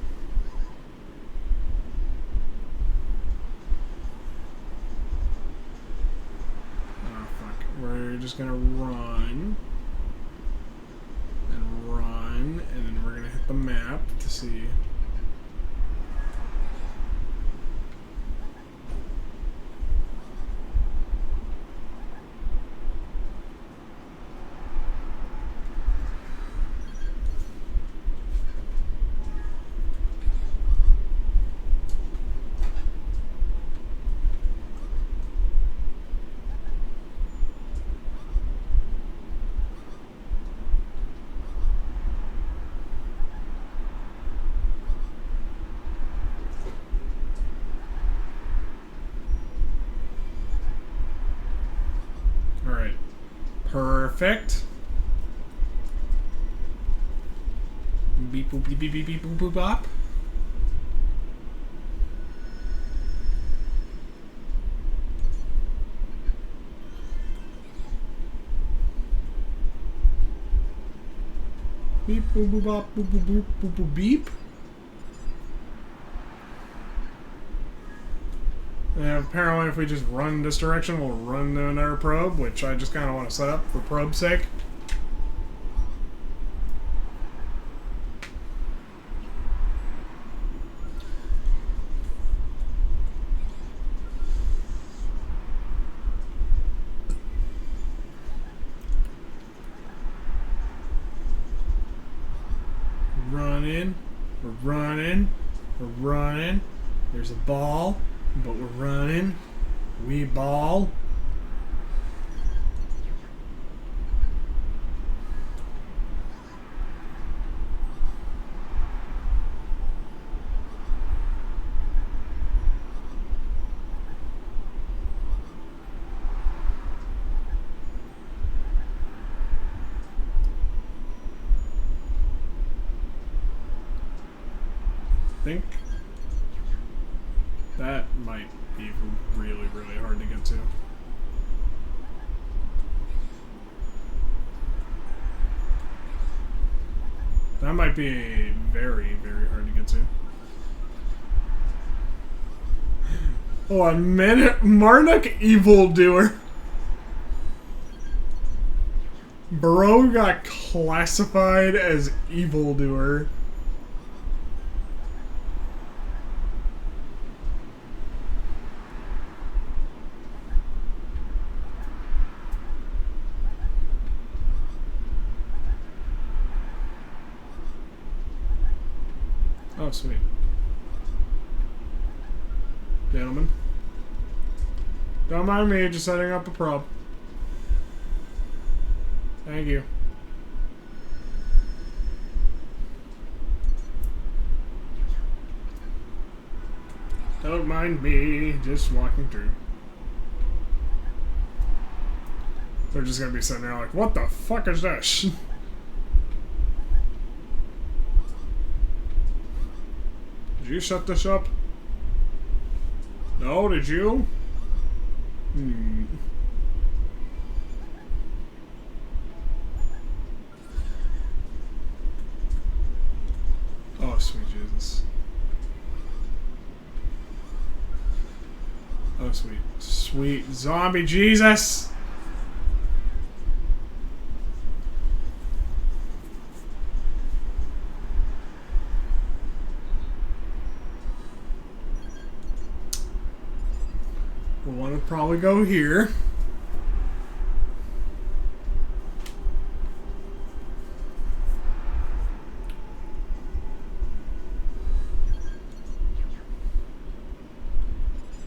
Oh, fuck. We're just gonna run. And run. And then we're gonna hit the map to see. Alright. Perfect. Beep boop beep beep beep beep boop boop bop. Beep boop boop bop boop boop boop boop boop beep. And apparently if we just run this direction, we'll run to another probe, which I just kind of want to set up for probe's sake. Running, we're running, we're running. There's a ball. But we're running. We ball. I think that might be really, really hard to get to. That might be very, very hard to get to. Oh, a minute. Marnik Evildoer. Bro got classified as Evildoer. Oh, sweet. Gentlemen. Don't mind me, just setting up a probe. Thank you. Don't mind me, just walking through. They're just gonna be sitting there like, what the fuck is this? Did you set this up? No, did you? Oh, sweet Jesus. Oh, sweet. Sweet zombie Jesus! We'll want to probably go here.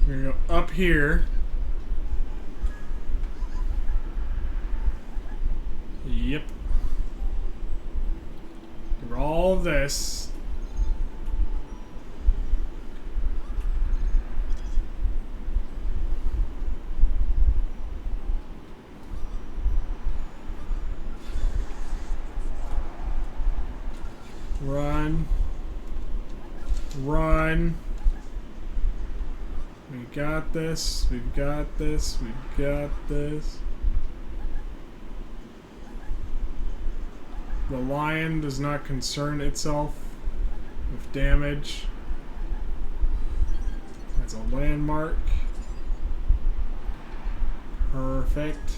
We're going to go up here. of this. Run. Run. We got this. We've got this. We've got this. The lion does not concern itself with damage. That's a landmark. Perfect.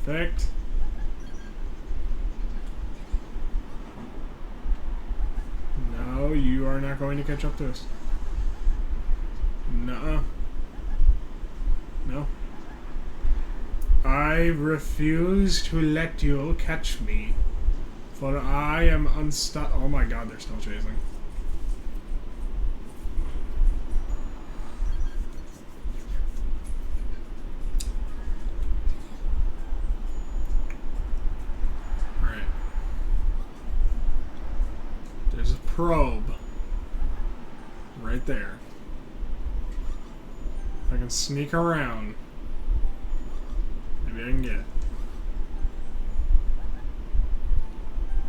Perfect. No, you are not going to catch up to us. Nuh-uh. No. I refuse to let you catch me, for I am unstoppable. Oh my god, they're still chasing. Alright. There's a probe. Right there. If I can sneak around, maybe I can get it.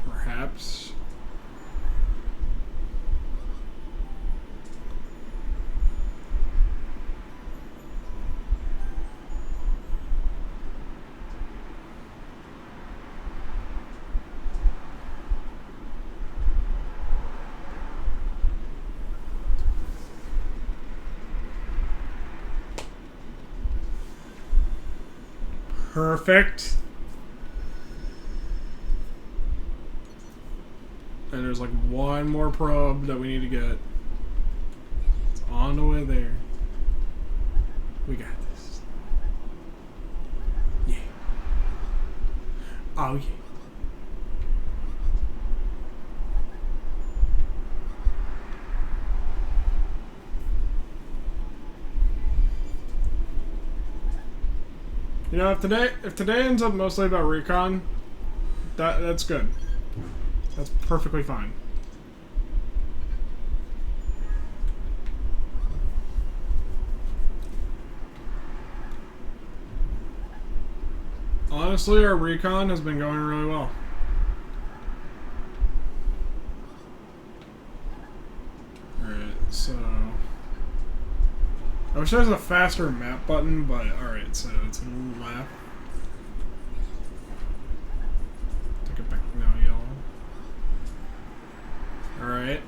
Perhaps. Perfect. And there's like one more probe that we need to get. It's on the way there. We got this. Yeah. Oh yeah. You know, if today ends up mostly about recon, that's good. That's perfectly fine. Honestly, our recon has been going really well. Alright, so... I wish there was a faster map button, but alright, so it's a little left. Take it back now, y'all. Alright.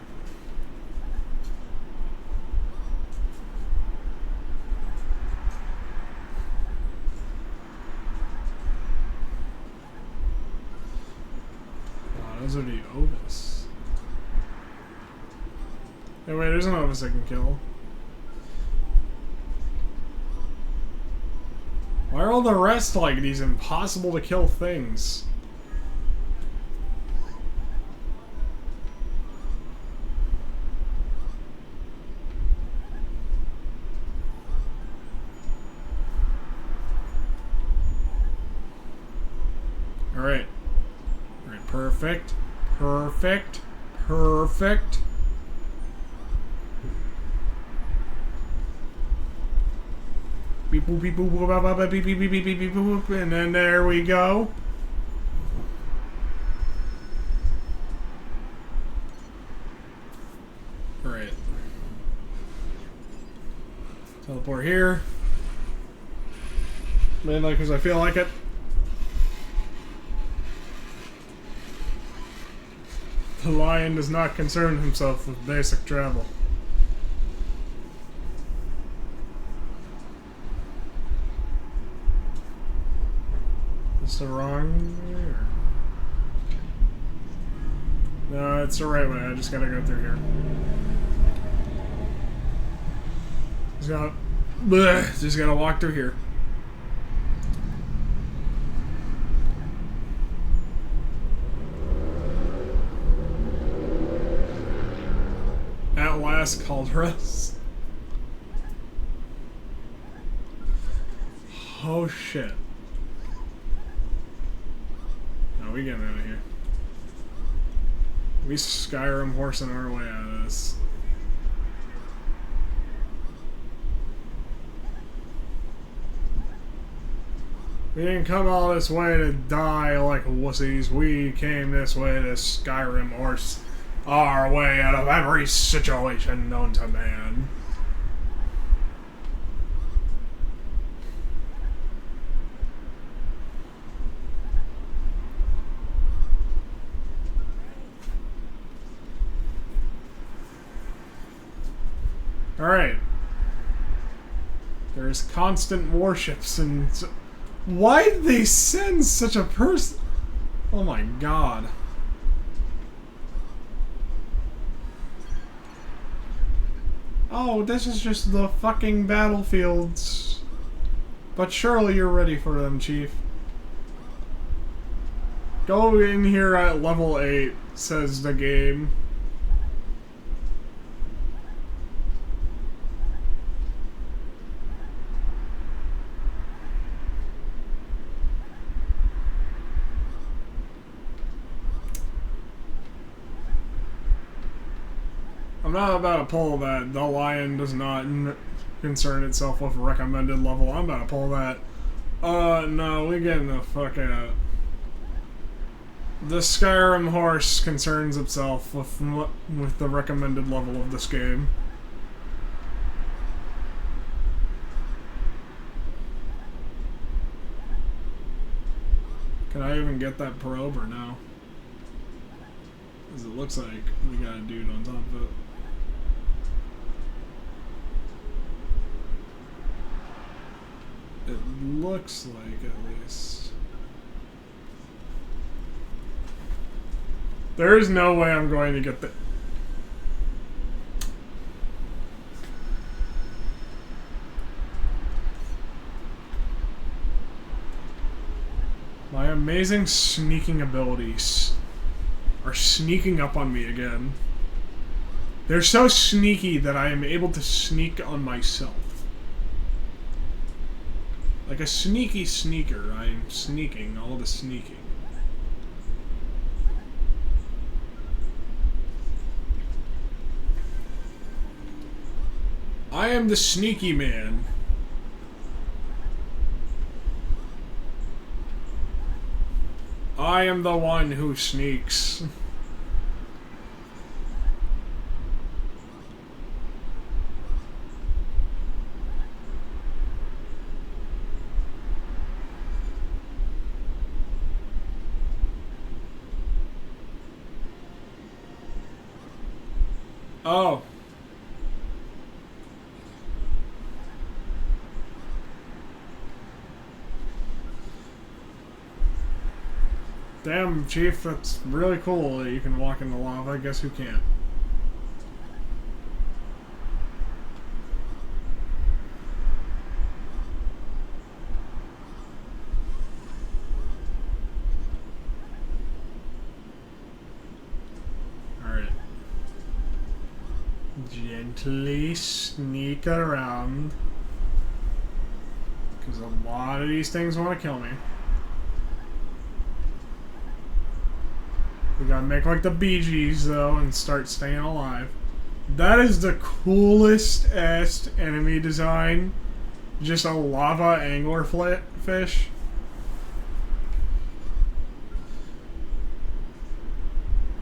Oh, those are the Ovis. Hey, wait, there's an Ovis I can kill. Why are all the rest like these impossible to kill things? Alright. Alright, perfect. Perfect. Perfect. Beep boop beep boop boop boop boop beep beep beep beep beep beep boop, and then there we go. Alright. Teleport here. Mainly because I feel like it. The lion does not concern himself with basic travel. Is the wrong way? Or... No, it's the right way. I just gotta go through here. Just gotta walk through here. glass cauldrons. Oh shit. No, we getting out of here. We Skyrim horsing our way out of this. We didn't come all this way to die like wussies. We came this way to Skyrim horse our way out of every situation known to man. Alright. There's constant warships and... Why did they send such a person? Oh my god. Oh, this is just the fucking battlefields. But surely you're ready for them, Chief. Go in here at level 8, says the game. I'm not about to pull that. The lion does not concern itself with recommended level. I'm about to pull that. No, we getting the fuck out. The Skyrim horse concerns itself with the recommended level of this game. Can I even get that probe or no? Because it looks like we got a dude on top of it. It looks like, at least. There is no way I'm going to get the... My amazing sneaking abilities are sneaking up on me again. They're so sneaky that I am able to sneak on myself. Like a sneaky sneaker, I am sneaking all the sneaking. I am the sneaky man. I am the one who sneaks. Oh. Damn, Chief, that's really cool that you can walk in the lava. I guess who can't? Alright. Gently sneak around. Because a lot of these things want to kill me. We gotta make like the Bee Gees though and start staying alive. That is the coolest ass enemy design. Just a lava angler fish.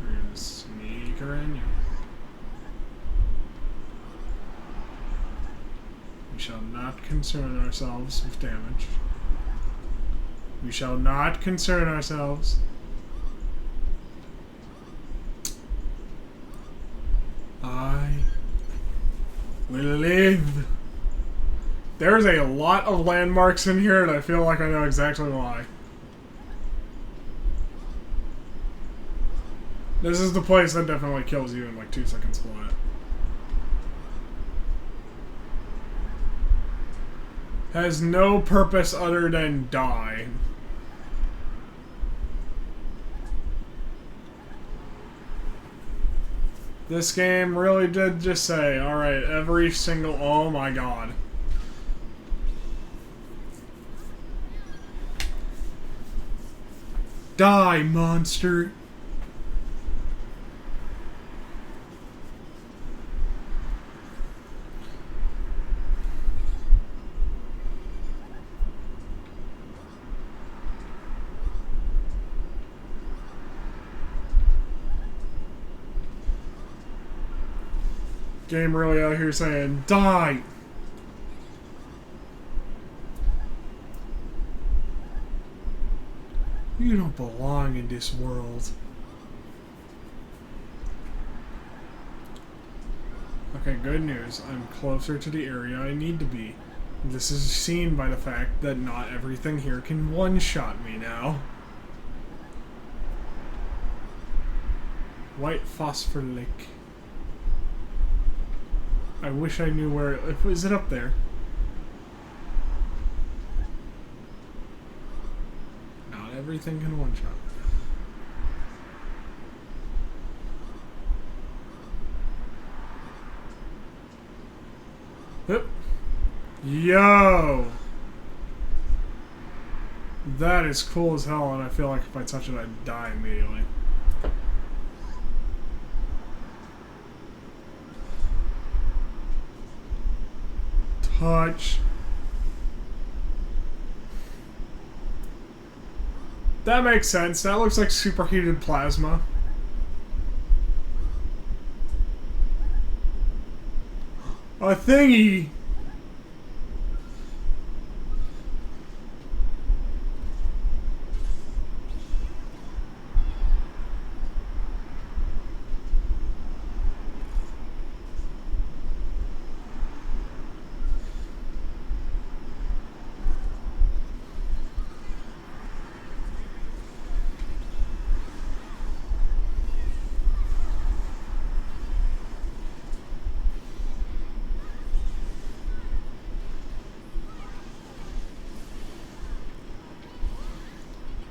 We're gonna sneak her in you. We shall not concern ourselves with damage. We shall not concern ourselves. I will live. There's a lot of landmarks in here, and I feel like I know exactly why. This is the place that definitely kills you in like 2 seconds flat. Has no purpose other than die. This game really did just say, alright, every single... Oh my god. Die, monster! Game really out here saying, die! You don't belong in this world. Okay, good news. I'm closer to the area I need to be. This is seen by the fact that not everything here can one-shot me now. White phosphor lake. I wish I knew where... Is it up there? Not everything can one-shot. Yep. Yo! That is cool as hell, and I feel like if I touch it, I'd die immediately. Touch. That makes sense. That looks like superheated plasma. A thingy!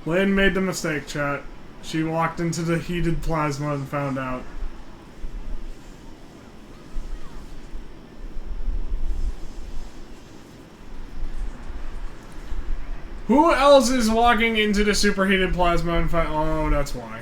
Lynn made the mistake, chat. She walked into the heated plasma and found out. Who else is walking into the superheated plasma and found... Oh, that's why.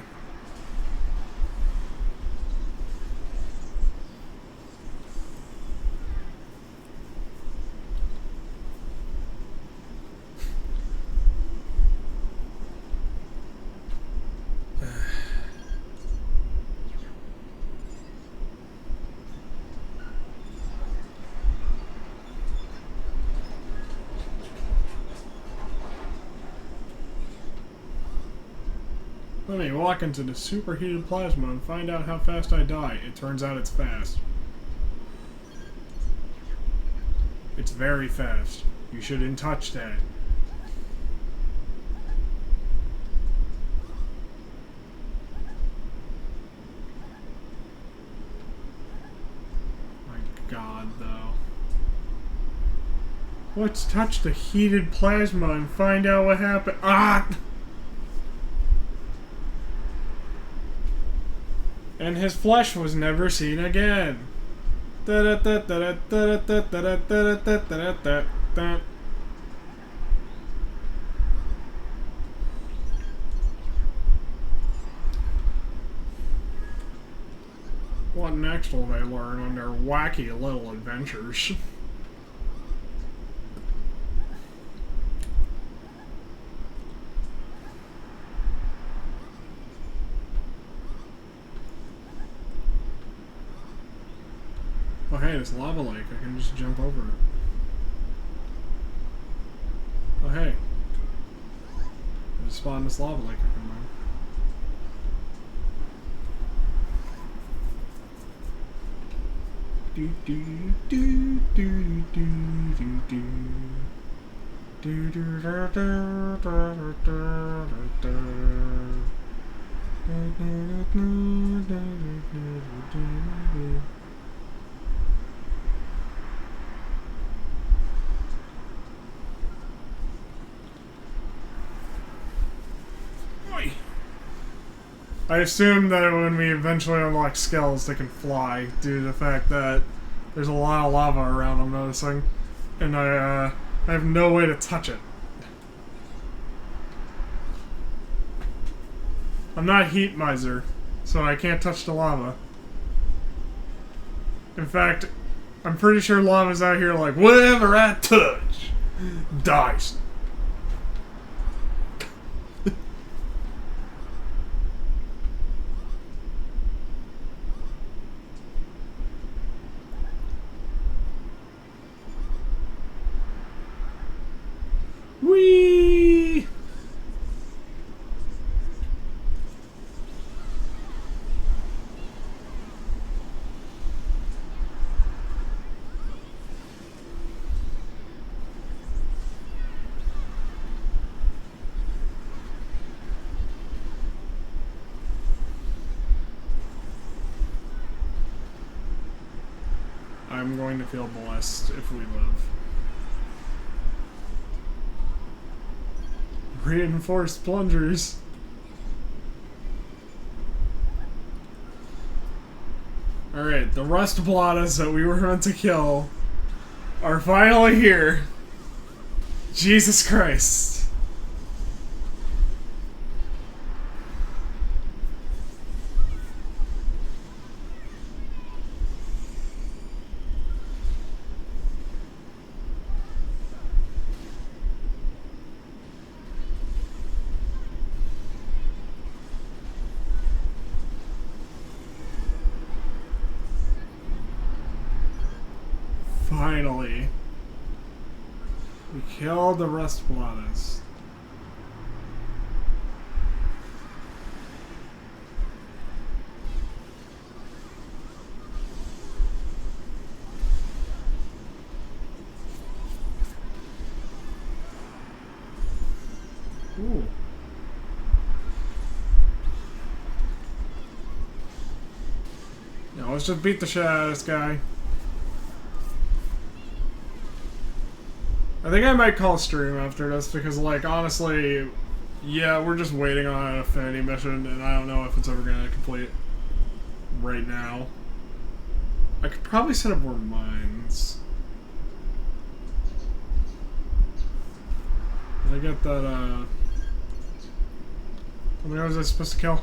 Let me walk into the superheated plasma and find out how fast I die. It turns out it's fast. It's very fast. You shouldn't touch that. My god, though. Let's touch the heated plasma and find out what happened. Ah! And his flesh was never seen again. What next will they learn on their wacky little adventures? Oh hey, this lava lake, I can just jump over it. Oh hey. I just spawned this lava lake I can run. Do do do do do do do do do da da da da da da. I assume that when we eventually unlock skills, they can fly due to the fact that there's a lot of lava around, I'm noticing. And I have no way to touch it. I'm not Heat Miser, so I can't touch the lava. In fact, I'm pretty sure lava's out here like, whatever I touch dies. Whee! I'm going to feel blessed if we live. Reinforced plungers. Alright, the rust blottas that we were meant to kill are finally here. Jesus Christ. Finally. We killed the rust blottas. Ooh. Yeah, let's just beat the shit out of this guy. I think I might call stream after this because, like, honestly, yeah, we're just waiting on an affinity mission and I don't know if it's ever gonna complete right now. I could probably set up more mines. Did I get that, how many was I supposed to kill?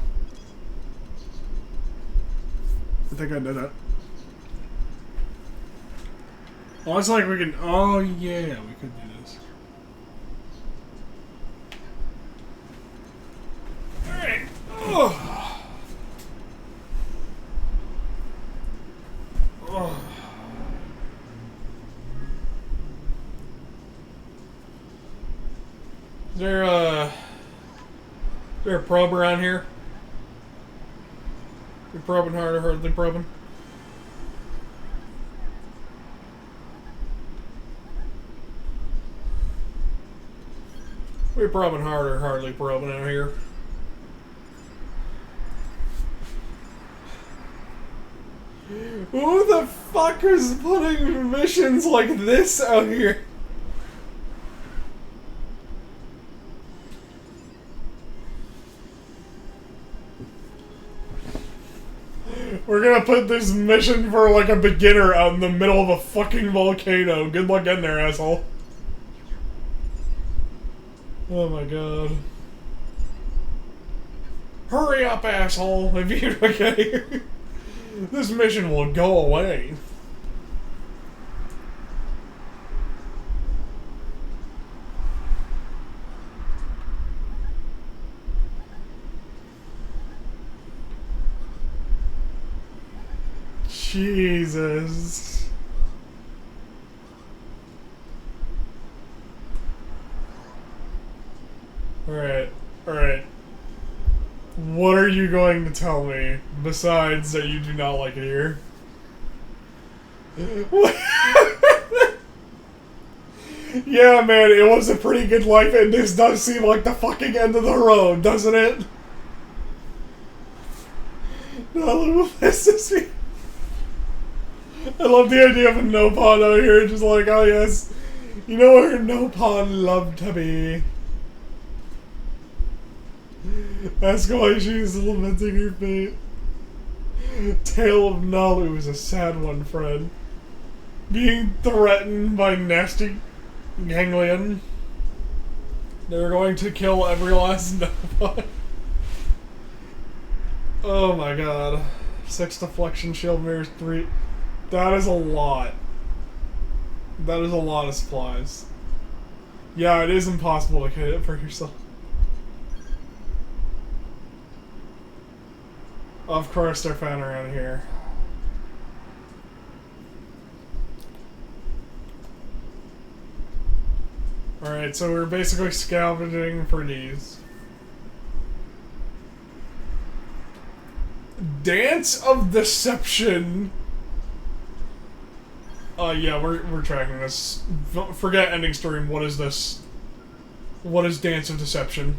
I think I did it. Well, it's like we can... Oh, yeah, we could do this. Alright. Oh. Oh. Is there a probe around here? You're probing harder, hardly probing. We're probing harder, hardly probing out here. Who the fuck is putting missions like this out here? We're gonna put this mission for like a beginner out in the middle of a fucking volcano. Good luck getting there, asshole. Oh my god. Hurry up, asshole, if you don't get here. This mission will go away. Jesus. Alright, alright. What are you going to tell me, besides that you do not like it here? Yeah, man, it was a pretty good life, and this does seem like the fucking end of the road, doesn't it? No, look what pisses me. I love the idea of a no-pawn out here, just like, oh yes, you know where no-pawn loved to be. Ask why she is lamenting her fate. Tale of Nalu is a sad one, Fred. Being threatened by nasty ganglion. They're going to kill every last Nova. Oh my god. 6 deflection shield mirrors, 3. That is a lot. That is a lot of supplies. Yeah, it is impossible to hit it for yourself. Of course they're found around here. Alright, so we're basically scavenging for these. Dance of Deception! Yeah, we're tracking this. Forget ending stream, what is this? What is Dance of Deception?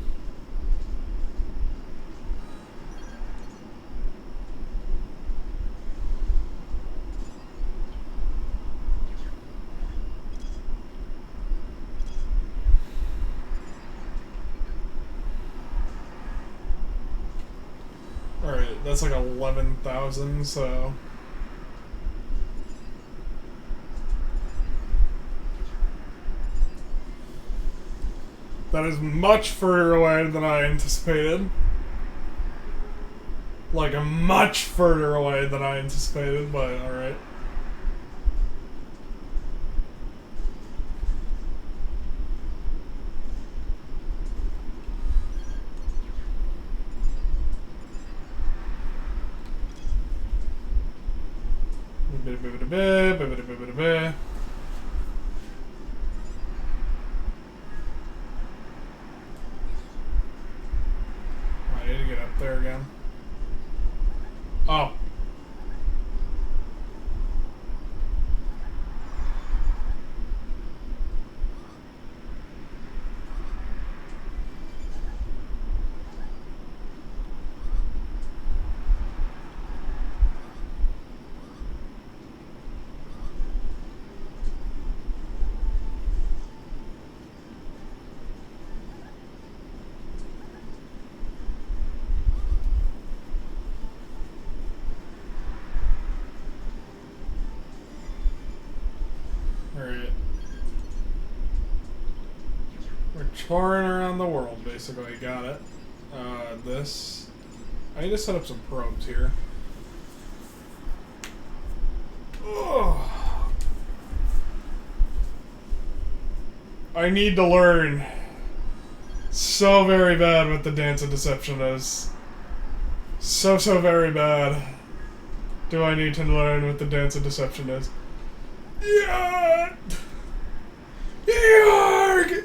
Alright, that's like 11,000, so... That is much further away than I anticipated. Like, much further away than I anticipated, but alright. I need to get up there again. Oh. Alright. We're touring around the world, basically. Got it. This... I need to set up some probes here. Ugh. I need to learn so very bad what the Dance of Deception is. So very bad. Do I need to learn what the Dance of Deception is? Yeah! Yarg!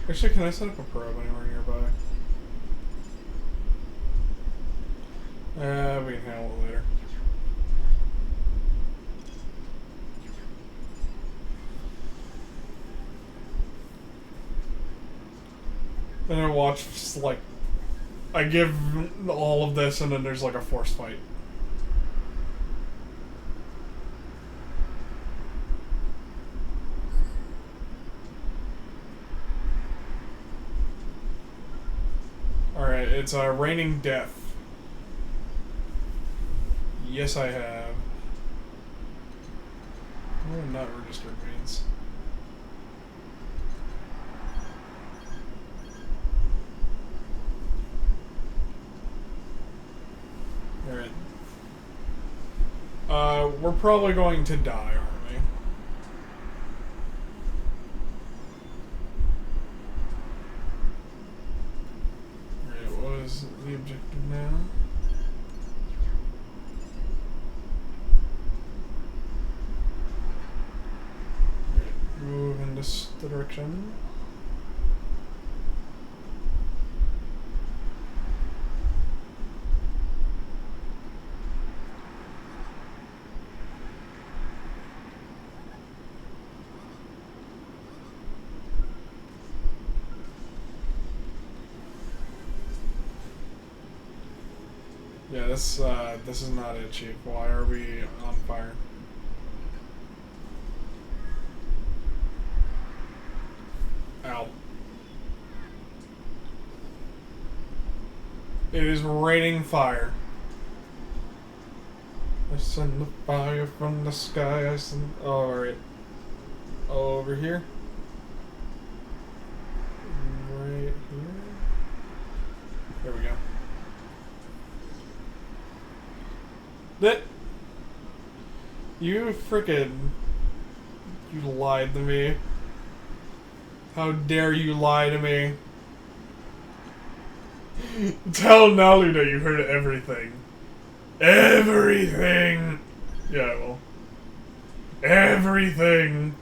Actually, can I set up a probe anywhere nearby? We can handle it later. Then I watch, just like, I give all of this and then there's like a force fight. Alright, it's Raining Death. Yes, I have. What are not registered means? Alright. We're probably going to die, aren't we? Alright, what is the objective now? Move in this direction. Yeah, this is not it, Chief. Why are we on fire? Ow. It is raining fire. I send the fire from the sky, I send... Oh, alright. Over here. Right here. There we go. That... You frickin'... You lied to me. How dare you lie to me? Tell Nalu that you heard everything. Everything! Yeah, well. Everything!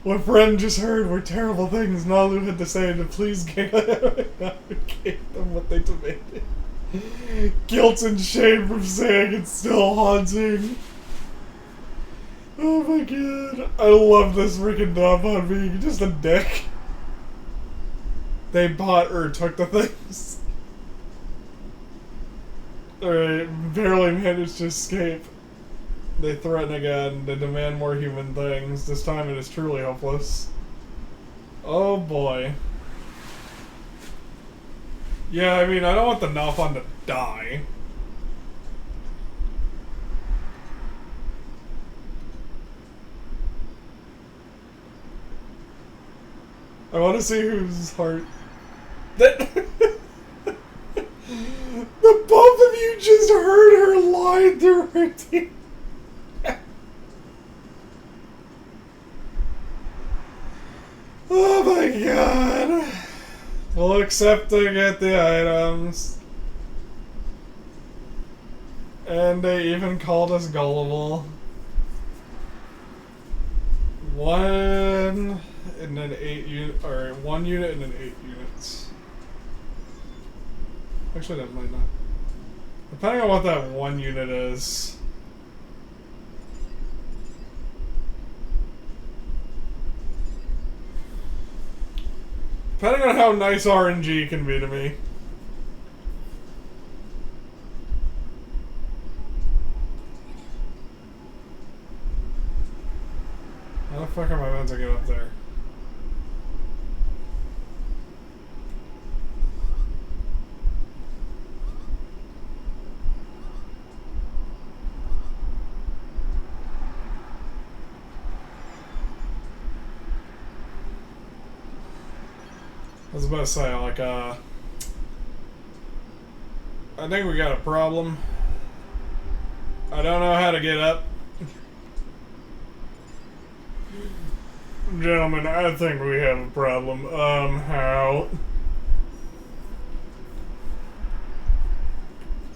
What friend just heard were terrible things Nalu had to say to please gave them what they demanded. Guilt and shame from saying it's still haunting. Oh my god. I love this freaking Donbon being just a dick. They bought or took the things. Alright, barely managed to escape. They threaten again. They demand more human things. This time it is truly hopeless. Oh boy. Yeah, I mean, I don't want the Nalfon to die. I want to see whose heart... That... The both of you just heard her lie through her teeth. Oh my god. We'll accept to get the items. And they even called us gullible. 1 and then 8 unit, or 1 unit and then 8 units. Actually, that might not. Depending on what that 1 unit is. Depending on how nice RNG can be to me. How the fuck am I meant to get up there? I was about to say, like, I think we got a problem. I don't know how to get up. Gentlemen, I think we have a problem. How?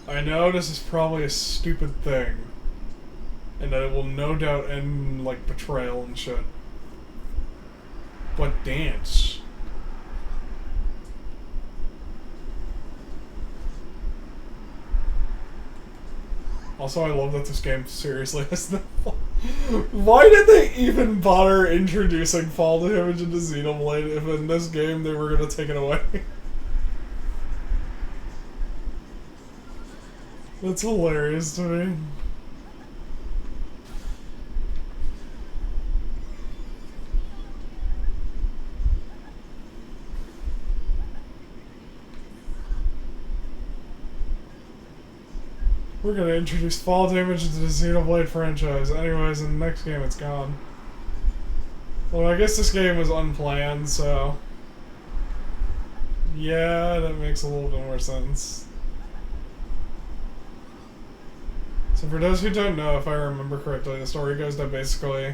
I know this is probably a stupid thing. And that it will no doubt end, like, betrayal and shit. But dance. Also, I love that this game seriously has no fall. Why did they even bother introducing fall damage into Xenoblade if in this game they were going to take it away? That's hilarious to me. We're gonna introduce fall damage into the Xenoblade franchise. Anyways, in the next game it's gone. Well, I guess this game was unplanned, so... Yeah, that makes a little bit more sense. So for those who don't know, if I remember correctly, the story goes that basically...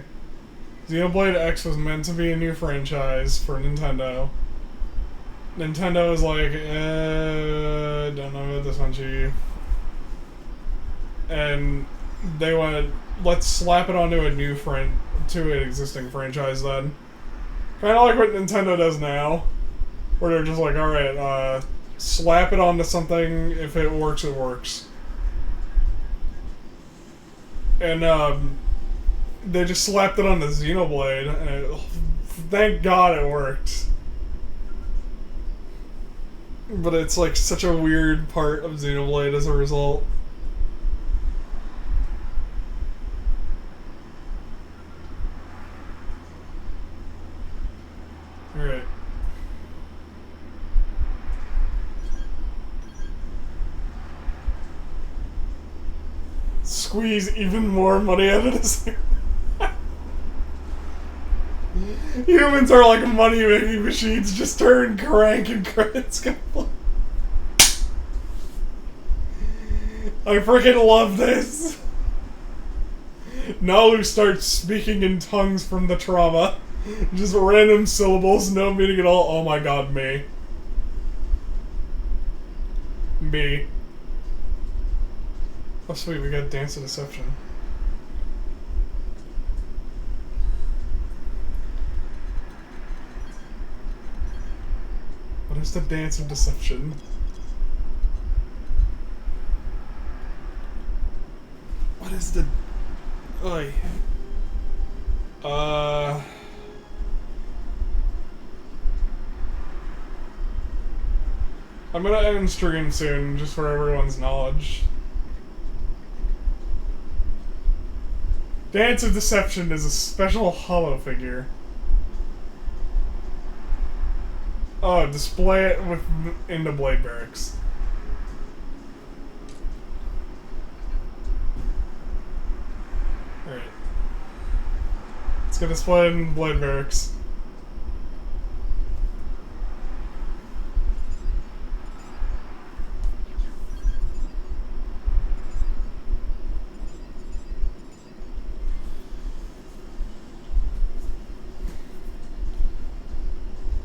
Xenoblade X was meant to be a new franchise for Nintendo. Nintendo was like, don't know about this one, Chief. And they went, let's slap it onto a new to an existing franchise then. Kind of like what Nintendo does now. Where they're just like, alright, slap it onto something, if it works, it works. And, they just slapped it on the Xenoblade, and thank God it worked. But it's like such a weird part of Xenoblade as a result. Alright. Squeeze even more money out of this. Humans are like money-making machines. Just turn crank and credits go. I freaking love this. Nalu starts speaking in tongues from the trauma. Just random syllables, no meaning at all. Oh my god, me. Me. Oh sweet, we got Dance of Deception. What is the Dance of Deception? What is the... Oy. I'm gonna end stream soon, just for everyone's knowledge. Dance of Deception is a special hollow figure. Oh, display it with Xenobeyblade Barracks. Alright. Let's get display it in Blade Barracks.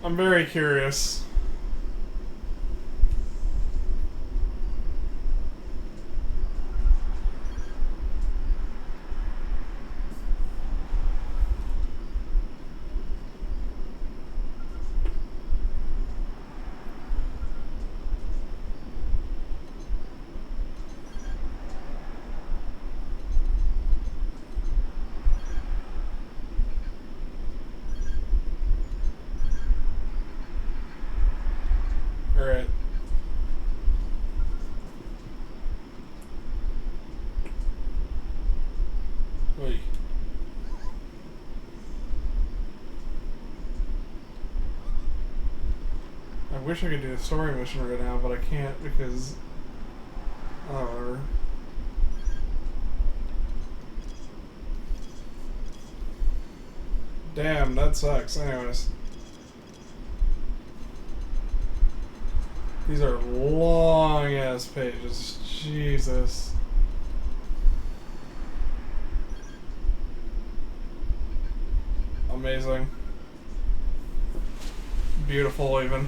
I'm very curious. Alright. Wait. I wish I could do a story mission right now, but I can't because... whatever. Damn, that sucks. Anyways. These are long-ass pages. Jesus. Amazing. Beautiful, even.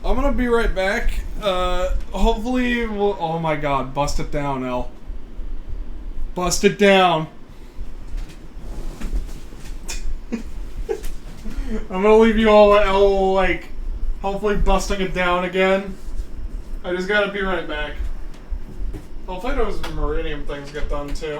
I'm gonna be right back. Hopefully we'll... Oh my god, bust it down, El. Bust it down. I'm gonna leave you all with El, like... Hopefully busting it down again. I just gotta be right back. Hopefully those Meridium things get done too.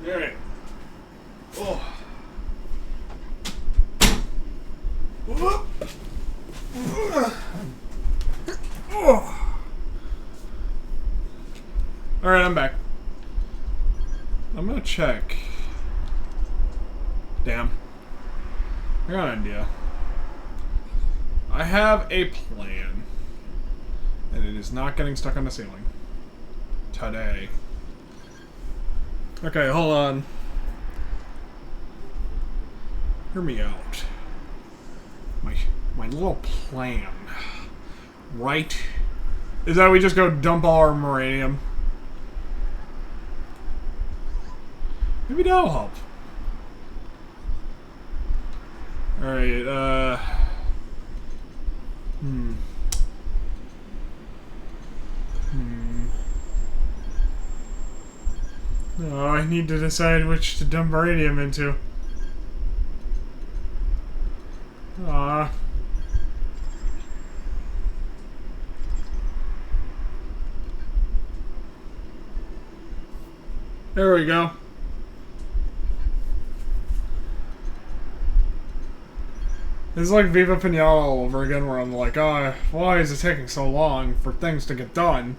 Alright. Oh. Oh. Alright, I'm back. I'm gonna check. Damn. I got an idea. I have a plan. And it is not getting stuck on the ceiling. Today. Okay, hold on. Hear me out. My little plan. Right? Is that we just go dump all our uranium. Maybe that'll help. Alright, Oh, I need to decide which to dump radium into. Ah. There we go. It's like Viva Pinata all over again, where I'm like, oh, why is it taking so long for things to get done?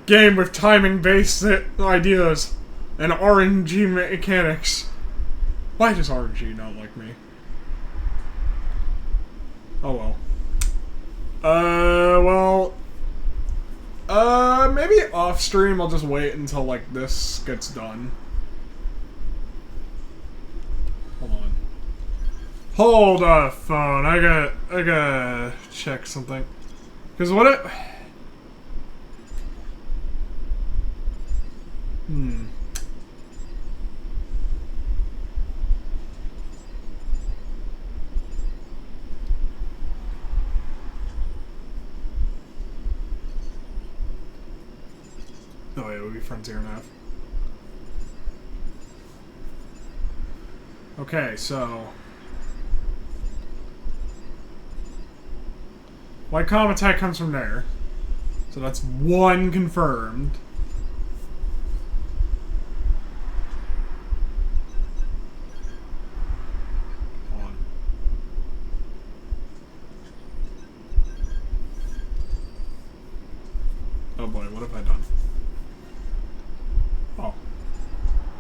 Game with timing-based ideas and RNG mechanics. Why does RNG not like me? Oh well. Maybe off-stream I'll just wait until, like, this gets done. Hold on. Hold the phone. I gotta check something. Cause what it... Oh yeah, we'll be friends here enough. Okay, so... White Comet attack comes from there. So that's one confirmed. Hold on. Oh boy, what have I done? Oh.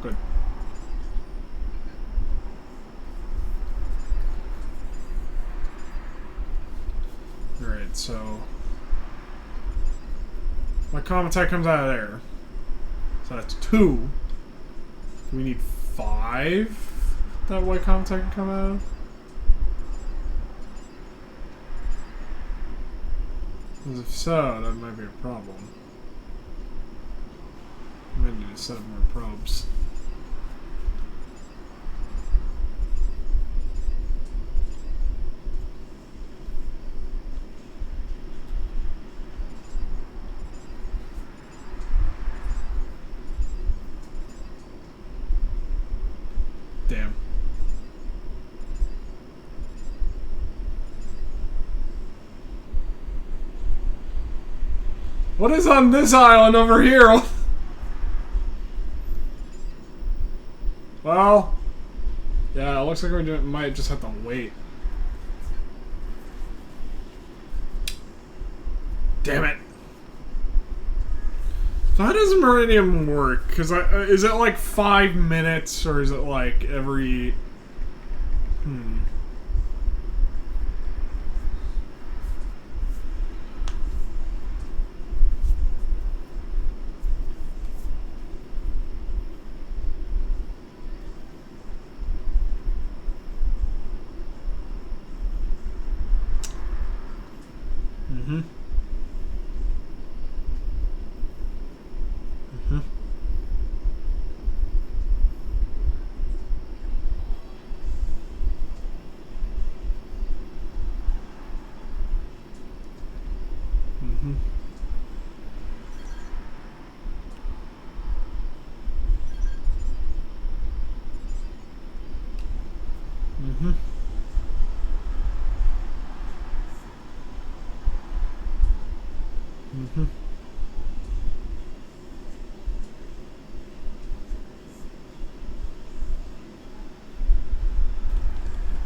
Good. Alright, so... My comet attack comes out of there. So that's 2. Do we need 5 that white comet attack can come out of? Because if so, that might be a problem. I might need to set up more probes. Damn. What is on this island over here? Well, yeah, it looks like we might just have to wait. Damn it. So how does Meridian work? Because is it like 5 minutes, or is it like every...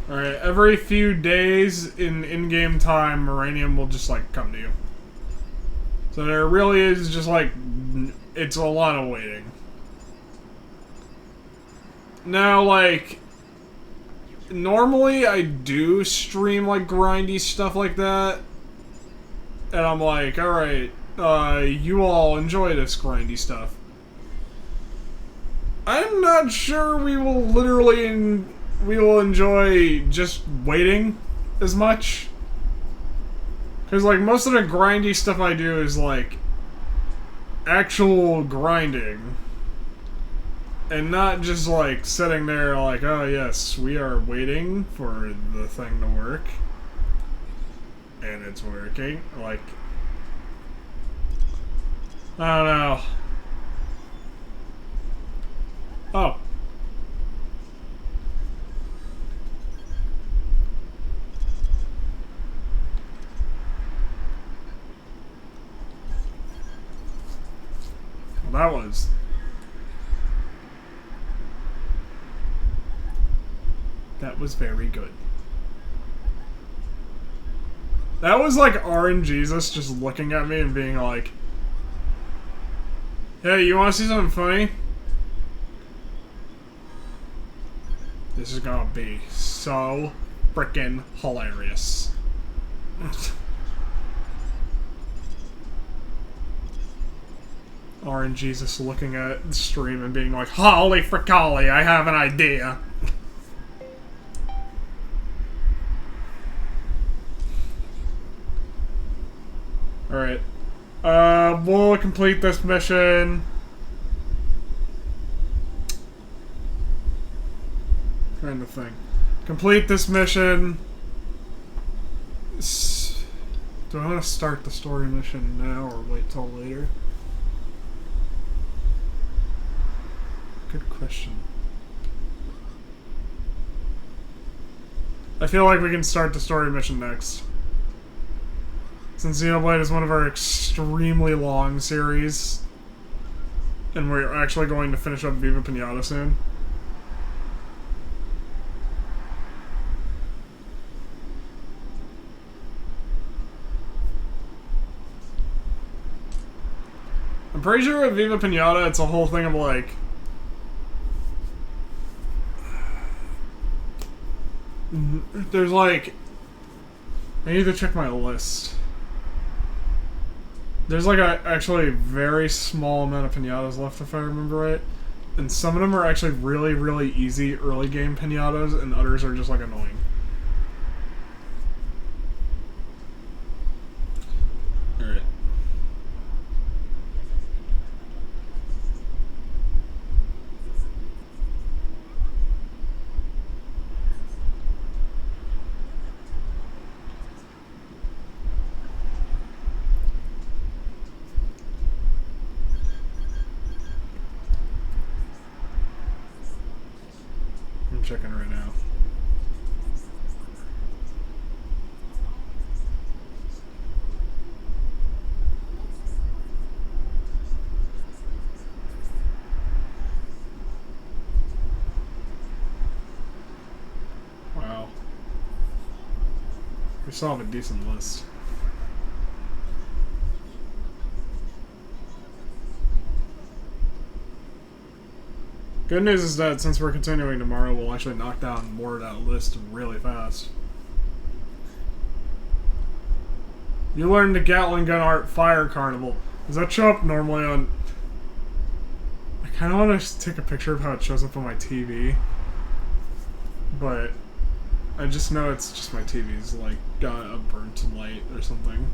Alright, every few days in-game time, Moranium will just, like, come to you. So there really is just, like, it's a lot of waiting. Now, like, normally I do stream, like, grindy stuff like that. And I'm like, alright, you all enjoy this grindy stuff. I'm not sure we will enjoy just waiting as much. Because, like, most of the grindy stuff I do is, like, actual grinding. And not just, like, sitting there like, oh, yes, we are waiting for the thing to work. And it's working. Like, I don't know. Oh. Well, that was very good. That was like RNGesus just looking at me and being like, hey, you want to see something funny? This is gonna be so freaking hilarious. RNGesus looking at the stream and being like, holy fricoli, I have an idea. Alright. We'll complete this mission. Trying to think. Complete this mission. Do I want to start the story mission now or wait till later? Good question. I feel like we can start the story mission next. Since Xenoblade is one of our extremely long series, and we're actually going to finish up Viva Pinata soon. I'm pretty sure with Viva Pinata, it's a whole thing of like, there's like, I need to check my list. There's like a actually very small amount of pinatas left if I remember right. And some of them are actually really, really easy early game pinatas, and others are just like annoying. Alright. I'm checking right now. Wow. We still have a decent list. Good news is that since we're continuing tomorrow, we'll actually knock down more of that list really fast. You learned the Gatling Gun Art Fire Carnival. Does that show up normally on... I kind of want to take a picture of how it shows up on my TV. But I just know it's just my TV's like got a burnt light or something.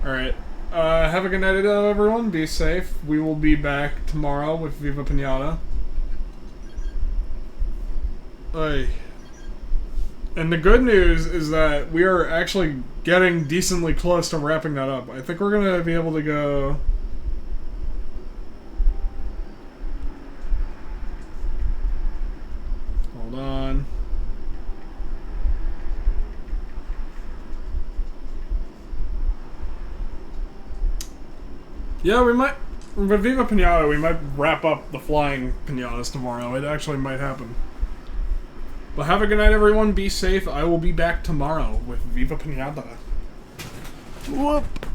Alright. Have a good night, everyone. Be safe. We will be back tomorrow with Viva Pinata. And the good news is that we are actually getting decently close to wrapping that up. I think we're going to be able to go... Hold on. Yeah, we might... With Viva Pinata, we might wrap up the flying pinatas tomorrow. It actually might happen. But have a good night, everyone. Be safe. I will be back tomorrow with Viva Pinata. Whoop.